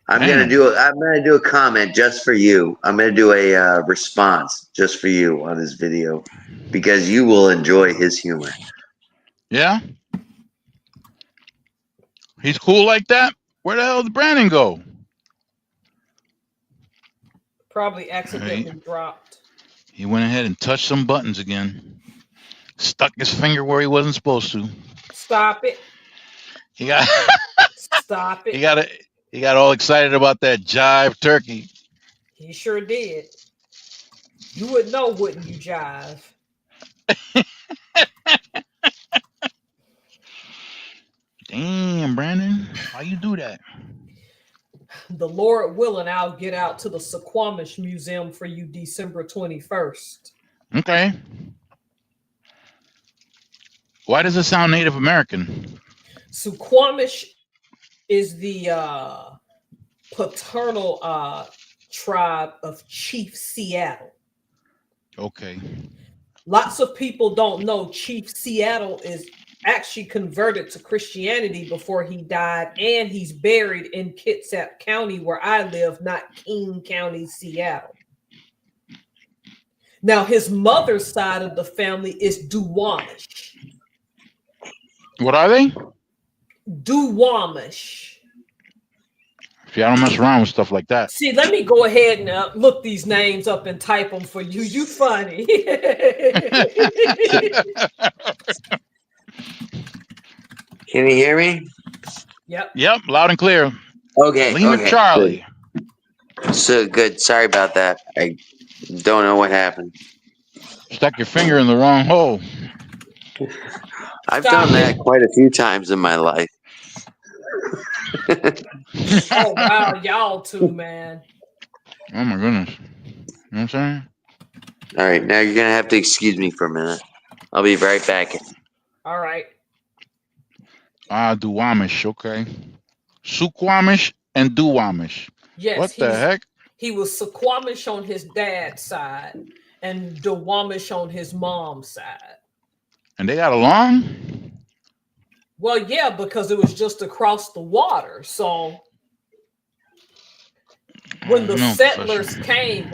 I'm gonna do a comment just for you. I'm gonna do a response just for you on this video because you will enjoy his humor. Yeah. He's cool like that. Where the hell did Brandon go? Probably accidentally dropped. He went ahead and touched some buttons again. Stuck his finger where he wasn't supposed to. Stop it. He got Stop it. He got all excited about that jive turkey. He sure did. You would know, wouldn't you, jive? Damn, Brandon, why you do that? The Lord willing, I'll get out to the Suquamish Museum for you December 21st. Okay. Why does it sound Native American? Suquamish is the paternal tribe of Chief Seattle. Okay. Lots of people don't know Chief Seattle is actually converted to Christianity before he died, and he's buried in Kitsap County, where I live, not King County, Seattle. Now, his mother's side of the family is Duwamish. What are they? Duwamish. See, I don't mess around with stuff like that. See, let me go ahead and look these names up and type them for you. You funny. Can you hear me? Yep. Yep, loud and clear. Okay. Lima okay, Charlie. Good. So good. Sorry about that. I don't know what happened. Stuck your finger in the wrong hole. I've done that quite a few times in my life. Oh, wow. Y'all too, man. Oh, my goodness. You know what I'm saying? All right. Now you're going to have to excuse me for a minute. I'll be right back. All right. Duwamish, okay. Suquamish and Duwamish. Yes. What the heck? He was Suquamish on his dad's side and Duwamish on his mom's side. And they got along? Well, yeah, because it was just across the water. So when the settlers came,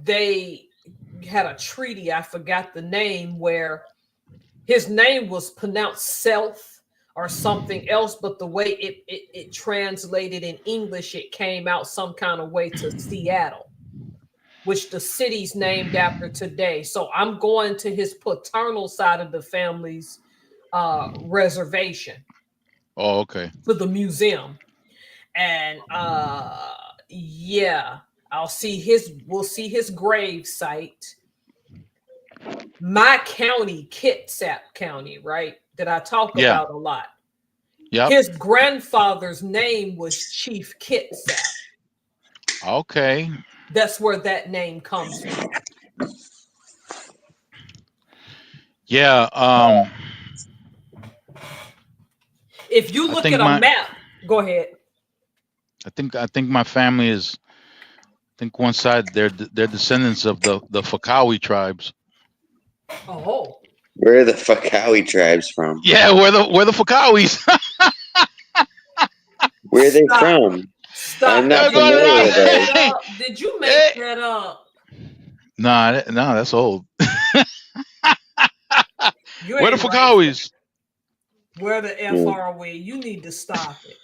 they had a treaty, I forgot the name, where his name was pronounced Self or something else, but the way it translated in English, it came out some kind of way to Seattle, which the city's named after today. So I'm going to his paternal side of the family's reservation. Oh, okay. For the museum. And yeah, we'll see his grave site. My county, Kitsap County, right? That I talk about a lot. Yeah. His grandfather's name was Chief Kitsap. Okay. That's where that name comes from. Yeah. If you look at a map, go ahead. I think my family is. I think one side they're descendants of the Fakawi tribes. Oh. Where are the Fakawi tribes from? Yeah, we're the Fakawis. Where are they from? Stop. I'm not familiar with those. Did you make that up? No, that's old. Where the Fakawis? Where the F are we? You need to stop it.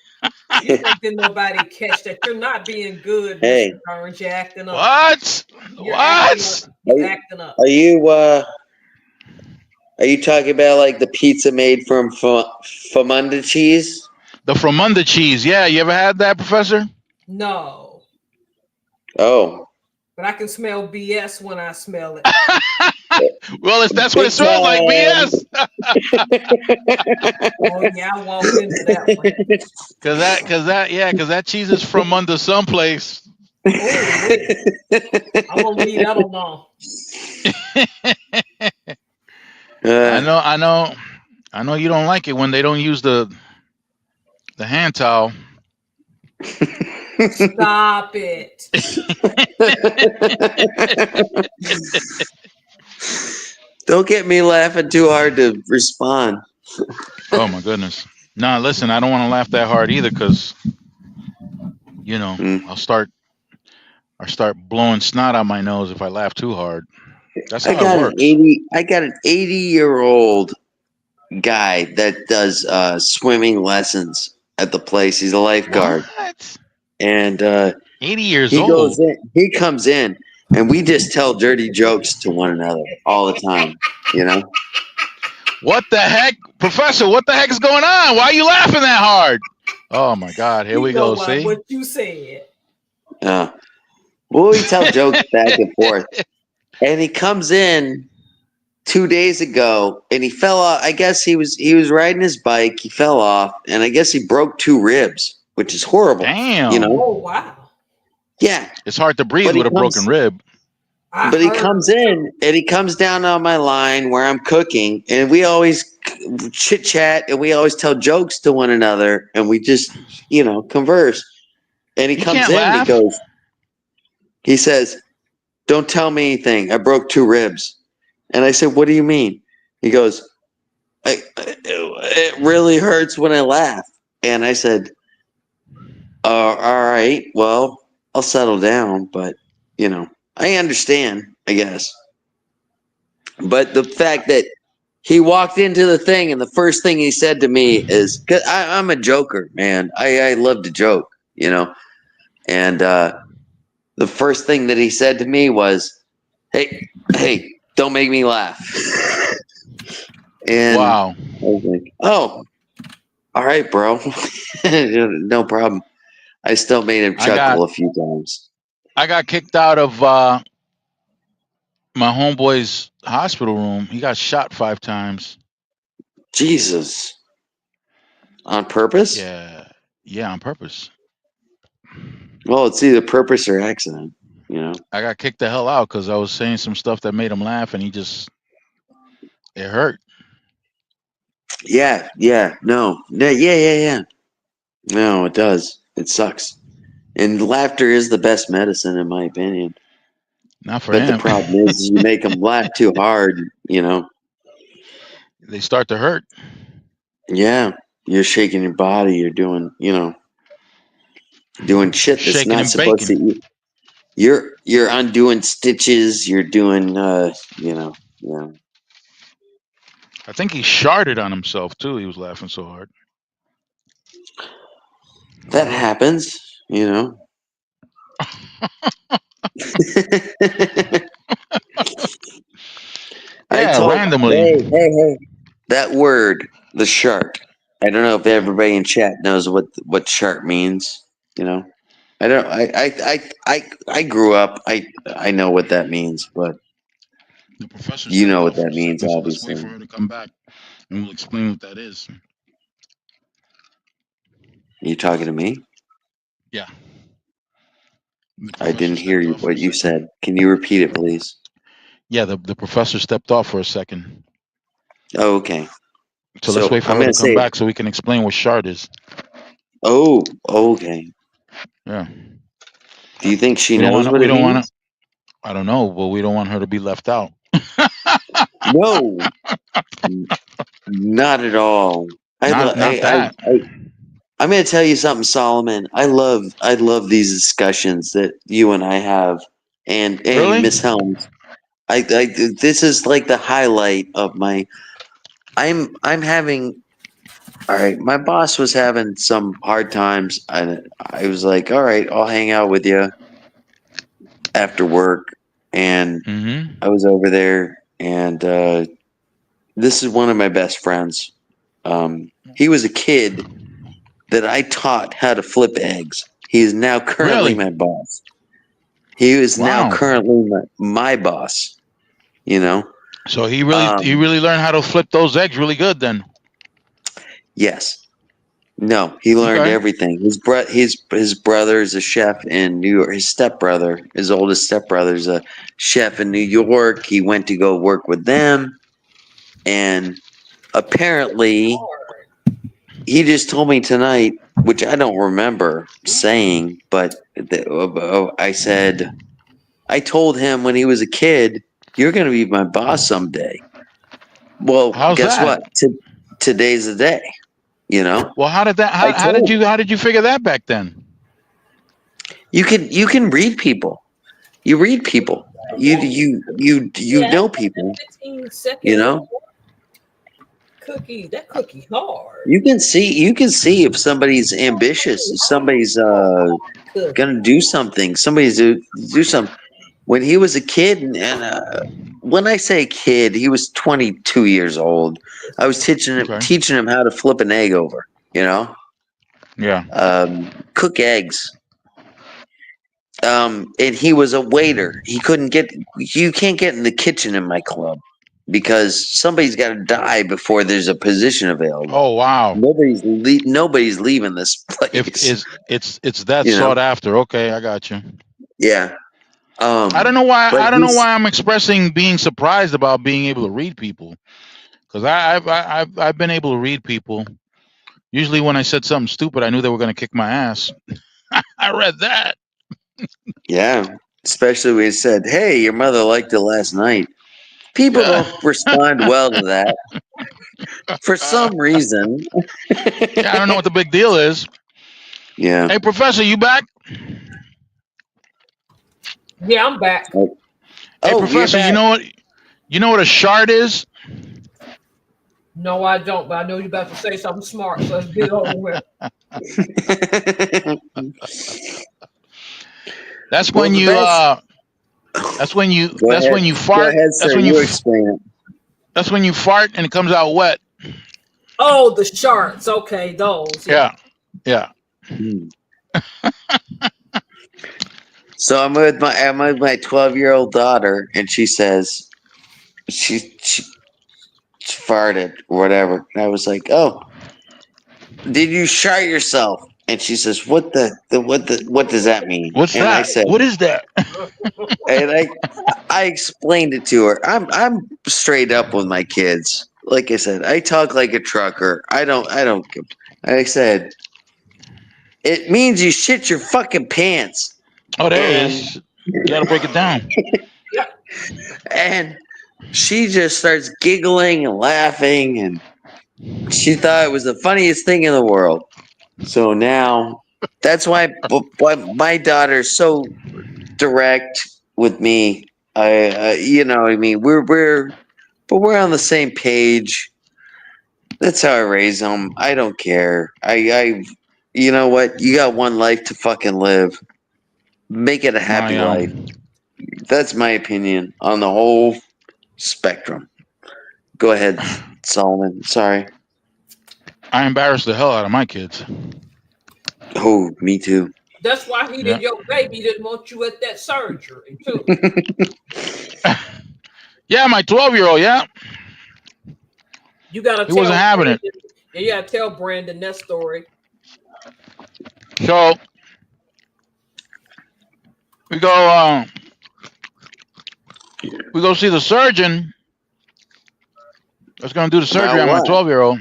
You think nobody catch that? You're not being good. Hey, Burns, you're acting up. What? You're acting up. Are Are you talking about like the pizza made from Famunda cheese? The Fromunda cheese. Yeah, you ever had that, Professor? No, Oh, but I can smell BS when I smell it. Well, that's what it big smells like. BS. Oh yeah, I walked into that one. Cause that cheese is from under someplace. Oh wait, I'm gonna leave that alone. I know you don't like it when they don't use the hand towel. Stop it. Don't get me laughing too hard to respond. Oh my goodness. Nah, listen, I don't want to laugh that hard either, because I'll start blowing snot out my nose if I laugh too hard. That's how it works. I got an 80-year-old guy that does swimming lessons at the place. He's a lifeguard. What? And 80 years he old. goes in, he comes in, and we just tell dirty jokes to one another all the time, What the heck? Professor, what the heck is going on? Why are you laughing that hard? Oh my God, here we go. See? What you said. Well, we tell jokes back and forth. And he comes in 2 days ago, and he fell off. I guess he was riding his bike. He fell off, and I guess he broke 2 ribs, which is horrible. Damn. Oh wow. Yeah. It's hard to breathe with a broken rib. But he comes in, and he comes down on my line where I'm cooking, and we always chit chat, and we always tell jokes to one another, and we just converse. And he comes in, and he says, "Don't tell me anything. I broke 2 ribs." And I said, "What do you mean?" He goes, "It really hurts when I laugh." And I said, "All right, well, I'll settle down, but I understand, I guess." But the fact that he walked into the thing, and the first thing he said to me is, "Cause I'm a joker, man. I love to joke, And the first thing that he said to me was, "Hey, don't make me laugh." And wow. I was like, "Oh, all right, bro." No problem. I still made him chuckle a few times. I got kicked out of my homeboy's hospital room. He got shot 5 times. Jesus. On purpose? Yeah, on purpose. Well, it's either purpose or accident, I got kicked the hell out because I was saying some stuff that made him laugh, and it hurt. Yeah. No, yeah. No, it does. It sucks. And laughter is the best medicine, in my opinion. Not for him. But the problem is you make them laugh too hard, They start to hurt. Yeah. You're shaking your body. You're doing, doing shit that's shaking not supposed to. You're undoing stitches. You're doing, I think he sharted on himself too. He was laughing so hard. That happens, randomly. Hey. That word, the shark. I don't know if everybody in chat knows what shark means. I don't. I grew up. I know what that means, but the professor. You know what that means, obviously. Let's wait for her to come back, and we'll explain what that is. Are you talking to me? Yeah. I didn't hear what you said. Can you repeat it, please? Yeah, the professor stepped off for a second. Oh, okay. So let's wait for her to come back so we can explain what shard is. Oh, okay. Yeah. Do you think she knows what it means? I don't know, but we don't want her to be left out. No. Not at all. Not that. I'm going to tell you something, Solomon. I love these discussions that you and I have, and really? Miss Helms. This is like the highlight of my. I'm having. All right, my boss was having some hard times, and I was like, "All right, I'll hang out with you after work." And I was over there, and This is one of my best friends. He was a kid that I taught how to flip eggs. He is now currently Really? my boss. He is now Wow. currently my boss. You know? So he really learned how to flip those eggs really good then. Yes. No, he learned Okay. everything. His brother is a chef in New York. His stepbrother, his oldest stepbrother, is a chef in New York. He went to go work with them, and apparently, he just told me tonight, which I don't remember saying, but I told him when he was a kid, "You're going to be my boss someday." Well, How's guess that? what? Today's the day. You know. Well, how did you figure that back then? You can read people. You read people. You know people. 15-second You know. Cookie. That cookie hard. You can see if somebody's ambitious. If somebody's gonna do something. Somebody's do something. When he was a kid, and when I say kid, he was 22 years old. I was teaching him how to flip an egg over. You know. Yeah. Cook eggs. And he was a waiter. You can't get in the kitchen in my club because somebody's got to die before there's a position available. Oh wow! Nobody's leaving this place. It's that sought after. Okay, I got you. Yeah. I don't know why. I don't know why I'm expressing being surprised about being able to read people, because I've been able to read people. Usually, when I said something stupid, I knew they were going to kick my ass. I read that. Yeah, especially when he said, "Hey, your mother liked it last night." People don't respond well to that for some reason. Yeah, I don't know what the big deal is. Yeah. Hey, Professor, you back? Yeah, I'm back. Hey, Professor, you know what a shard is? No, I don't, but I know you're about to say something smart, so let's get it over with. That's when you fart. Go ahead, sir. Explain it. That's when you fart and it comes out wet. Oh, the shards. Okay, those. Yeah. So I'm with my 12-year-old daughter, and she says she farted or whatever. And I was like, "Oh, did you shart yourself?" And she says, "What does that mean?" What's and that? I said, "What is that?" And I explained it to her. I'm straight up with my kids. Like I said, I talk like a trucker. I don't. I said, it means you shit your fucking pants. Oh, there it is. You gotta break it down. And she just starts giggling and laughing, and she thought it was the funniest thing in the world. So now, that's why my daughter's so direct with me. You know what I mean? We're on the same page. That's how I raise them. I don't care. You know what? You got one life to fucking live. Make it a happy life. That's my opinion on the whole spectrum. Go ahead, Solomon. Sorry. I embarrassed the hell out of my kids. Oh, me too. That's why your baby didn't want you at that surgery too. Yeah, my 12-year-old. Yeah. You gotta. He wasn't having it. Yeah, you gotta tell Brandon that story. So we go see the surgeon that's going to do the surgery on my 12-year-old.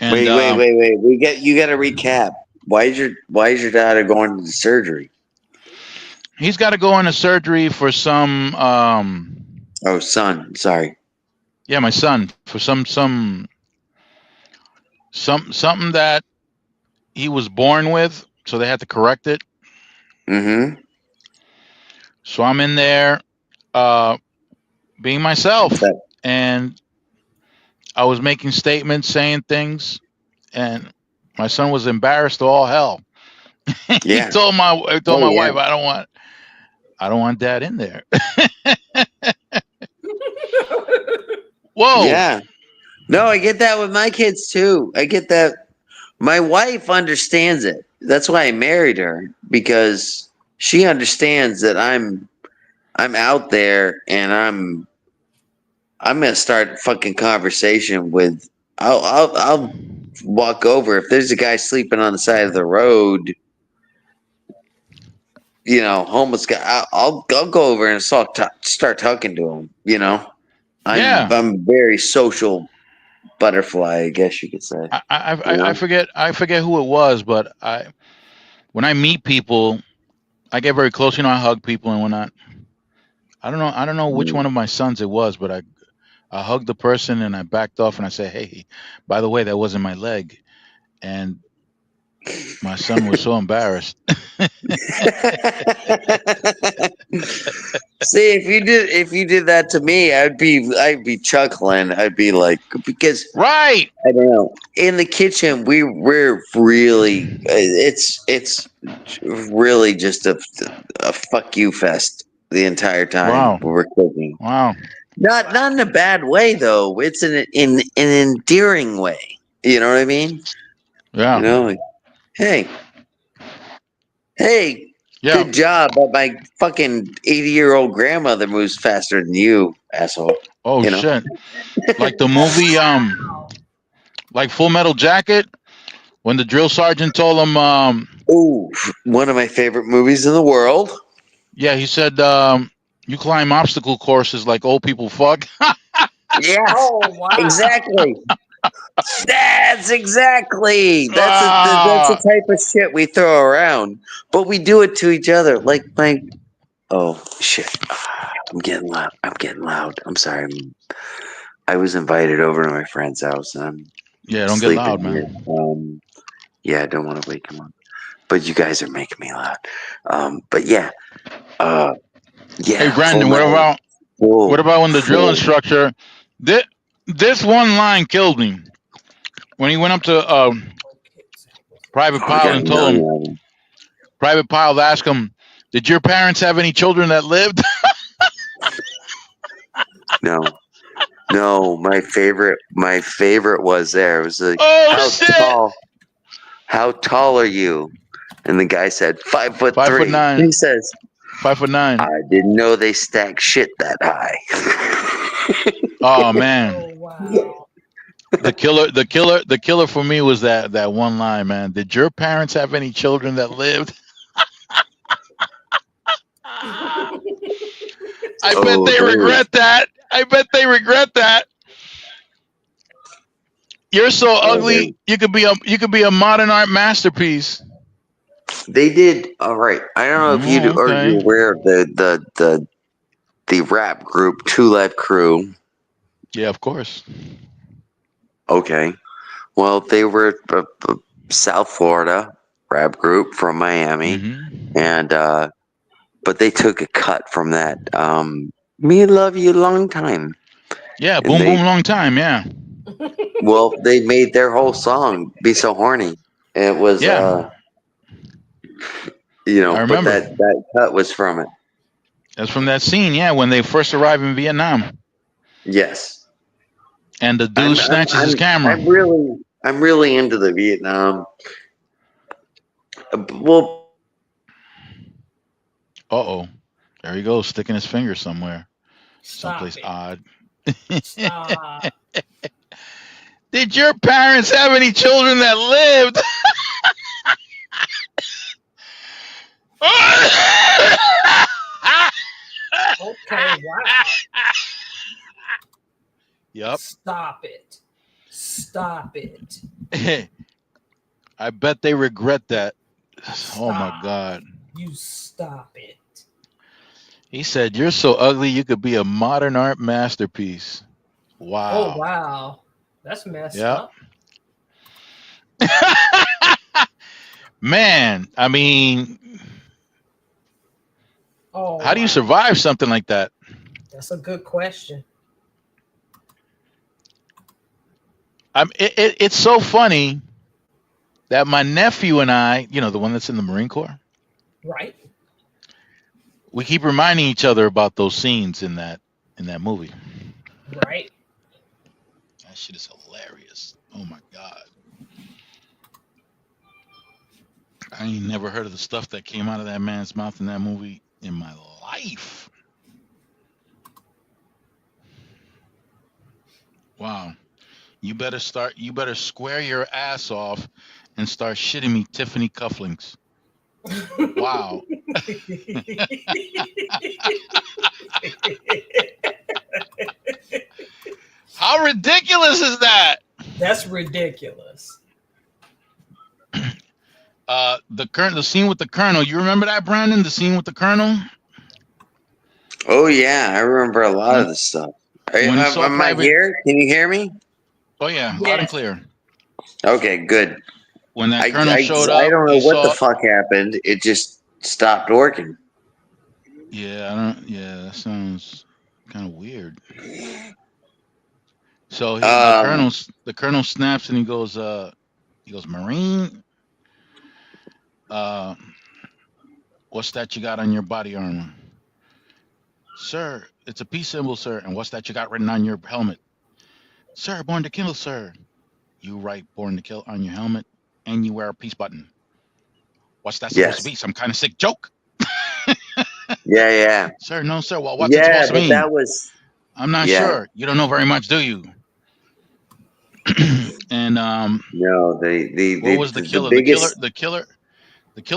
Wait. You got to recap. Why is your daughter going to the surgery? He's got to go into surgery for some. Son. Sorry. Yeah, my son, for something that he was born with, so they had to correct it. Mm-hmm. So I'm in there, being myself, and I was making statements, saying things, and my son was embarrassed to all hell. Yeah. He told my wife, I don't want Dad in there. Whoa. Yeah. No, I get that with my kids too. I get that. My wife understands it. That's why I married her, because she understands that I'm out there and I'm gonna start a fucking conversation with. I'll walk over if there's a guy sleeping on the side of the road. You know, homeless guy. I'll go over and start talking to him. You know, Yeah. I'm very social butterfly, I guess you could say. I forget who it was, but when I meet people, I get very close. You know, I hug people and whatnot. I don't know which one of my sons it was, but I hugged the person and I backed off and I said, "Hey, by the way, that wasn't my leg," and my son was so embarrassed. See, if you did that to me, I'd be chuckling. I'd be like, because Right. I don't know. In the kitchen, we're really it's really just a fuck you fest the entire time Wow. when we're cooking. Wow. Not in a bad way though. It's in an endearing way. You know what I mean? Yeah. You know, like, hey, Yeah. good job, but my fucking 80-year-old grandmother moves faster than you, asshole. Oh You know? shit. Like the movie like Full Metal Jacket, when the drill sergeant told him Ooh, one of my favorite movies in the world. yeah, he said you climb obstacle courses like old people fuck. Yes. Oh wow! Exactly. That's exactly. That's the type of shit we throw around, but we do it to each other. Like my. Oh shit! I'm getting loud. I'm sorry. I was invited over to my friend's house, and I'm Yeah, don't get loud, here. man. Yeah, I don't want to wake him up, but you guys are making me loud. But yeah. Yeah. Hey Brandon, what about when the drill instructor this one line killed me. When he went up to Private Pile and told him, Private Pile asked him, "Did your parents have any children that lived?" No, my favorite was there. It was like, how tall are you? And the guy said 5'3". 5'9". He says 5'9". I didn't know they stack shit that high. Oh man. Oh wow! The killer for me was that one line, man. Did your parents have any children that lived? I bet they regret that. You're so ugly. You could be a modern art masterpiece. They did all right. I don't know if you are you aware of the rap group 2 Live Crew. Yeah, of course. Okay. Well, they were a South Florida rap group from Miami, and but they took a cut from that. Me love you long time. Yeah, boom boom long time. Yeah. Well, they made their whole song "Be So Horny." It was I but that cut was from it. That's from that scene, yeah, when they first arrived in Vietnam. Yes. And the dude snatches his camera. I'm really into the Vietnam. Well. Uh-oh. There he goes, sticking his finger somewhere. Stop someplace it. odd. Stop. Did your parents have any children that lived? Okay, wow. Yep. Stop it. Stop it. I bet they regret that. Stop. Oh my God. You stop it. He said, "You're so ugly, you could be a modern art masterpiece." Wow. Oh, wow. That's messed Yep. up. Man, I mean, how do you survive something like that? That's a good question. It's so funny that my nephew and I, the one that's in the Marine Corps, Right. we keep reminding each other about those scenes in that movie. Right. That shit is hilarious. Oh my god. I ain't never heard of the stuff that came out of that man's mouth in that movie in my life. Wow. You better square your ass off and start shitting me Tiffany cufflinks. Wow. How ridiculous is that? That's ridiculous. The scene with the Colonel. You remember that, Brandon? The scene with the Colonel? Oh yeah, I remember a lot of this stuff. When he saw Am I Private- here? Can you hear me? Oh yeah, loud and Yes. clear. Okay, good. When that Colonel showed up, I don't know he what the saw- fuck happened. It just stopped working. Yeah, I don't. Yeah, that sounds kind of weird. So the colonel snaps and he goes, Marine, what's that you got on your body armor? Sir, it's a peace symbol, sir. And what's that you got written on your helmet? Sir, born to kill, sir. You write born to kill on your helmet and you wear a peace button. What's that supposed to be? Some kind of sick joke? Yeah. Sir, no, sir. Well, what's it supposed to mean? That was. I'm not sure. You don't know very much, do you? And no, what was the killer? biggest... The killer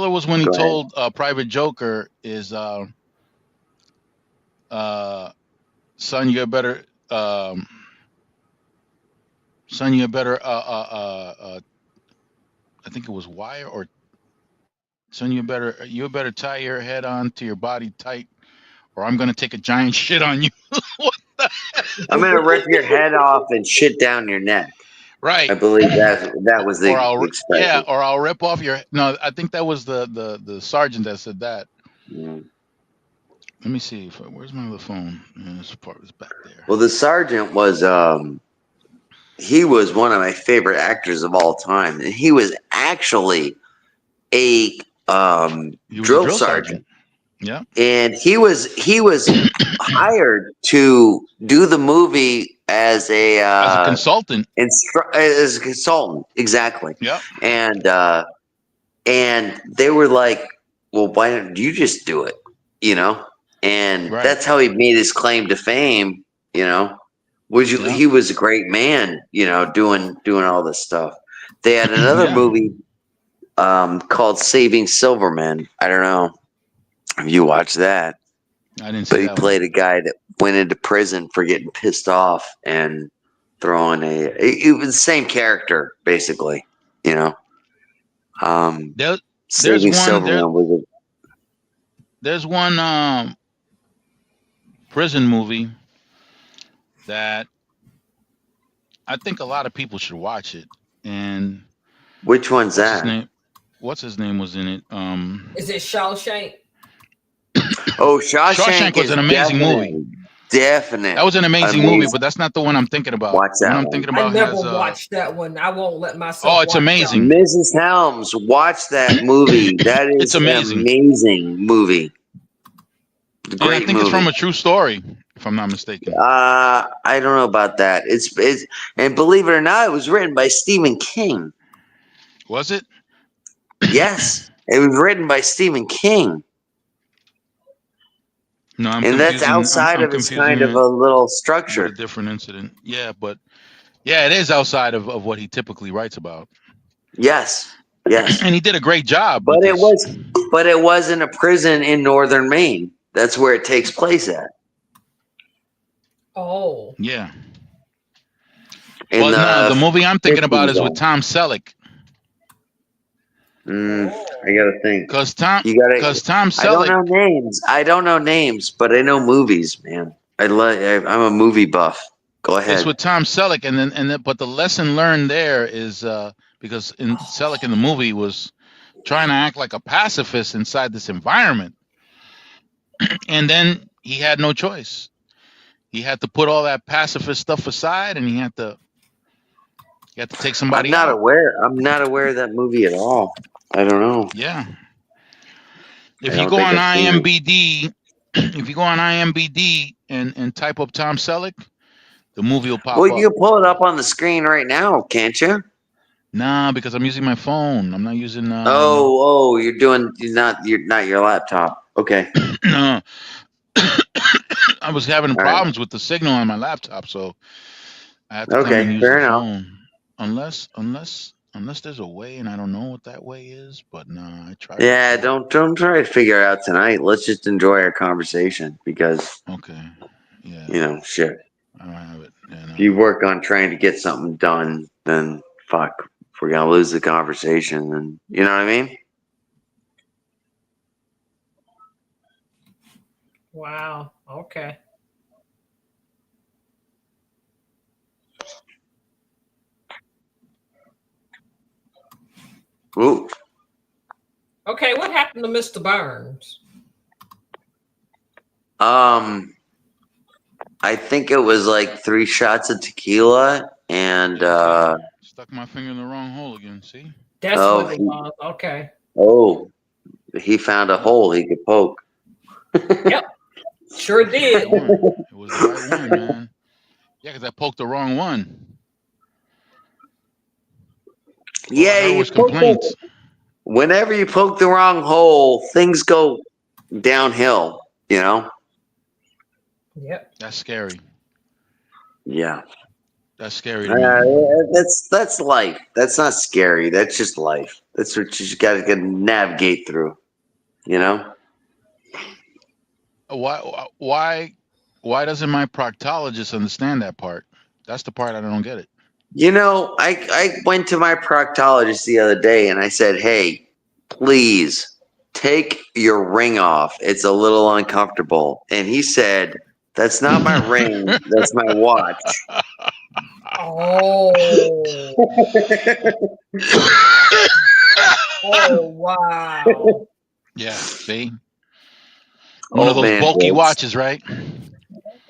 was when he told Private Joker is son, you better I think it was wire or son, you better tie your head on to your body tight or I'm gonna take a giant shit on you. What the heck? I'm gonna rip your head off and shit down your neck. Right. I believe that was the expression. Or I'll rip off your. No, I think that was the sergeant that said that. Mm. Let me see. Where's my other phone? This part was back there. Well, the sergeant was he was one of my favorite actors of all time, and he was actually a drill sergeant. Yeah. And he was hired to do the movie as a consultant. As a consultant, exactly. Yeah. And they were like, "Well, why don't you just do it?" You know. And that's how he made his claim to fame. You know, he was a great man. You know, doing all this stuff. They had another movie called Saving Silverman. I don't know. Have you watched that? I didn't see that. But he played a guy that went into prison for getting pissed off and throwing it was the same character, basically, you know. There's one prison movie that I think a lot of people should watch it. And which one's that? What's his name was in it? Is it Shawshank? Oh, Shawshank was an amazing movie. Definite. That was an amazing movie, but that's not the one I'm thinking about. Watch that. I'm thinking about. I never watched that one. I won't let myself. Oh, it's amazing. Mrs. Helms, watch that movie. That is an amazing movie. Great I think it's from a true story, if I'm not mistaken. I don't know about that. It's and believe it or not, it was written by Stephen King. Was it? Yes, it was written by Stephen King. No, and that's outside of its kind of a little structure. A different incident. Yeah, but it is outside of what he typically writes about. Yes. And he did a great job. But it was in a prison in northern Maine. That's where it takes place at. Oh. Yeah. Well, no, the movie I'm thinking about is with Tom Selleck. I gotta think. Because Tom Selleck. I don't know names, but I know movies, man. I'm a movie buff. Go ahead. It's with Tom Selleck, but the lesson learned there is because Selleck in the movie was trying to act like a pacifist inside this environment, and then he had no choice. He had to put all that pacifist stuff aside, and he had to take somebody. I'm not aware of that movie at all. I don't know. Yeah. If you go on IMDb and type up Tom Selleck, The movie will pop Well, up. you can pull it up on the screen right now, can't you? Nah, because I'm using my phone. I'm not using. You're not your laptop. Okay. No. I was having All right. problems with the signal on my laptop, so I had to come and Okay. use Fair the enough. phone. Unless there's a way, and I don't know what that way is. But nah, I tried. Yeah. Don't try to figure it out tonight. Let's just enjoy our conversation because Okay. Yeah. shit. I don't have it. Yeah, If no. you work on trying to get something done, then fuck, if we're gonna lose the conversation, then you know what I mean? Wow. Okay. Ooh. Okay. What happened to Mr. Burns? I think it was like 3 shots of tequila and Stuck my finger in the wrong hole again. See? That's what it was. Okay. He found a hole he could poke. Yep. Sure did. It was the right one, man. Yeah, because I poked the wrong one. Yeah, All I heard was complaints. Whenever you poke the wrong hole, things go downhill, you know? Yep. That's scary. Yeah. That's scary to me. That's life. That's not scary. That's just life. That's what you just gotta navigate through, you know? Why doesn't my proctologist understand that part? That's the part I don't get it. You know, I went to my proctologist the other day and I said, hey, please take your ring off. It's a little uncomfortable. And he said, that's not my ring. That's my watch. Oh. Oh, wow. Yeah, see? One of Old those man bulky jokes. watches, right?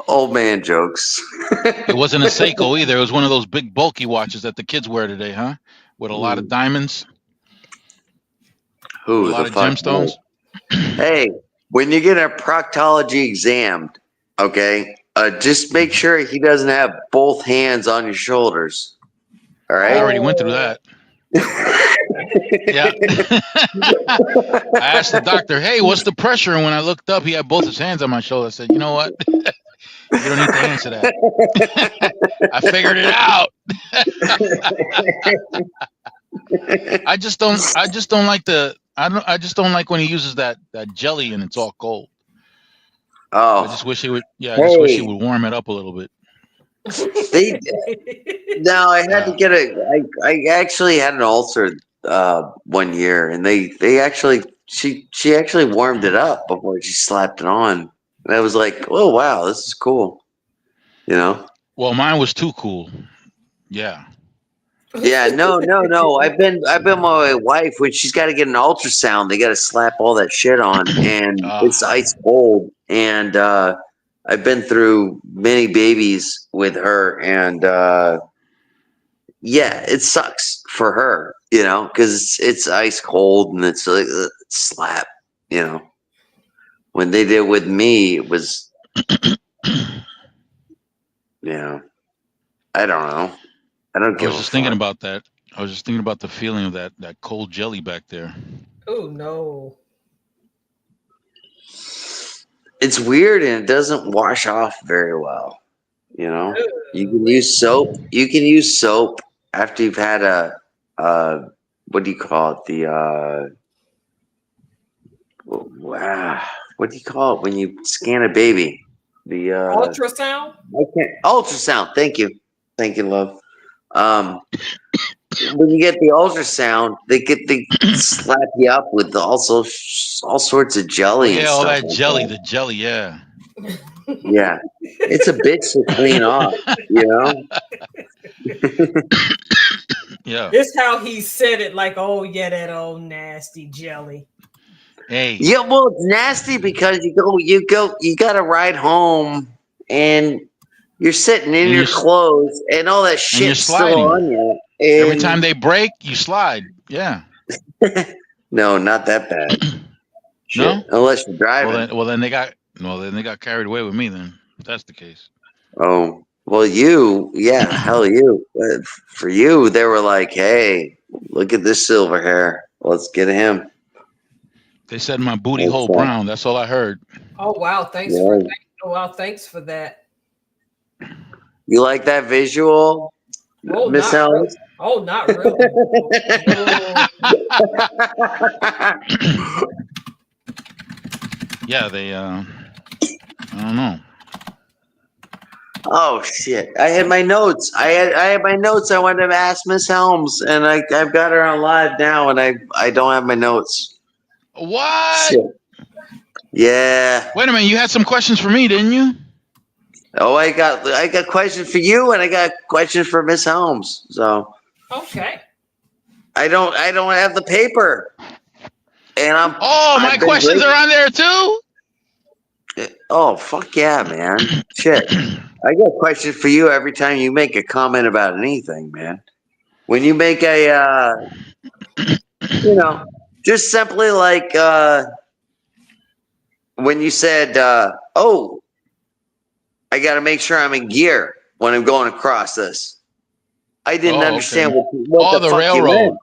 Old man jokes. It wasn't a Seiko either. It was one of those big bulky watches that the kids wear today, huh? With a lot of diamonds. Who a lot the of fuck gemstones. Hey, when you get a proctology exam, okay, just make sure he doesn't have both hands on your shoulders. All I right. already went through that. Yeah. I asked the doctor, hey, what's the pressure? And when I looked up, he had both his hands on my shoulder. I said, you know what? You don't need to answer that. I figured it out. I just don't like when he uses that jelly and it's all cold. Oh. I just wish he would wish he would warm it up a little bit. No, I had to get I actually had an ulcer 1 year and they actually she actually warmed it up before she slapped it on. And I was like, oh wow, this is cool. You know? Well, mine was too cool. Yeah. Yeah, no. I've been with my wife when she's got to get an ultrasound. They got to slap all that shit on, and it's ice cold. And I've been through many babies with her, and yeah, it sucks for her, you know, because it's ice cold and it's like slap, you know. When they did with me, it was, yeah, I don't know. I don't give a I was just thinking about that. I was just thinking about the feeling of that cold jelly back there. Oh no. It's weird and it doesn't wash off very well. You know, you can use soap. You can use soap after you've had a what do you call it? The what do you call it when you scan a baby? The ultrasound. Ultrasound. Thank you, love. When you get the ultrasound, they slap you up with all sorts of jelly. Yeah, and all stuff that like jelly, that. the jelly, yeah. Yeah, it's a bitch to clean off, you know. Yeah. This how he said it, like, oh yeah, that old nasty jelly. Hey. Yeah, well, it's nasty because you got to ride home and you're sitting in your clothes and all that shit's still on you. And every time they break, you slide. Yeah. No, not that bad. No, unless you're driving. Well, then they got carried away with me. Then if that's the case. Oh Well, hell you. For you, they were like, hey, look at this silver hair. Let's get him. They said my booty hole brown. That's all I heard. Oh wow! Thanks for that. You like that visual, Miss Ellis? Oh, not really. Yeah, they. I don't know. Oh shit! I had my notes. I had my notes. I wanted to ask Miss Helms, and I've got her on live now, and I don't have my notes. What? Shit. Yeah. Wait a minute. You had some questions for me, didn't you? Oh, I got questions for you, and I got questions for Miss Helms. So. Okay. I don't have the paper, and I'm. Oh, my questions are on there too. Oh fuck yeah, man! Shit, I got questions for you every time you make a comment about anything, man. When you make a, just simply like when you said, "Oh, I got to make sure I'm in gear when I'm going across this." I didn't understand what the fuck railroad. You meant.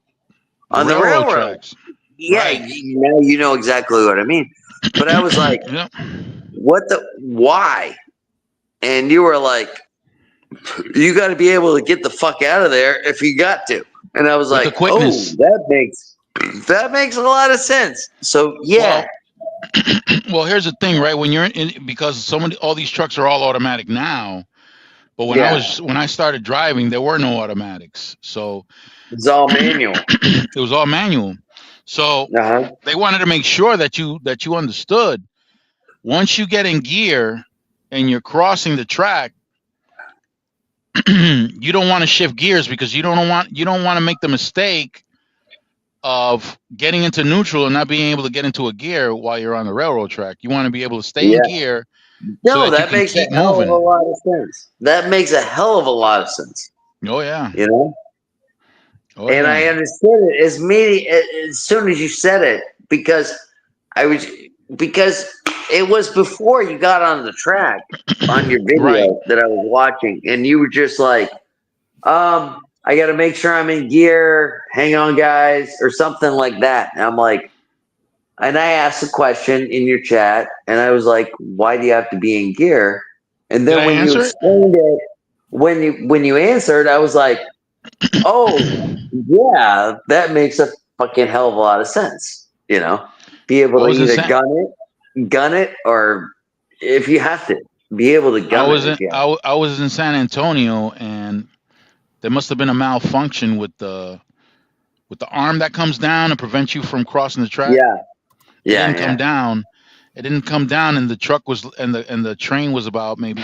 On the railroad tracks. Yeah, right. Now you know exactly what I mean. But I was like, why? And you were like, you got to be able to get the fuck out of there if you got to. And I was like, oh, that makes a lot of sense. So, yeah. Well, here's the thing, right? When you're in, because all these trucks are all automatic now. But when I started driving, there were no automatics. So it was all manual. It was all manual. So they wanted to make sure that you understood. Once you get in gear and you're crossing the track, you don't want to shift gears because you don't want to make the mistake of getting into neutral and not being able to get into a gear while you're on the railroad track. You want to be able to stay in gear. No, that makes a hell of a lot of sense. That makes a hell of a lot of sense. Oh yeah. And I understood it as soon as you said it because it was before you got on the track on your video that I was watching, and you were just like, I got to make sure I'm in gear. Hang on, guys, or something like that. And I'm like, and I asked a question in your chat, and I was like, why do you have to be in gear? And then when you explained it, when you answered, I was like, oh, yeah, that makes a fucking hell of a lot of sense. Be able to either gun it, or if you have to, be able to gun it. I was in San Antonio, and there must have been a malfunction with the arm that comes down and prevents you from crossing the track. It didn't come down. It didn't come down, and the truck was and the train was about maybe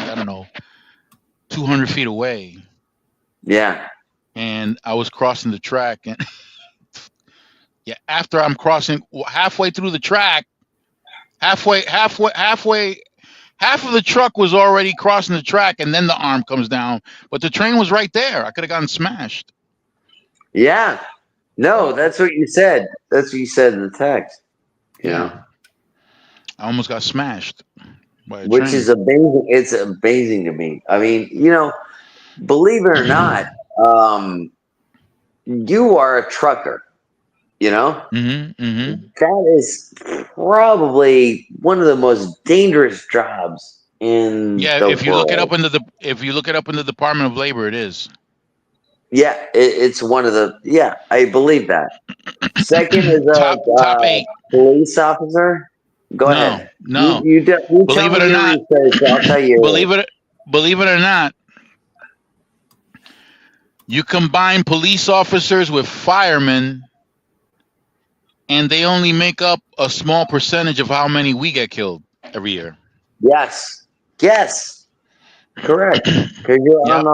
200 feet away. Yeah. And I was crossing the track, and after I'm crossing halfway through the track, half of the truck was already crossing the track, and then the arm comes down. But the train was right there. I could have gotten smashed. Yeah. No, that's what you said. That's what you said in the text. Yeah. I almost got smashed by a Which train. is amazing. It's amazing to me. I mean, believe it or not, you are a trucker, That is probably one of the most dangerous jobs in the if you world. look it up in the Department of Labor, it is. Yeah, it's one of the I believe that. Second is top 8 police officer. Go ahead. No, you believe it or not. I'll tell you. Believe it or not, you combine police officers with firemen, and they only make up a small percentage of how many we get killed every year. Yes. Correct. Because you're on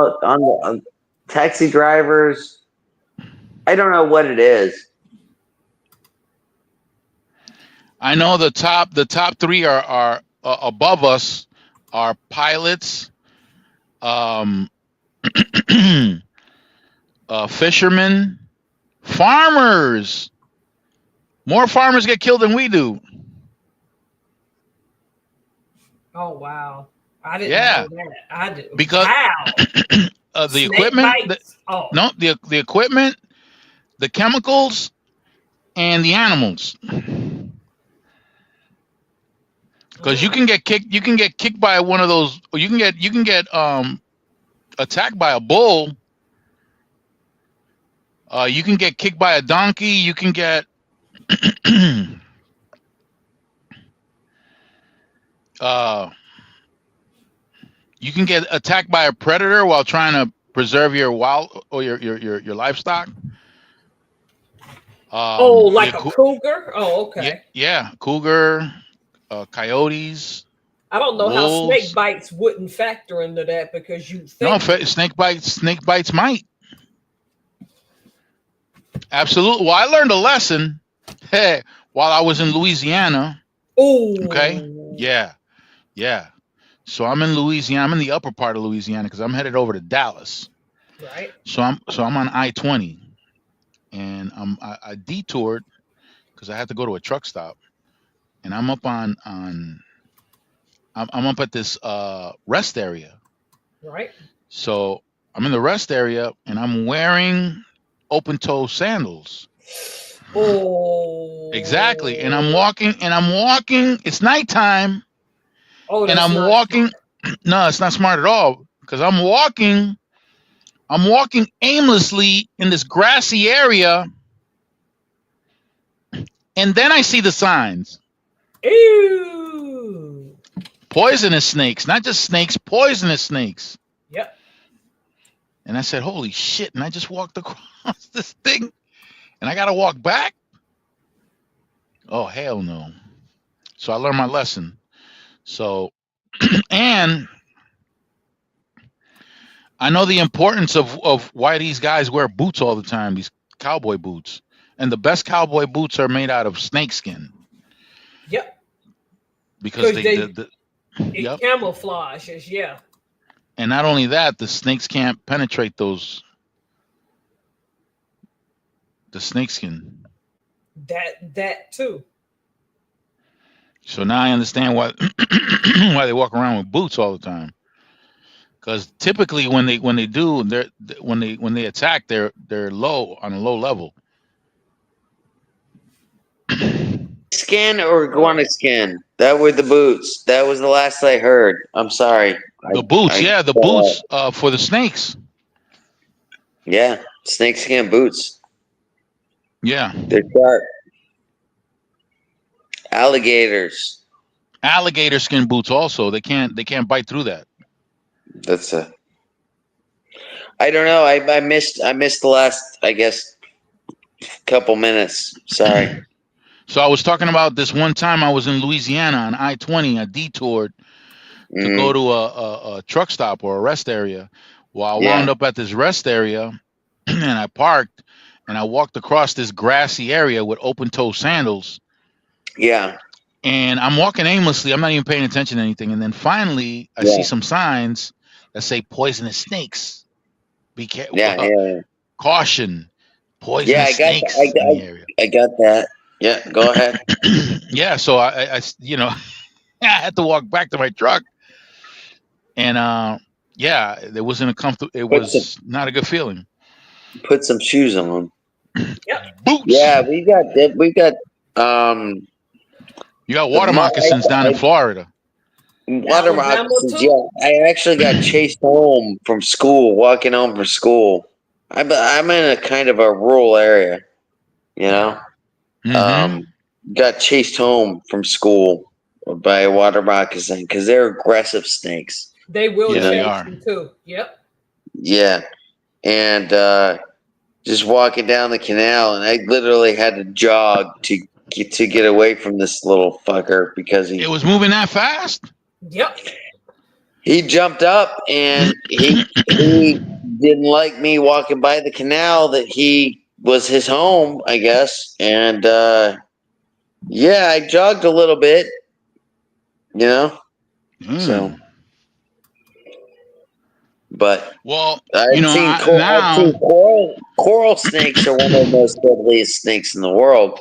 the taxi drivers. I don't know what it is. I know the top 3 are above us are pilots, fishermen, farmers. More farmers get killed than we do. Oh wow! I didn't Yeah. know that. I do. Because Wow. the Snake equipment, bites? Oh. no, the equipment, the chemicals, and the animals. Because you can get kicked by one of those, or you can get attacked by a bull. You can get kicked by a donkey. You can get you can get attacked by a predator while trying to preserve your wild or your livestock. Like a cougar? Oh, okay. Yeah, cougar, coyotes. I don't know wolves. how snake bites wouldn't factor into that because you think No, snake bites might. Absolutely. Well, I learned a lesson while I was in Louisiana. Ooh. Okay. Yeah. So I'm in Louisiana. I'm in the upper part of Louisiana because I'm headed over to Dallas. Right. So I'm on I-20, and I detoured because I had to go to a truck stop, and I'm up I'm up at this rest area. Right. So I'm in the rest area, and I'm wearing open-toe sandals. Oh. Exactly. And I'm walking. It's nighttime. Oh, and I'm walking. Smart. No, it's not smart at all because I'm walking aimlessly in this grassy area, and then I see the signs. Ew. Poisonous snakes, not just snakes, poisonous snakes. Yep. And I said, holy shit. And I just walked across this thing, and I got to walk back. Oh, hell no. So I learned my lesson. So, and I know the importance of why these guys wear boots all the time, these cowboy boots. And the best cowboy boots are made out of snake skin. Yep. Because it camouflages, yeah. And not only that, the snakes can't penetrate the snake skin. That too. So now I understand why they walk around with boots all the time. Because typically when they attack, they're low on a low level. Skin or iguana skin? That were the boots. That was the last I heard. I'm sorry. The boots for the snakes. Yeah, snake skin boots. Yeah, they're sharp. Alligator skin boots also. They can't bite through that. I don't know. I missed the last, I guess, couple minutes. Sorry. So I was talking about this one time I was in Louisiana on I-20. I detoured to go to a truck stop or a rest area. Well, I wound up at this rest area, and I parked, and I walked across this grassy area with open-toe sandals. Yeah. And I'm walking aimlessly. I'm not even paying attention to anything. And then finally, I see some signs that say poisonous snakes. Be careful. Yeah. Caution. Poisonous snakes in the area. I got that. Yeah, go ahead. Yeah, so I I had to walk back to my truck. And it wasn't a comfortable. It was not a good feeling. Put some shoes on. Yeah. Boots. Yeah, we got. You got water moccasins down in Florida. Water moccasins. Yeah, I actually got chased home from school. Walking home from school. I'm in a kind of a rural area. Got chased home from school by a water moccasin because they're aggressive snakes. They will chase you too. Yep. Yeah, and just walking down the canal, and I literally had to jog to get away from this little fucker because it was moving that fast. Yep. He jumped up, and he didn't like me walking by the canal that he was his home, I guess, and I jogged a little bit, so. But I've seen coral snakes are one of the most deadliest snakes in the world.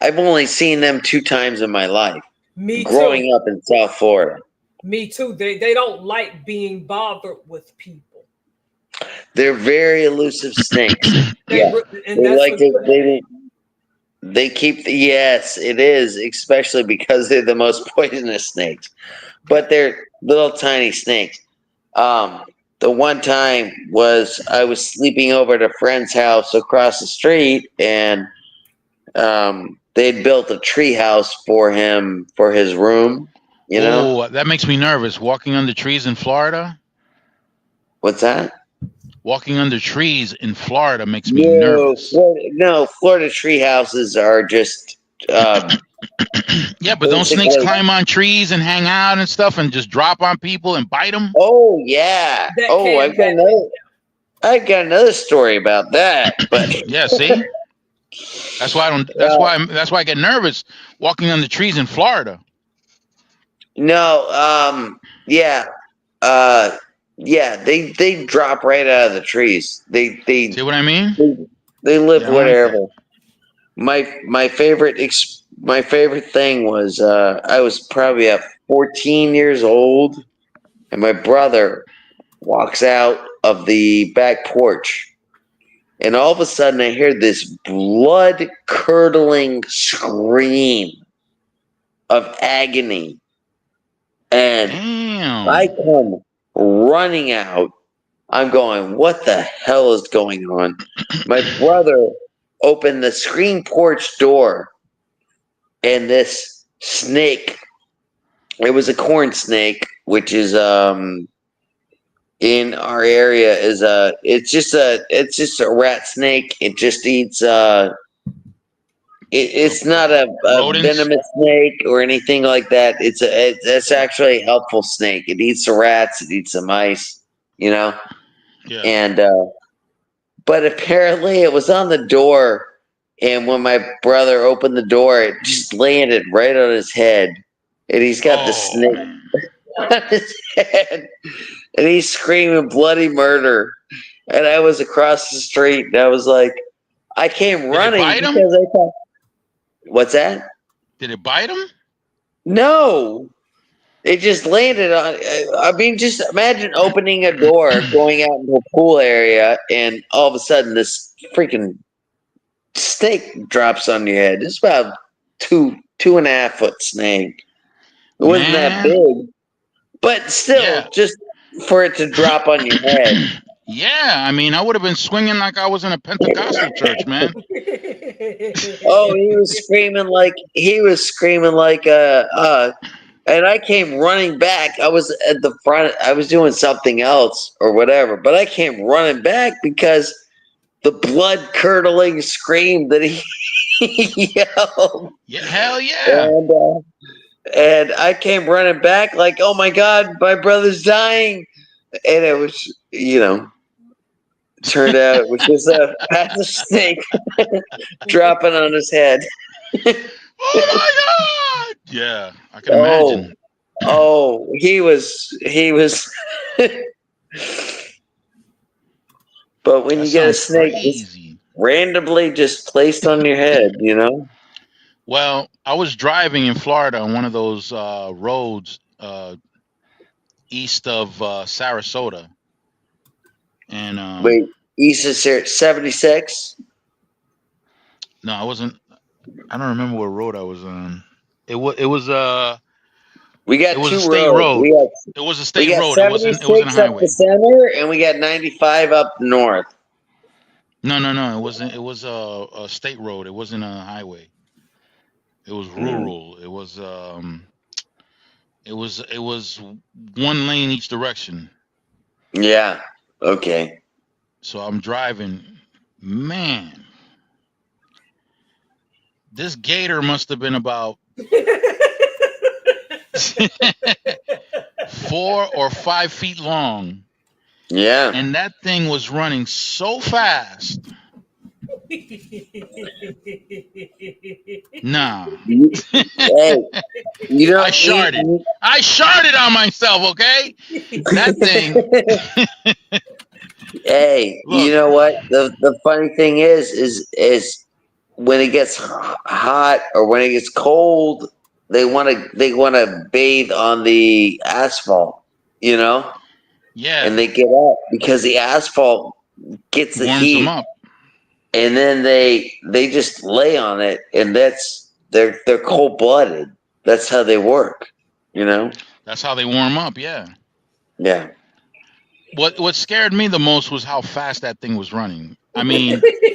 I've only seen them 2 times in my life. Me growing up in South Florida. Me too. They don't like being bothered with people. They're very elusive snakes. And they that's like to. They keep yes, it is, especially because they're the most poisonous snakes. But they're little tiny snakes. The one time was I was sleeping over at a friend's house across the street, and they'd built a tree house for him for his room. You know? Oh, that makes me nervous. Walking under trees in Florida. What's that? Walking under trees in Florida makes me nervous. Florida tree houses are just. Yeah, but don't snakes climb on trees and hang out and stuff and just drop on people and bite them? Oh yeah. I've got another story about that. But yeah, see, that's why I don't. That's why I get nervous walking on the trees in Florida. No. Yeah. Yeah. They drop right out of the trees. They see what I mean? They live wherever. My favorite thing was I was probably at 14 years old, and my brother walks out of the back porch, and all of a sudden I hear this blood-curdling scream of agony, and I come running out. I'm going, what the hell is going on? My brother opened the screen porch door, and this snake, it was a corn snake, which is in our area is it's just a rat snake. It just eats it's not a venomous snake or anything like that. It's actually a helpful snake. It eats the rats, it eats the mice, you know. Yeah. And but apparently it was on the door, and when my brother opened the door, it just landed right on his head, and he's got the snake on his head, and he's screaming bloody murder. And I was across the street, and I was like, I came running because I thought, what's that? Did it bite him? No. It just landed on. I mean, just imagine opening a door, going out into a pool area, and all of a sudden this freaking snake drops on your head. It's about 2.5 foot snake. It wasn't that big, but still, just for it to drop on your head. Yeah, I mean, I would have been swinging like I was in a Pentecostal church, man. Oh, he was screaming like and I came running back. I was at the front. I was doing something else or whatever, but I came running back because the blood-curdling scream that he yelled. Yeah, hell yeah. And I came running back like, oh my God, my brother's dying. And it was, turned out it was just a patch of snake dropping on his head. Oh my God! Yeah, I can imagine. Oh, he was. But when you get a snake just randomly just placed on your head, Well, I was driving in Florida on one of those roads east of Sarasota, and wait, east of 76? No, I wasn't. I don't remember what road I was on. It was we got two state roads. It was a state road. It wasn't a highway. Up the center, and we got 95 up north. No. It wasn't. It was a state road. It wasn't a highway. It was rural. It was It was one lane each direction. Yeah. Okay. So I'm driving. Man, this gator must have been about 4 or 5 feet long. Yeah. And that thing was running so fast. Nah. Hey, I sharted. I sharted on myself, okay? That thing. Hey, look, you know what? The funny thing is when it gets hot or when it gets cold, they want to bathe on the asphalt, you know, Yeah. and they get up because the asphalt gets the Warms heat, them up. and then they just lay on it, and that's they're cold blooded. That's how they work, you know. That's how they warm up. Yeah. Yeah. What scared me the most was how fast that thing was running. I mean,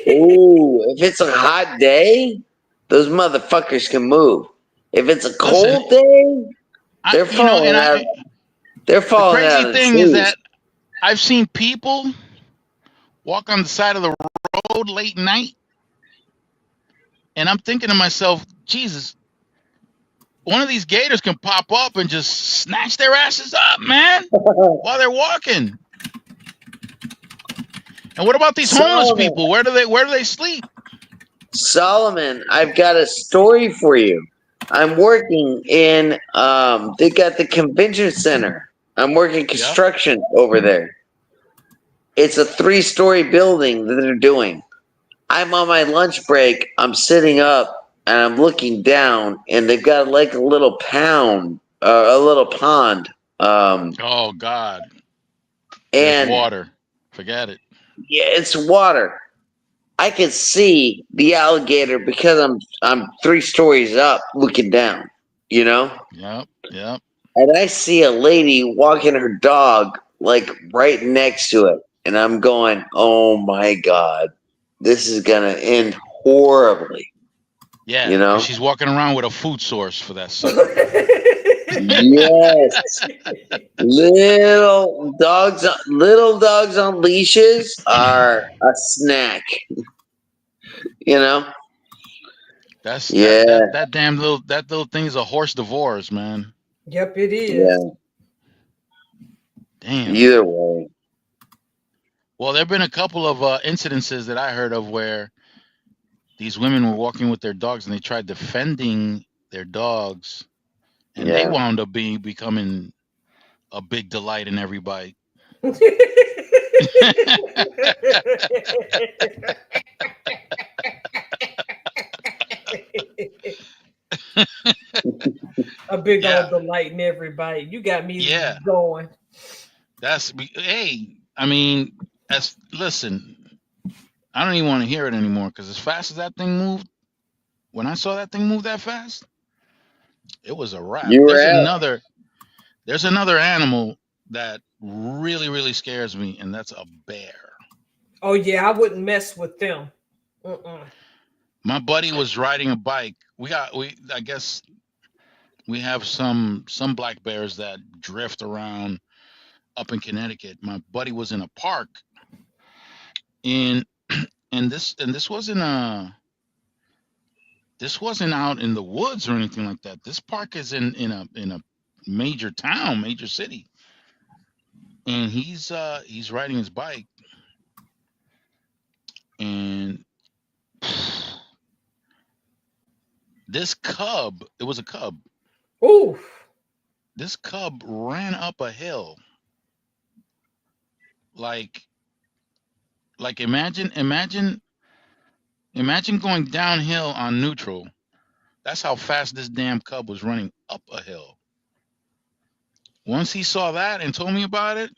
Ooh, if it's a hot day, those motherfuckers can move. If it's a listen, cold day, they're you know, falling and out. They're the falling crazy out of the thing is trees. that I've seen people walk on the side of the road late night, and I'm thinking to myself, Jesus, one of these gators can pop up and just snatch their asses up, man, while they're walking. And what about these homeless Solomon, people? Where do they sleep? Solomon, I've got a story for you. I'm working in they got the convention center. I'm working construction over there. It's a 3-story building that they're doing. I'm on my lunch break. I'm sitting up and I'm looking down, and they've got like a little pond. Oh God, there's And water. Forget it. yeah, it's water. I can see the alligator because I'm 3 stories up looking down, you know? Yep. Yep. And I see a lady walking her dog like right next to it. And I'm going, oh my God, this is going to end horribly, Yeah. you know? She's walking around with a food source for that sucker. Yes. Little dogs on leashes are a snack, you know? That's Yeah. that damn little thing is a horse divorce, man. Yep, it is. Yeah. Damn. Either way. Well, there have been a couple of incidences that I heard of where these women were walking with their dogs and they tried defending their dogs, and they wound up becoming a big delight in every bite. A big old delight in every bite. You got me going. Hey, I mean, listen, I don't even want to hear it anymore because as fast as that thing moved, when I saw that thing move that fast, it was a wrap. There's another animal that really, really scares me, and that's a bear. Oh yeah, I wouldn't mess with them. My buddy was riding a bike. I guess we have some black bears that drift around up in Connecticut. My buddy was in a park, and this wasn't out in the woods or anything like that. This park is in a major town, major city, and he's riding his bike, and this cub, it was a cub. Ooh. This cub ran up a hill. Like imagine going downhill on neutral. That's how fast this damn cub was running up a hill. Once he saw that and told me about it,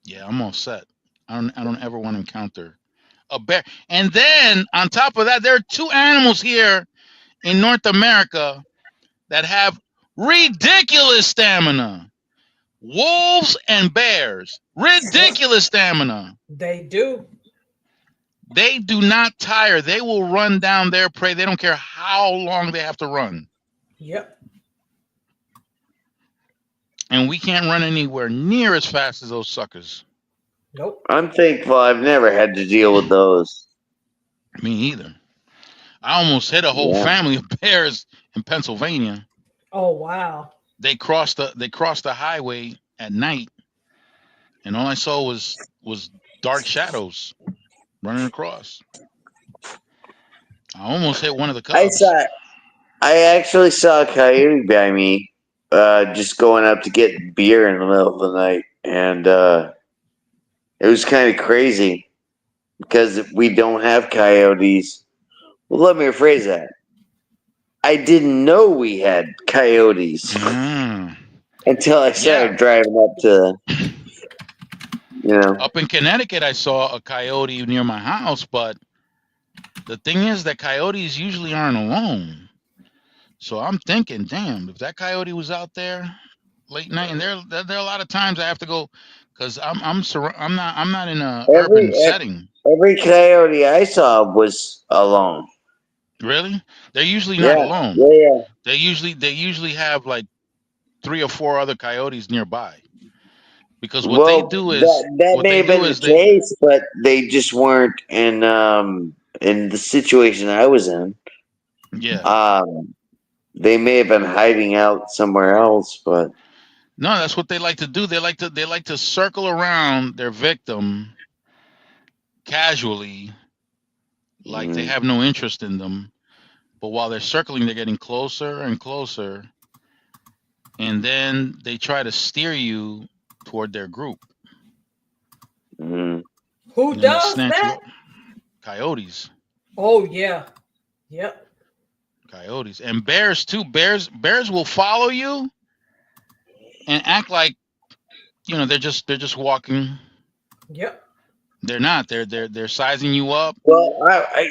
yeah, I'm all set. I don't ever want to encounter a bear. And then on top of that, there are 2 animals here in North America that have ridiculous stamina. Wolves and bears. Ridiculous stamina. They do. They do not tire. They will run down their prey. They don't care how long they have to run. Yep. And we can't run anywhere near as fast as those suckers. Nope. I'm thankful I've never had to deal with those. Me either. I almost hit a whole family of bears in Pennsylvania. Oh wow. They crossed the highway at night, and all I saw was dark shadows running across. I almost hit one of the cubs. I actually saw a coyote by me, just going up to get beer in the middle of the night, and it was kind of crazy because we don't have coyotes. Well, let me rephrase that. I didn't know we had coyotes until I started driving up to, Up in Connecticut, I saw a coyote near my house, but the thing is that coyotes usually aren't alone. So I'm thinking, damn, if that coyote was out there late night, and there are a lot of times I have to go because I'm not in a urban setting. Every coyote I saw was alone. Really? They're usually not alone. Yeah. They usually have like 3 or 4 other coyotes nearby. Because what they do is that may have been the case, but they just weren't in the situation I was in. Yeah. They may have been hiding out somewhere else, but no, that's what they like to do. They like to circle around their victim casually, like they have no interest in them. But while they're circling, they're getting closer and closer, and then they try to steer you toward their group. Who does that? Coyotes. Oh yeah, yep. Coyotes and bears too. Bears will follow you and act like they're just walking. Yep. They're not. They're sizing you up. Well,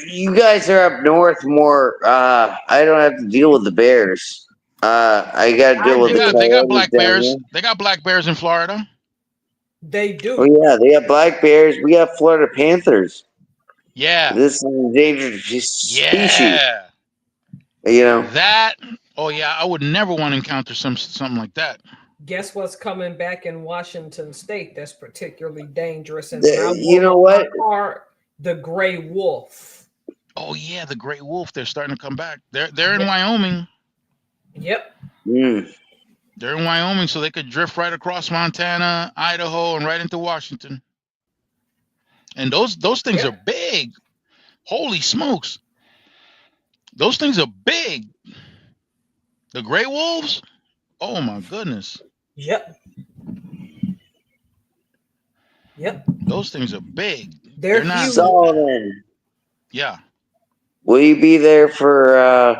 you guys are up north more. I don't have to deal with the bears. I got to deal with they got black bears. Here. They got black bears in Florida. They do. Oh yeah, they have black bears. We have Florida panthers. Yeah. This is an endangered species. Yeah. That. Oh yeah, I would never want to encounter something like that. Guess what's coming back in Washington State that's particularly dangerous? And you know what? The gray wolf. Oh yeah, the gray wolf. They're starting to come back. They're in Wyoming. Yep. They're in Wyoming, so they could drift right across Montana, Idaho, and right into Washington. And those things are big. Holy smokes. Those things are big. The gray wolves? Oh my goodness. Yep. Those things are big. They're not Solomon. Yeah. Will you be there for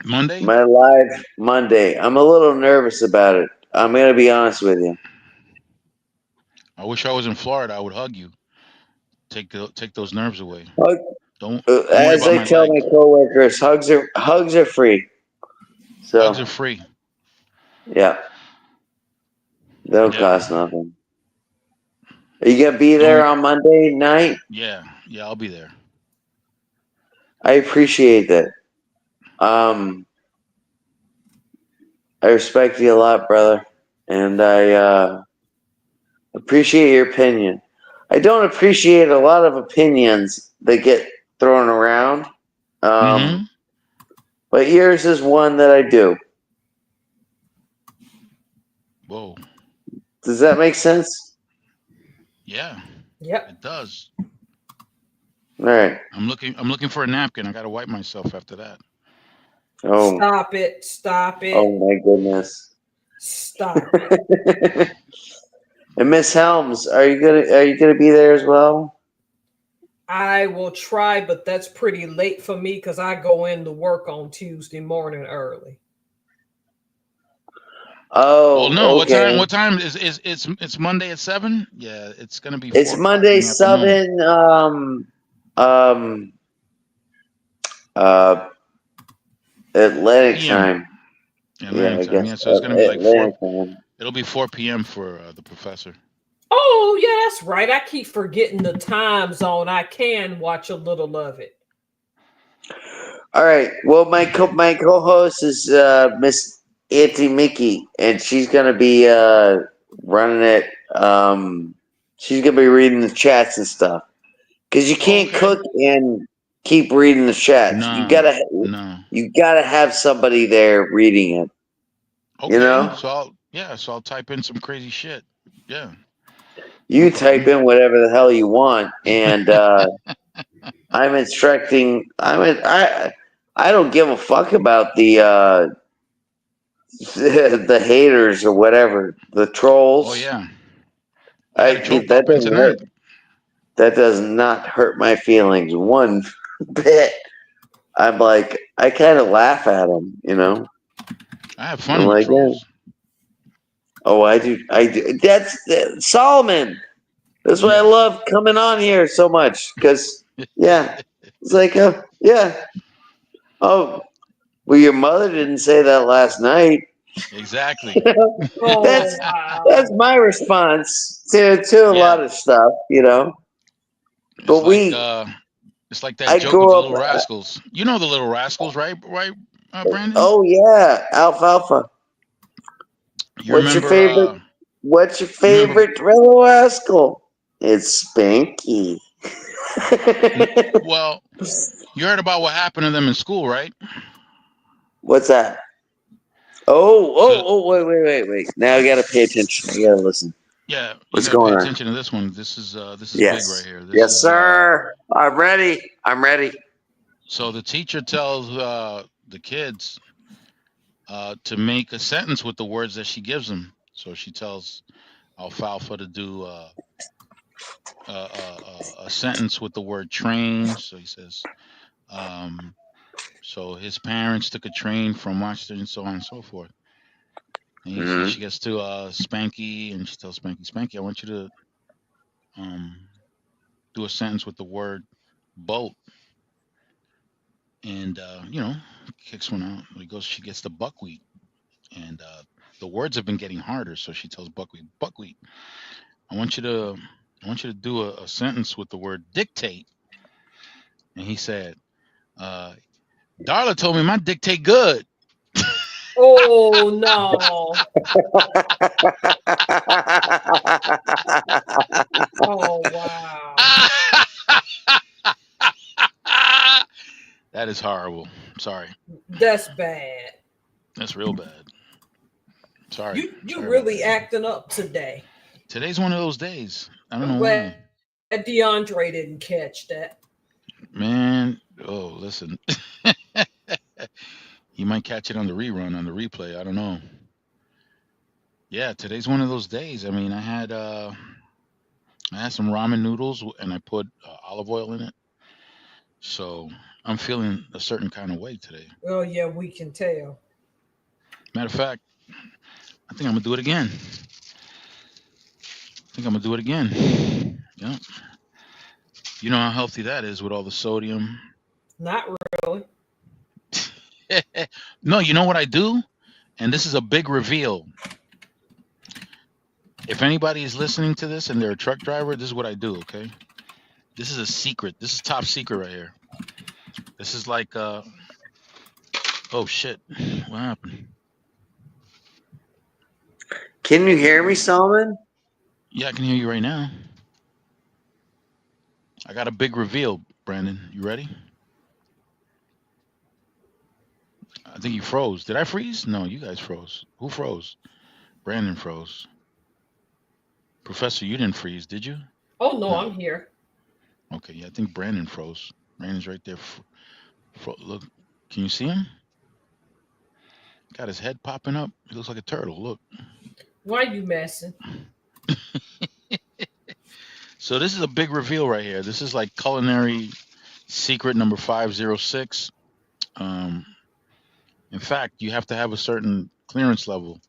Monday? My live Monday. I'm a little nervous about it. I'm gonna be honest with you. I wish I was in Florida. I would hug you. Take those nerves away. Don't as I tell my coworkers, hugs are free. So hugs are free. Yeah. They don't cost nothing. Are you gonna be there on Monday night? Yeah, I'll be there. I appreciate that. I respect you a lot, brother, and I appreciate your opinion. I don't appreciate a lot of opinions that get thrown around, but yours is one that I do. Whoa. Does that make sense? Yeah. Yep. It does. All right. I'm looking for a napkin. I gotta wipe myself after that. Oh. Stop it. Oh my goodness. Stop it. And Miss Helms, are you gonna be there as well? I will try, but that's pretty late for me because I go into work on Tuesday morning early. Oh, well, no. Okay. What time is it's Monday at 7? Yeah, it's gonna be. It's Monday 7. Atlantic time. Atlantic time. Yeah, so it's gonna be like 4. It'll be 4 p.m. for the professor. Oh yeah, that's right. I keep forgetting the time zone. I can watch a little of it. All right. Well, my co-host is Miss Auntie Mickey, and she's gonna be running it. She's gonna be reading the chats and stuff. Because you can't cook and keep reading the chats. No, you gotta have somebody there reading it. Okay. So I'll type in some crazy shit. Yeah. You type in whatever the hell you want, and I'm instructing. I don't give a fuck about the haters or whatever, the trolls. Oh yeah. That does not hurt my feelings one bit. I'm like, I kind of laugh at them, you know. I have fun I'm with like, yeah. trolls. Oh, I do. That's Solomon. That's why I Yeah. love coming on here so much. Because yeah, it's like, yeah. Oh, well, your mother didn't say that last night. Exactly. Oh that's wow. my response to a lot Yeah. of stuff, you know. It's But like it's like that I joke with grew the up. Little Rascals. You know the Little Rascals, right? Right, Brandon? Oh yeah, Alfalfa. You What's your remember? favorite? What's your You remember? favorite Rebel Rascal? It's Spanky. Well, you heard about what happened to them in school, right? What's that? So Wait. Now I gotta pay attention. I gotta listen. yeah, you What's got to pay going on? attention to this one. This is big right Yes. here. This Yes, is sir. I'm ready. I'm ready. so the teacher tells the kids to make a sentence with the words that she gives them. So she tells Alfalfa to do a sentence with the word train. So he says, um, so his parents took a train from Washington, so on and so forth. Hmm. She gets to Spanky, and she tells Spanky, Spanky, I want you to um, do a sentence with the word boat. And, kicks one out. He goes, she gets the buckwheat. And the words have been getting harder. So she tells Buckwheat, Buckwheat, I want you to I want you to do a sentence with the word dictate. And he said, uh, Darla told me my dictate good. Oh no. Oh wow. That is horrible. Sorry. That's bad. That's real bad. Sorry. You Sorry about really that. acting up today. Today's one of those days. I don't I'm know glad why. DeAndre didn't catch that. Man, oh, listen. You might catch it on the rerun, on the replay. I don't know. Yeah, today's one of those days. I mean, I had some ramen noodles and I put olive oil in it. So I'm feeling a certain kind of way today. Oh yeah, we can tell. Matter of fact, I think I'm gonna do it again. I think I'm gonna do it again. Yeah. You know how healthy that is with all the sodium. Not really. No, you know what I do? And this is a big reveal. If anybody is listening to this and they're a truck driver, this is what I do, okay? This is a secret. This is top secret right here. This is like oh shit. What happened? Can you hear me, Solomon? Yeah, I can hear you right now. I got a big reveal, Brandon. You ready? I think you froze. Did I freeze? No, you guys froze. Who froze? Brandon froze. Professor, you didn't freeze, did you? Oh no, No. I'm here. Okay, yeah, I think Brandon froze. Brandon's right there. Look, can you see him? Got his head popping up. He looks like a turtle. Look. Why you messing? So this is a big reveal right here. This is like culinary secret number 506. Um, in fact, you have to have a certain clearance level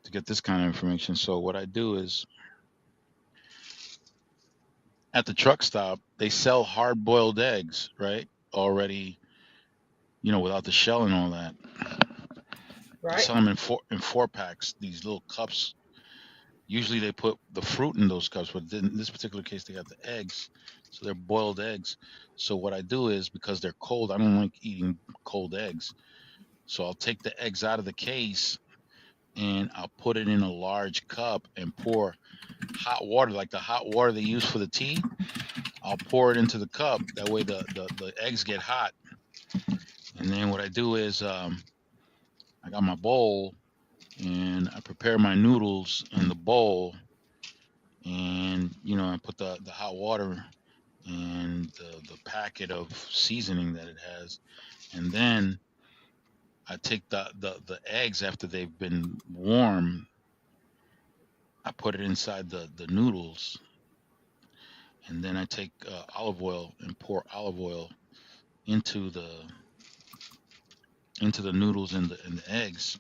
to get this kind of information. So what I do is at the truck stop, they sell hard-boiled eggs, right? Already, without the shell and all that. They Right? sell them in four packs. These little cups. Usually they put the fruit in those cups, but in this particular case, they got the eggs. So they're boiled eggs. So what I do is because they're cold, I don't like eating cold eggs. So I'll take the eggs out of the case and I'll put it in a large cup and pour hot water, like the hot water they use for the tea. I'll pour it into the cup. That way the eggs get hot. And then what I do is I got my bowl and I prepare my noodles in the bowl. And, I put the hot water and the packet of seasoning that it has. And then I take the eggs after they've been warm. I put it inside the noodles. And then I take olive oil and pour olive oil into the noodles and the eggs.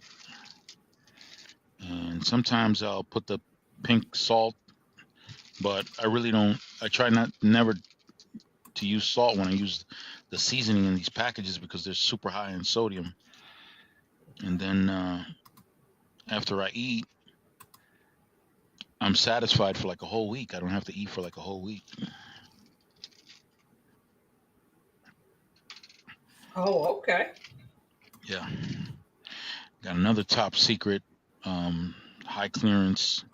And sometimes I'll put the pink salt, but I really don't. I try never to use salt when I use the seasoning in these packages because they're super high in sodium. And then after I eat, I'm satisfied for like a whole week. I don't have to eat for like a whole week. Oh, okay. Yeah. Got another top secret, high clearance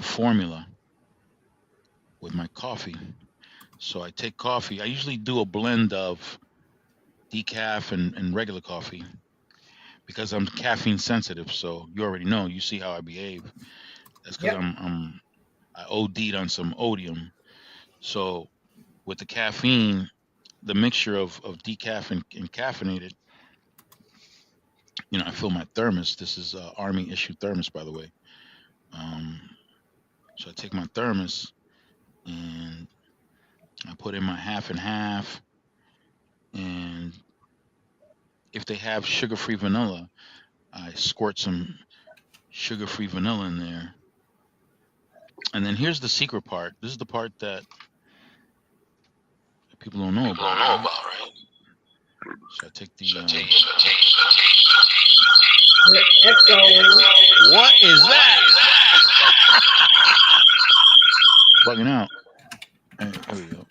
formula with my coffee. So I take coffee. I usually do a blend of decaf and regular coffee because I'm caffeine sensitive. So you already know. You see how I behave. That's because Yep. I OD'd on some Odium. So with the caffeine, the mixture of decaf and caffeinated, I fill my thermos. This is Army issued thermos, by the way. So I take my thermos and I put in my half and half. And if they have sugar-free vanilla, I squirt some sugar-free vanilla in there. And then here's the secret part. This is the part that people don't know about, right? So I take the. What is that? Bugging out. Hey, there we go.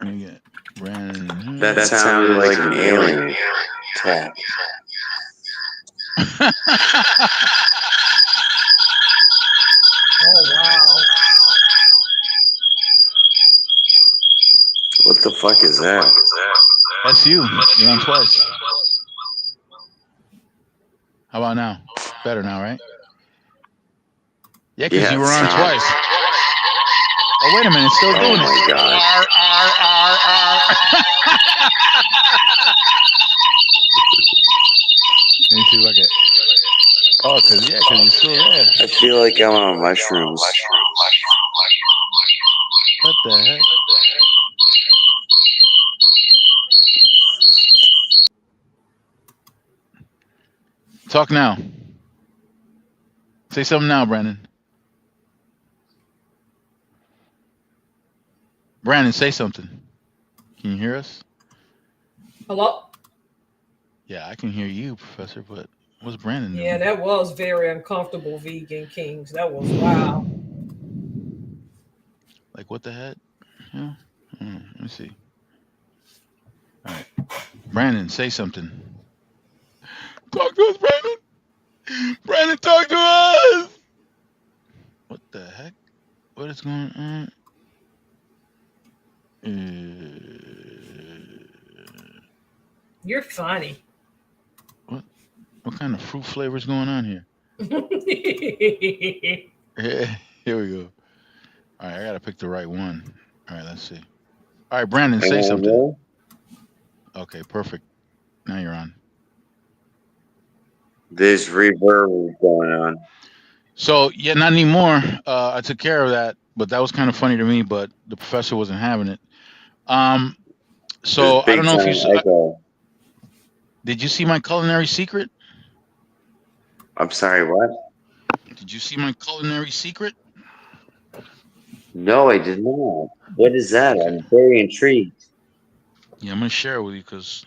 Let me get Brandon. That sounded like an alien tap. Oh, wow. What the fuck is that? That's you. You're on twice. How about now? Better now, right? Yeah, because you were on twice. Oh, wait a minute. It's still doing it. Oh, my God. Let me see if I can. Oh, because you're still there. I feel like I'm on mushrooms. What the heck? Talk now. Say something now, Brandon. Brandon, say something. Can you hear us? Hello? Yeah, I can hear you, Professor, but what's Brandon doing? Yeah, that was very uncomfortable, Vegan Kings. That was wow. Like, what the heck? Yeah. Let me see. All right. Brandon, say something. Talk to us, Brandon. Brandon, talk to us. What the heck? What is going on? You're funny. What kind of fruit flavor is going on here? Here we go. All right, I gotta pick the right one. All right, let's see. All right, Brandon, say something. Okay, perfect. Now you're on. There's reverb going on. So yeah, not anymore. I took care of that, but that was kind of funny to me. But the professor wasn't having it. So I don't know if you saw. Did you see my culinary secret? I'm sorry, what? Did you see my culinary secret? No, I did not. What is that? Okay. I'm very intrigued. Yeah, I'm gonna share it with you because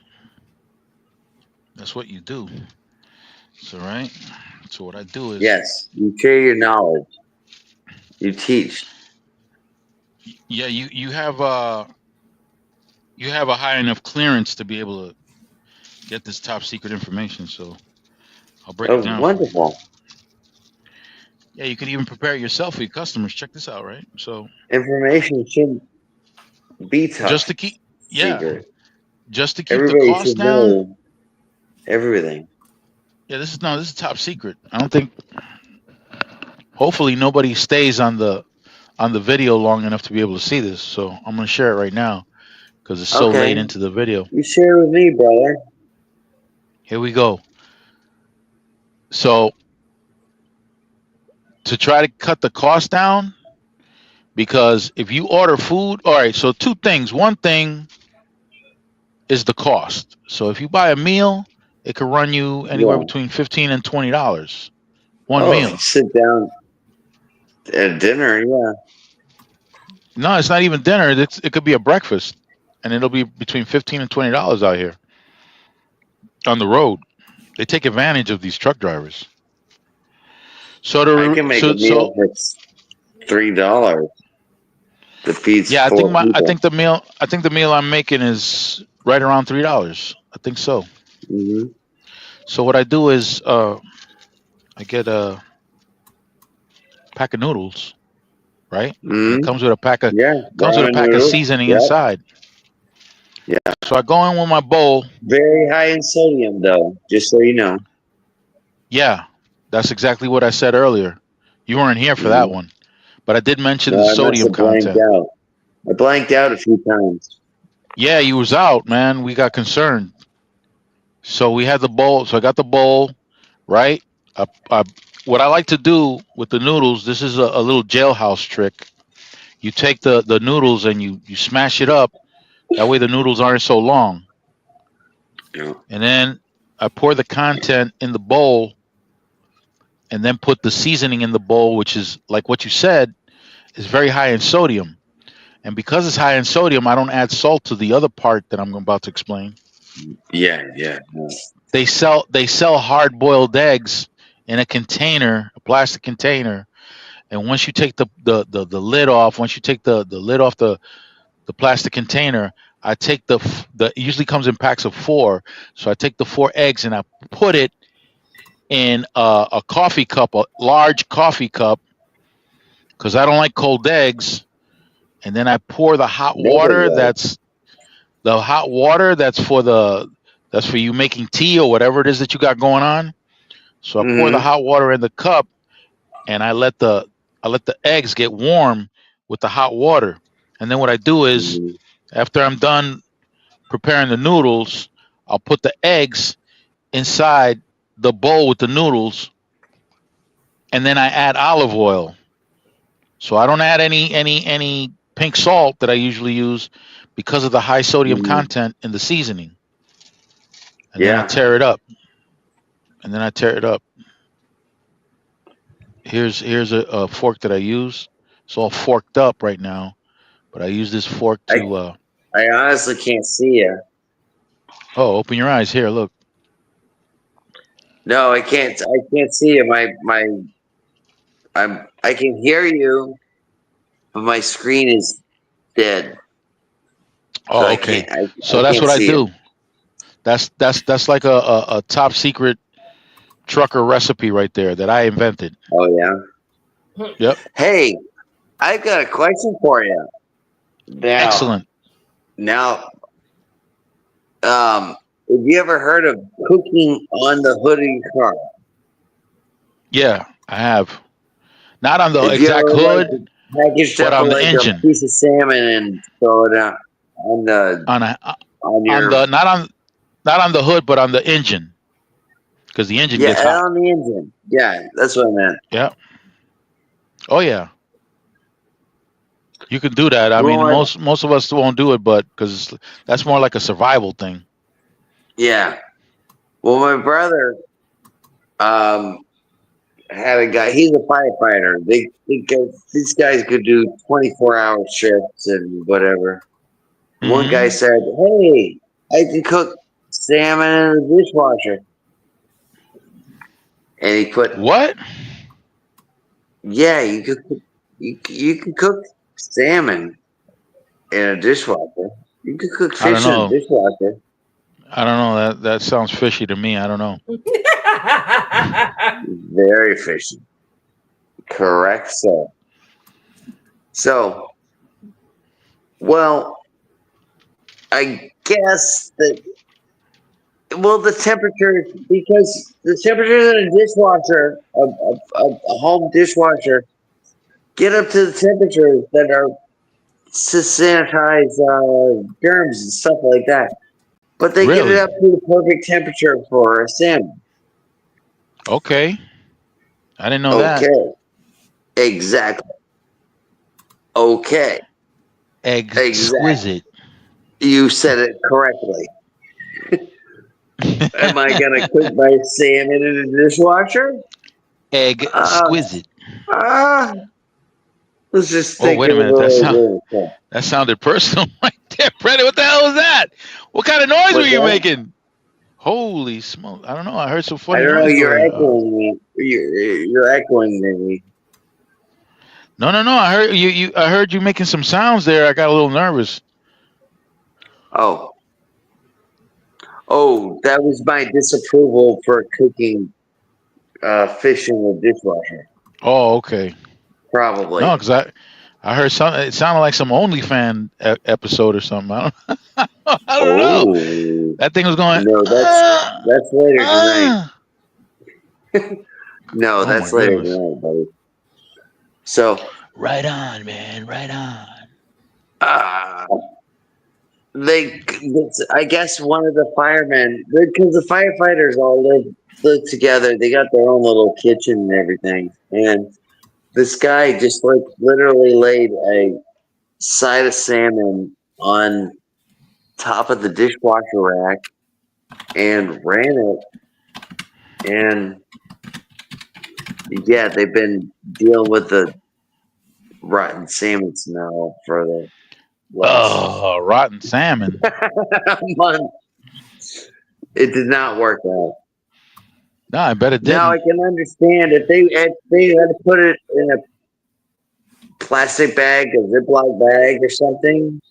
that's what you do. So right. So what I do is. Yes, you share your knowledge. You teach. Yeah, you have a high enough clearance to be able to get this top secret information. So I'll break it down. Wonderful. Yeah, you could even prepare it yourself for your customers. Check this out, right? So information should be tough. Just to keep, secret. Just to keep the cost down. Everything. Yeah, this is top secret. I don't think. Hopefully, nobody stays on the video long enough to be able to see this. So I'm gonna share it right now because it's so late into the video. You share with me, brother. Here we go. So to try to cut the cost down, because if you order food, all right. So two things. One thing is the cost. So if you buy a meal, it could run you anywhere Yeah. between $15 and $20. One Oh, if meal. you sit down at dinner, yeah. No, it's not even dinner. It could be a breakfast, and it'll be between $15 and $20 out here on the road. They take advantage of these truck drivers. So I can make a meal for $3 that feeds yeah, four people. I think the meal I'm making is right around $3. I think so. Mm-hmm. So what I do is I get a pack of noodles, right? And Mm-hmm. it comes with a pack of ramen of noodles. seasoning Yep. inside. Yeah. So I go in with my bowl. Very high in sodium, though, just so you know. Yeah, that's exactly what I said earlier. You weren't here for that one, but I did mention No, the I must sodium have blanked content. out. I blanked out a few times. Yeah, you was out, man. We got concerned. So we had the bowl. So I got the bowl, right? What I like to do with the noodles, this is a little jailhouse trick. You take the noodles and you smash it up. That way the noodles aren't so long. Yeah. And then I pour the content in the bowl and then put the seasoning in the bowl, which is like what you said, is very high in sodium. And because it's high in sodium, I don't add salt to the other part that I'm about to explain. Yeah. They sell hard boiled eggs in a container, a plastic container. And once you take the lid off, once you take the lid off the plastic container, I take the it usually comes in packs of 4. So I take the 4 eggs and I put it in a coffee cup, a large coffee cup, because I don't like cold eggs. And then I pour the hot water. That's the hot water. That's for you making tea or whatever it is that you got going on. So I pour the hot water in the cup, and I let the eggs get warm with the hot water. And then what I do is, after I'm done preparing the noodles, I'll put the eggs inside the bowl with the noodles, and then I add olive oil. So I don't add any pink salt that I usually use because of the high sodium content in the seasoning. And then I tear it up. Here's a fork that I use. It's all forked up right now, but I use this fork to. I honestly can't see you. Oh, open your eyes. Here, look. No, I can't. I can't see you. I can hear you, but my screen is dead. Oh, so okay. So that's what I do. That's like a top secret trucker recipe right there that I invented. Oh yeah. Yep. Hey, I've got a question for you. Now, excellent. Now, have you ever heard of cooking on the hood of your car? Yeah, I have. Not on the exact hood, but on the engine. A piece of salmon and throw it out on the not on the hood, but on the engine, because the engine gets hot. Yeah, on the engine. Yeah, that's what I meant. Yeah. Oh yeah. You can do that. I mean, most of us won't do it, but because that's more like a survival thing. Yeah. Well, my brother had a guy. He's a firefighter. These guys could do 24-hour shifts and whatever. Mm-hmm. One guy said, "Hey, I can cook salmon in the dishwasher," and he put what? Yeah, you can cook salmon in a dishwasher. You can cook fish in a dishwasher. I don't know. That sounds fishy to me. I don't know. Very fishy. Correct, sir. So, well, I guess that. Well, the temperature, because the temperatures in a dishwasher, a home dishwasher, get up to the temperatures that are to sanitize germs and stuff like that. But they get it up to the perfect temperature for a salmon. Okay. I didn't know that. Okay. Exactly. Okay. Exquisite. You said it correctly. Am I gonna cook my salmon in a dishwasher? Exquisite. Let's just Oh, think wait a of minute. it. That sounded personal right there, Brendan. What the hell was that? What kind of noise were you making? Holy smoke! I don't know. I heard some funny I don't know. noise. You're echoing me. You're echoing me. No. I heard you. I heard you making some sounds there. I got a little nervous. Oh, that was my disapproval for cooking fish in the dishwasher. Oh, okay. Probably. No, because I heard something. It sounded like some OnlyFans episode or something. I don't know. That thing was going. No, that's later tonight. No, that's later tonight, buddy. So. Right on, man. Right on. I guess one of the firemen, because the firefighters all live together. They got their own little kitchen and everything. And this guy just like literally laid a side of salmon on top of the dishwasher rack and ran it. And yeah, they've been dealing with the rotten salmon smell for the rotten salmon. month. It did not work out. No, I bet it didn't. Now I can understand if they had to put it in a plastic bag, a Ziploc bag or something.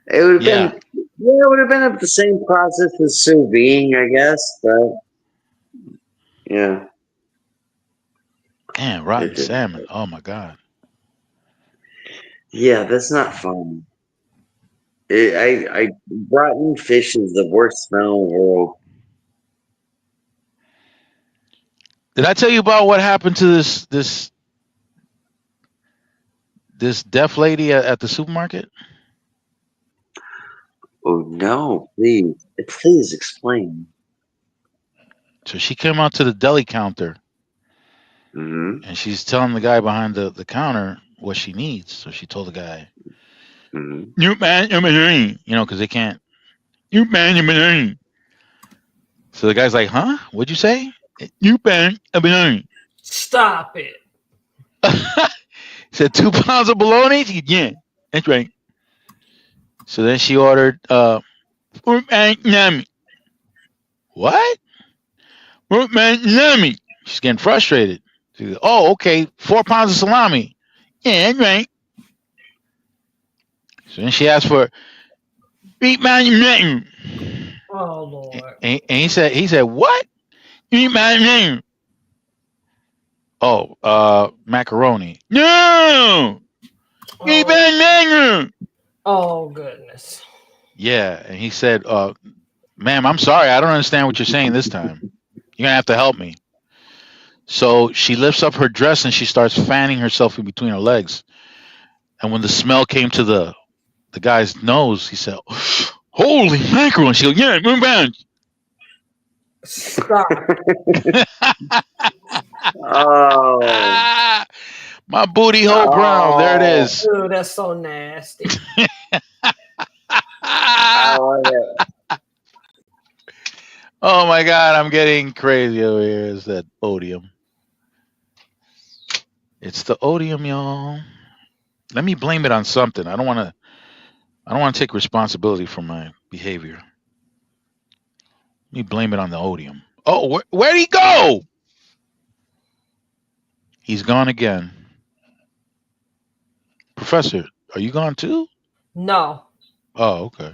It would have been it would have been the same process as sous vide, I guess. But yeah. Damn, rotten salmon. Oh my god. Yeah, that's not fun. Rotten fish is the worst smell in the world. Did I tell you about what happened to this deaf lady at the supermarket? Oh no! Please explain. So she came out to the deli counter, and she's telling the guy behind the counter what she needs. So she told the guy, "You man, because they can't. You man, So the guy's like, "Huh? What'd you say? You man, Stop it." He said 2 pounds of bologna. He said, yeah, that's right. So then she ordered what? She's getting frustrated. She goes, oh, okay, 4 pounds of salami. Yeah, that's right. So then she asked for beef man. Oh Lord. And he said, what? Beef man. Oh, macaroni. No. Beef man. Oh goodness. Yeah, and he said, ma'am, I'm sorry, I don't understand what you're saying this time. You're gonna have to help me. So she lifts up her dress and she starts fanning herself in between her legs. And when the smell came to the guy's nose, he said, holy mackerel. And she goes, yeah, move on. Stop. Oh. My booty hole brown. There it is. Dude, that's so nasty. Oh my God, I'm getting crazy over here. Is that odium? It's the odium, y'all. Let me blame it on something. I don't want to take responsibility for my behavior. Let me blame it on the odium. Oh, where'd he go? He's gone again. Professor, are you gone too? No. Oh, okay.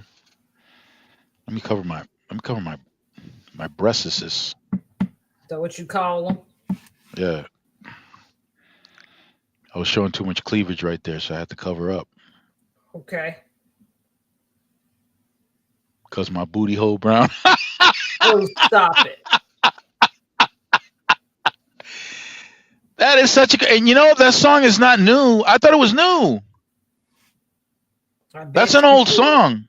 Let me cover my breasts. Is that what you call them? Yeah. I was showing too much cleavage right there, so I had to cover up. Okay. Because my booty hole brown. Oh, stop it. That is such a... And you know, that song is not new. I thought it was new. That's an old song.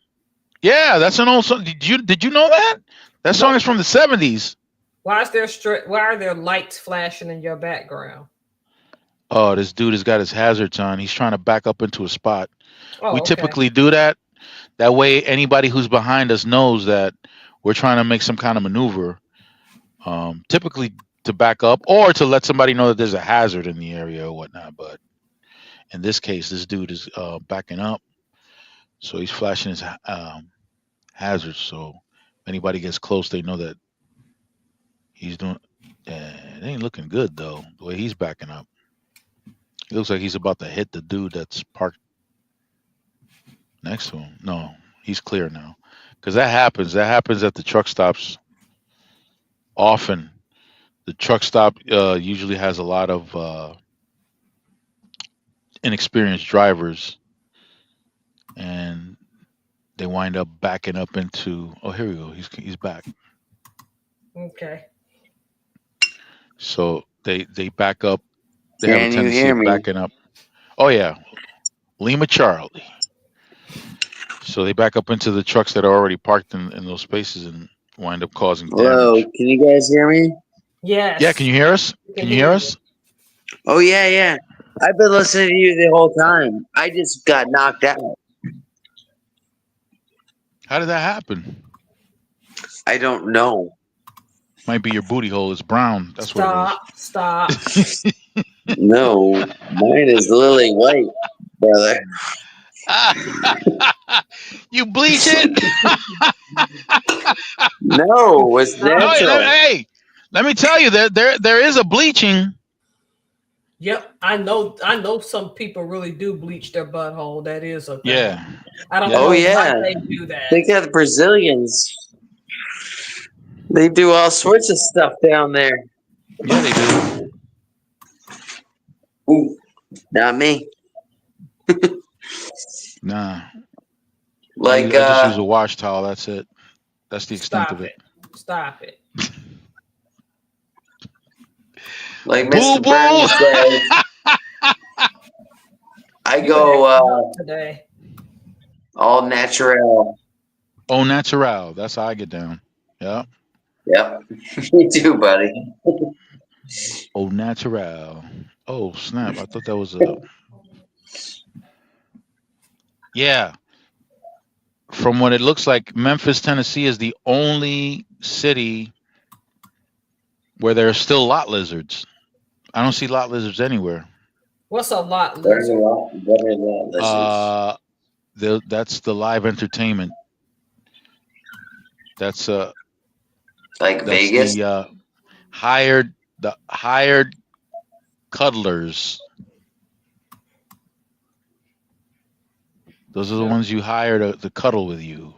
Yeah, that's an old song. Did you know that? That song is from the 70s. Why are there lights flashing in your background? Oh, this dude has got his hazards on. He's trying to back up into a spot. Oh, We okay. typically do that. That way, anybody who's behind us knows that we're trying to make some kind of maneuver. Typically to back up or to let somebody know that there's a hazard in the area or whatnot. But in this case, this dude is backing up, so he's flashing his hazards. So if anybody gets close, they know that he's doing. It ain't looking good though. The way he's backing up, it looks like he's about to hit the dude that's parked next to him. No, he's clear now, because that happens. That happens at the truck stops often. The truck stop usually has a lot of inexperienced drivers, and they wind up backing up into. Oh, here we go. He's back. Okay. So they back up. They have a Can you tendency hear of me? backing up. Oh yeah, Lima Charlie. So they back up into the trucks that are already parked in those spaces and wind up causing Hello, damage. can you guys hear me? Yes. Yeah, can you hear us? Can you hear us? Oh yeah, yeah. I've been listening to you the whole time. I just got knocked out. How did that happen? I don't know. Might be your booty hole is brown. That's what Stop. it is. No, mine is lily white, brother. You bleach it? No, it's No, natural. hey, let me tell you that there is a bleaching. Yep, I know some people really do bleach their butthole. That is a thing. Yeah. I don't Yeah. know Oh, yeah. why they do that. They got the Brazilians. They do all sorts of stuff down there. Yeah, they do. Ooh, not me. Nah. Like, I just use a wash towel. That's it. That's the extent Stop of it. Stop it. like Boo Mr. boo. Burns says, I go Today. all natural. Au natural. That's how I get down. Yeah. Yep, me too, buddy. Au natural. Oh snap! I thought that was a. Yeah. From what it looks like, Memphis, Tennessee is the only city where there are still lot lizards. I don't see lot lizards anywhere. What's a lot There's a lizard? lot better than lizards. That's the live entertainment. That's Like Vegas. the hired cuddlers. Those are the ones you hire to cuddle with you.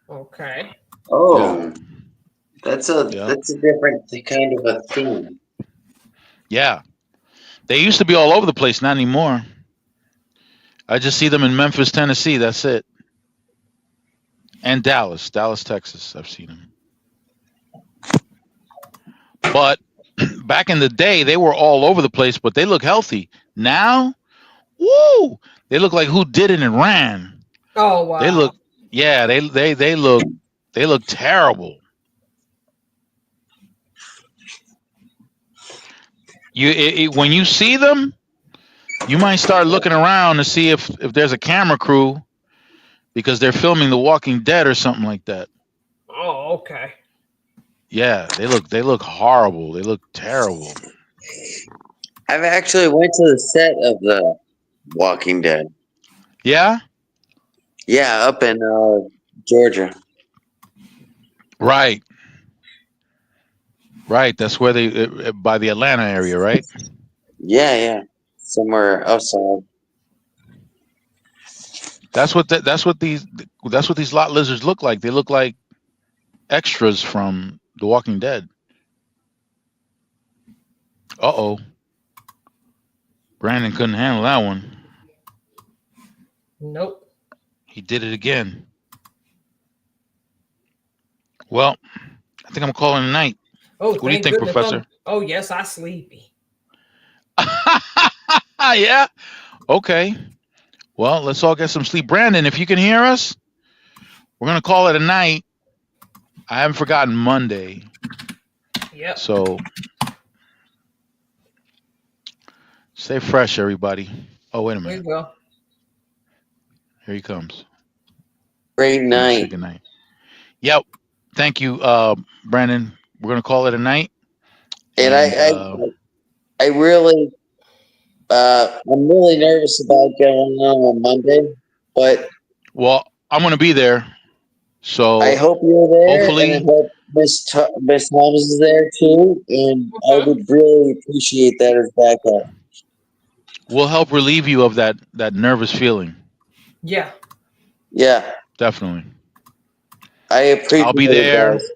Okay. Oh, that's a Yeah. that's a different kind of a theme. Yeah. They used to be all over the place, not anymore. I just see them in Memphis, Tennessee. That's it. And Dallas, Texas. I've seen them. But back in the day, they were all over the place, but they look healthy. Now, woo! They look like who did it and ran. Oh wow. They look, yeah, they look terrible. When you see them, you might start looking around to see if there's a camera crew because they're filming The Walking Dead or something like that. Oh, okay. Yeah, they look horrible. They look terrible. I've actually went to the set of The Walking Dead. Yeah? Yeah, up in Georgia. Right. Right, that's where they by the Atlanta area, right? Yeah, yeah, somewhere outside. That's what these lot lizards look like. They look like extras from The Walking Dead. Uh-oh. Brandon couldn't handle that one. Nope. He did it again. Well, I think I'm calling it a night. Oh, What do you thank think, goodness Professor? Oh yes, I sleepy. Yeah. Okay. Well, let's all get some sleep. Brandon, if you can hear us, we're gonna call it a night. I haven't forgotten Monday. Yep. So Stay fresh, everybody. Oh, wait a There you minute. go. Here he comes. Great I'm gonna say night. goodnight. Yep. Thank you, Brandon. We're gonna call it a night. And And I really, I'm really nervous about going on Monday, but well, I'm gonna be there. I So hope you're there, and I hopefully, hope Miss Thomas is there too. And I Mhm. would really appreciate that as backup. we'll help relieve you of that nervous feeling. Yeah. Yeah, Definitely. I appreciate I'll be it, there. guys.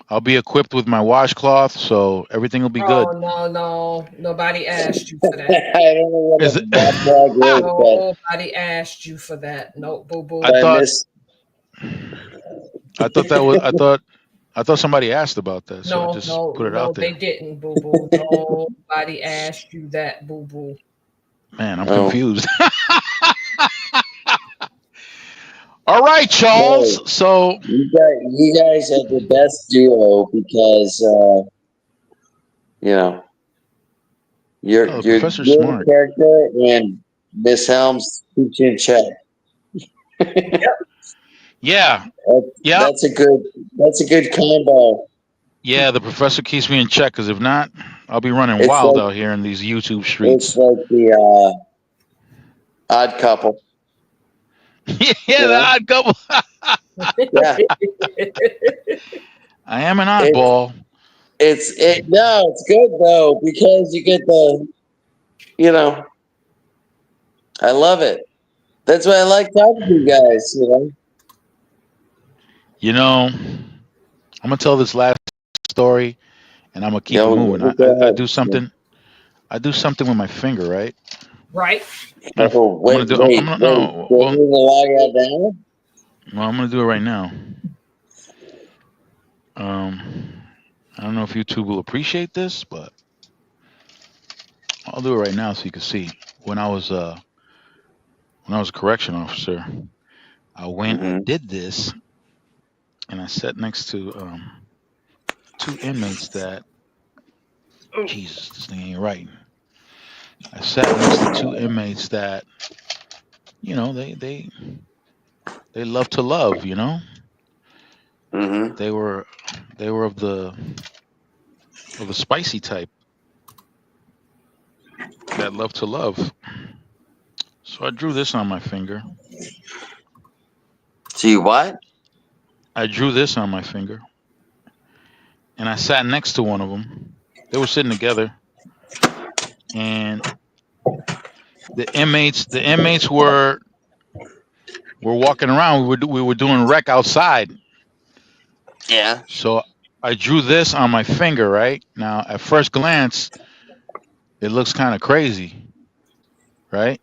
I'll be equipped with my washcloth, so everything will be Oh good. no. Nobody asked you for I that. don't know what Is a it? backlog is, Nobody asked you for that. No, boo I boo. but thought Miss, I thought somebody asked about that, so I No, just no, put it out no, they there. didn't, boo boo. Nobody asked you that, boo boo. Man, I'm oh confused. All right, no, Charles. So you guys are the best duo because you know oh, the you're professor's good smart. character, and Miss Helms keeps you in check. Yep. Yeah. That- Yep. that's a good combo. Yeah, the professor keeps me in check because if not, I'll be running It's wild like out here in these YouTube it's streets. like the odd couple, Yeah, you the know. odd couple. Yeah, I am an it's oddball. it's good though because you get the you know I love it. That's why I like talking to you guys. You know. You know, I'm gonna tell this last story, and I'm gonna keep it Yo, moving. I, go I, I ahead. do something. I do something with my finger, right? Right? Oh, I'm gonna wait, do. I'm wait, gonna wait. no. Do I need to log out now? Well, I'm gonna do it right now. Um, I don't know if YouTube will appreciate this, but I'll do it right now so you can see. When I was a correction officer, I went Mm-hmm. and did this, and I sat next to two inmates that Jesus, this thing ain't right. I sat next to two inmates that they love to love. Mm-hmm. They were of the spicy type that love to love. So I drew this on my finger. See what? I drew this on my finger, and I sat next to one of them. They were sitting together, and the inmates were walking around. We were doing rec outside. Yeah. So I drew this on my finger. Right now, at first glance, it looks kind of crazy, right?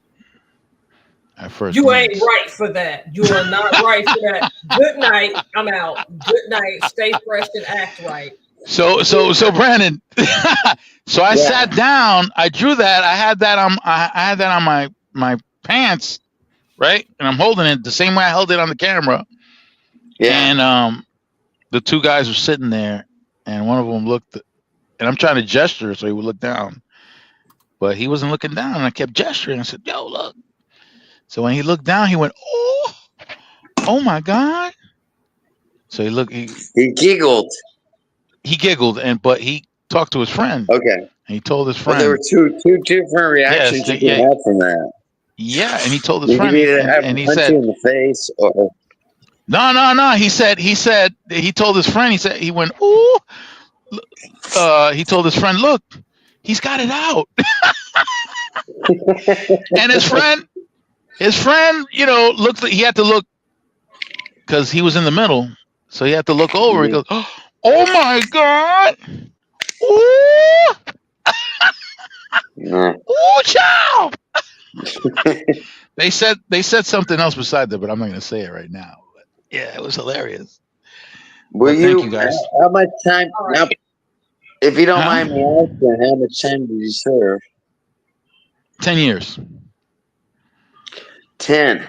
At first You ain't glance. right for that. You are not right for that. Good night. I'm out. Good night. Stay fresh and act right. So Brandon. So I Yeah. sat down. I drew that. I had that on my pants, right? And I'm holding it the same way I held it on the camera. Yeah. And the two guys were sitting there, and one of them looked, and I'm trying to gesture so he would look down, but he wasn't looking down. And I kept gesturing. I said, "Yo, look." So when he looked down, he went, "Oh my God!" So he looked. He giggled. He giggled, but he talked to his friend, Okay. and he told his But there were friend, two different "Yes, reactions you can have from that. yeah." And he told his You can friend, either and have him and he punch you said, in the face or "No." He told his friend. He said he went, "Ooh." He told his friend, "Look, he's got it out." And his friend, looked. He had to look because he was in the middle, so he had to look over. He goes, "Oh my God! Ooh, no. ooh, child!" They said something else beside that, but I'm not going to say it right now. But yeah, it was hilarious. Were But thank you you guys. how much time All now right. if you don't Huh? mind me asking, how much time did you serve? 10 years. 10.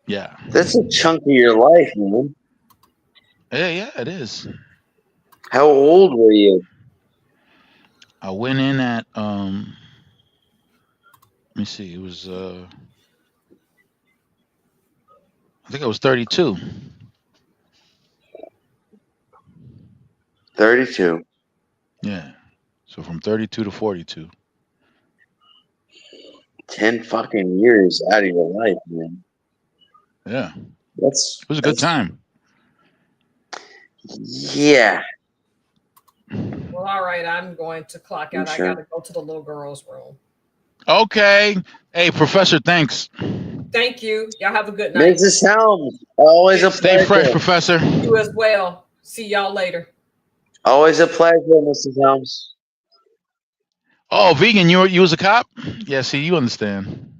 Yeah. That's a chunk of your life, man. Yeah, it is. How old were you? I went in at Let me see. It was I think I was 32. 32. Yeah. So from 32 to 42. 10 fucking years out of your life, man. Yeah. It was a good time. Yeah. Well, all right. I'm going to clock out. Sure? I got to go to the little girl's room. Okay. Hey, Professor, thanks. Thank you. Y'all have a good night. Mrs. Helms, always a pleasure. Stay fresh, Professor. You as well. See y'all later. Always a pleasure, Mrs. Helms. Oh, vegan, you was a cop? Yeah, see, you understand.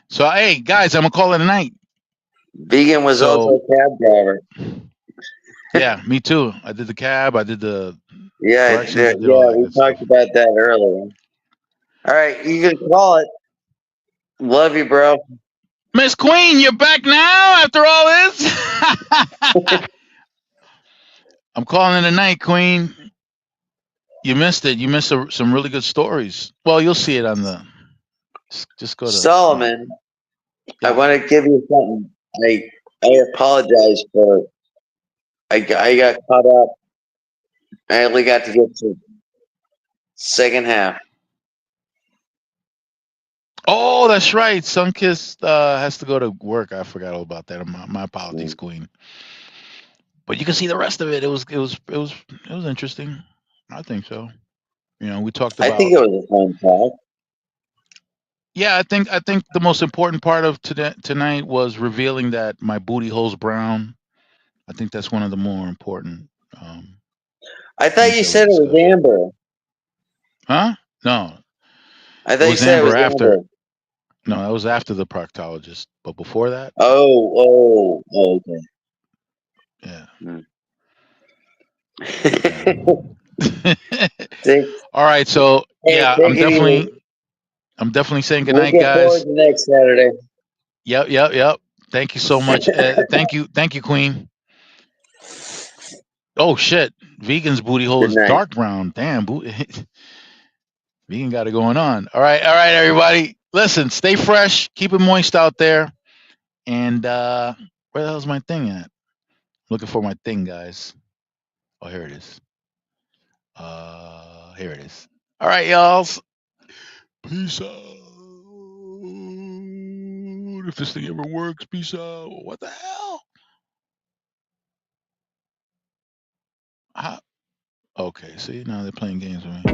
So, hey, guys, I'm going to call it a night. Vegan was also a cab driver. Yeah, me too. I did the cab. I did the Yeah, we talked about that earlier. All right, you can call it. Love you, bro. Miss Queen, you're back now after all this? I'm calling it a night, Queen. You missed it. You missed some really good stories. Well, you'll see it on the... Just go to... Solomon, Yeah. I want to give you something. I apologize for... I got caught up. I only got to get to second half. Oh, that's right. Sunkissed has to go to work. I forgot all about that. My apologies, Queen. But you can see the rest of it. It was interesting. I think so. You know, we talked about... I think it was a fun talk. Yeah, I think the most important part of tonight was revealing that my booty hole's brown. I think that's one of the more important. I thought you said it was amber. Huh? No. I thought you said it was after. amber. No, that was after the proctologist. But before that? Oh, okay. Yeah. See? All right, so yeah, I'm definitely saying goodnight, we'll guys. Forward to next Saturday. Yep. Thank you so much. Thank you, Queen. Oh shit, Vegan's booty hole is dark brown. Damn, Vegan got it going on. All right, everybody. Listen, stay fresh, keep it moist out there, and where the hell's my thing at? Looking for my thing, guys. Oh, here it is. Here it is. All right, y'all. Peace out. If this thing ever works, peace out. What the hell? Okay, see, now they're playing games with me.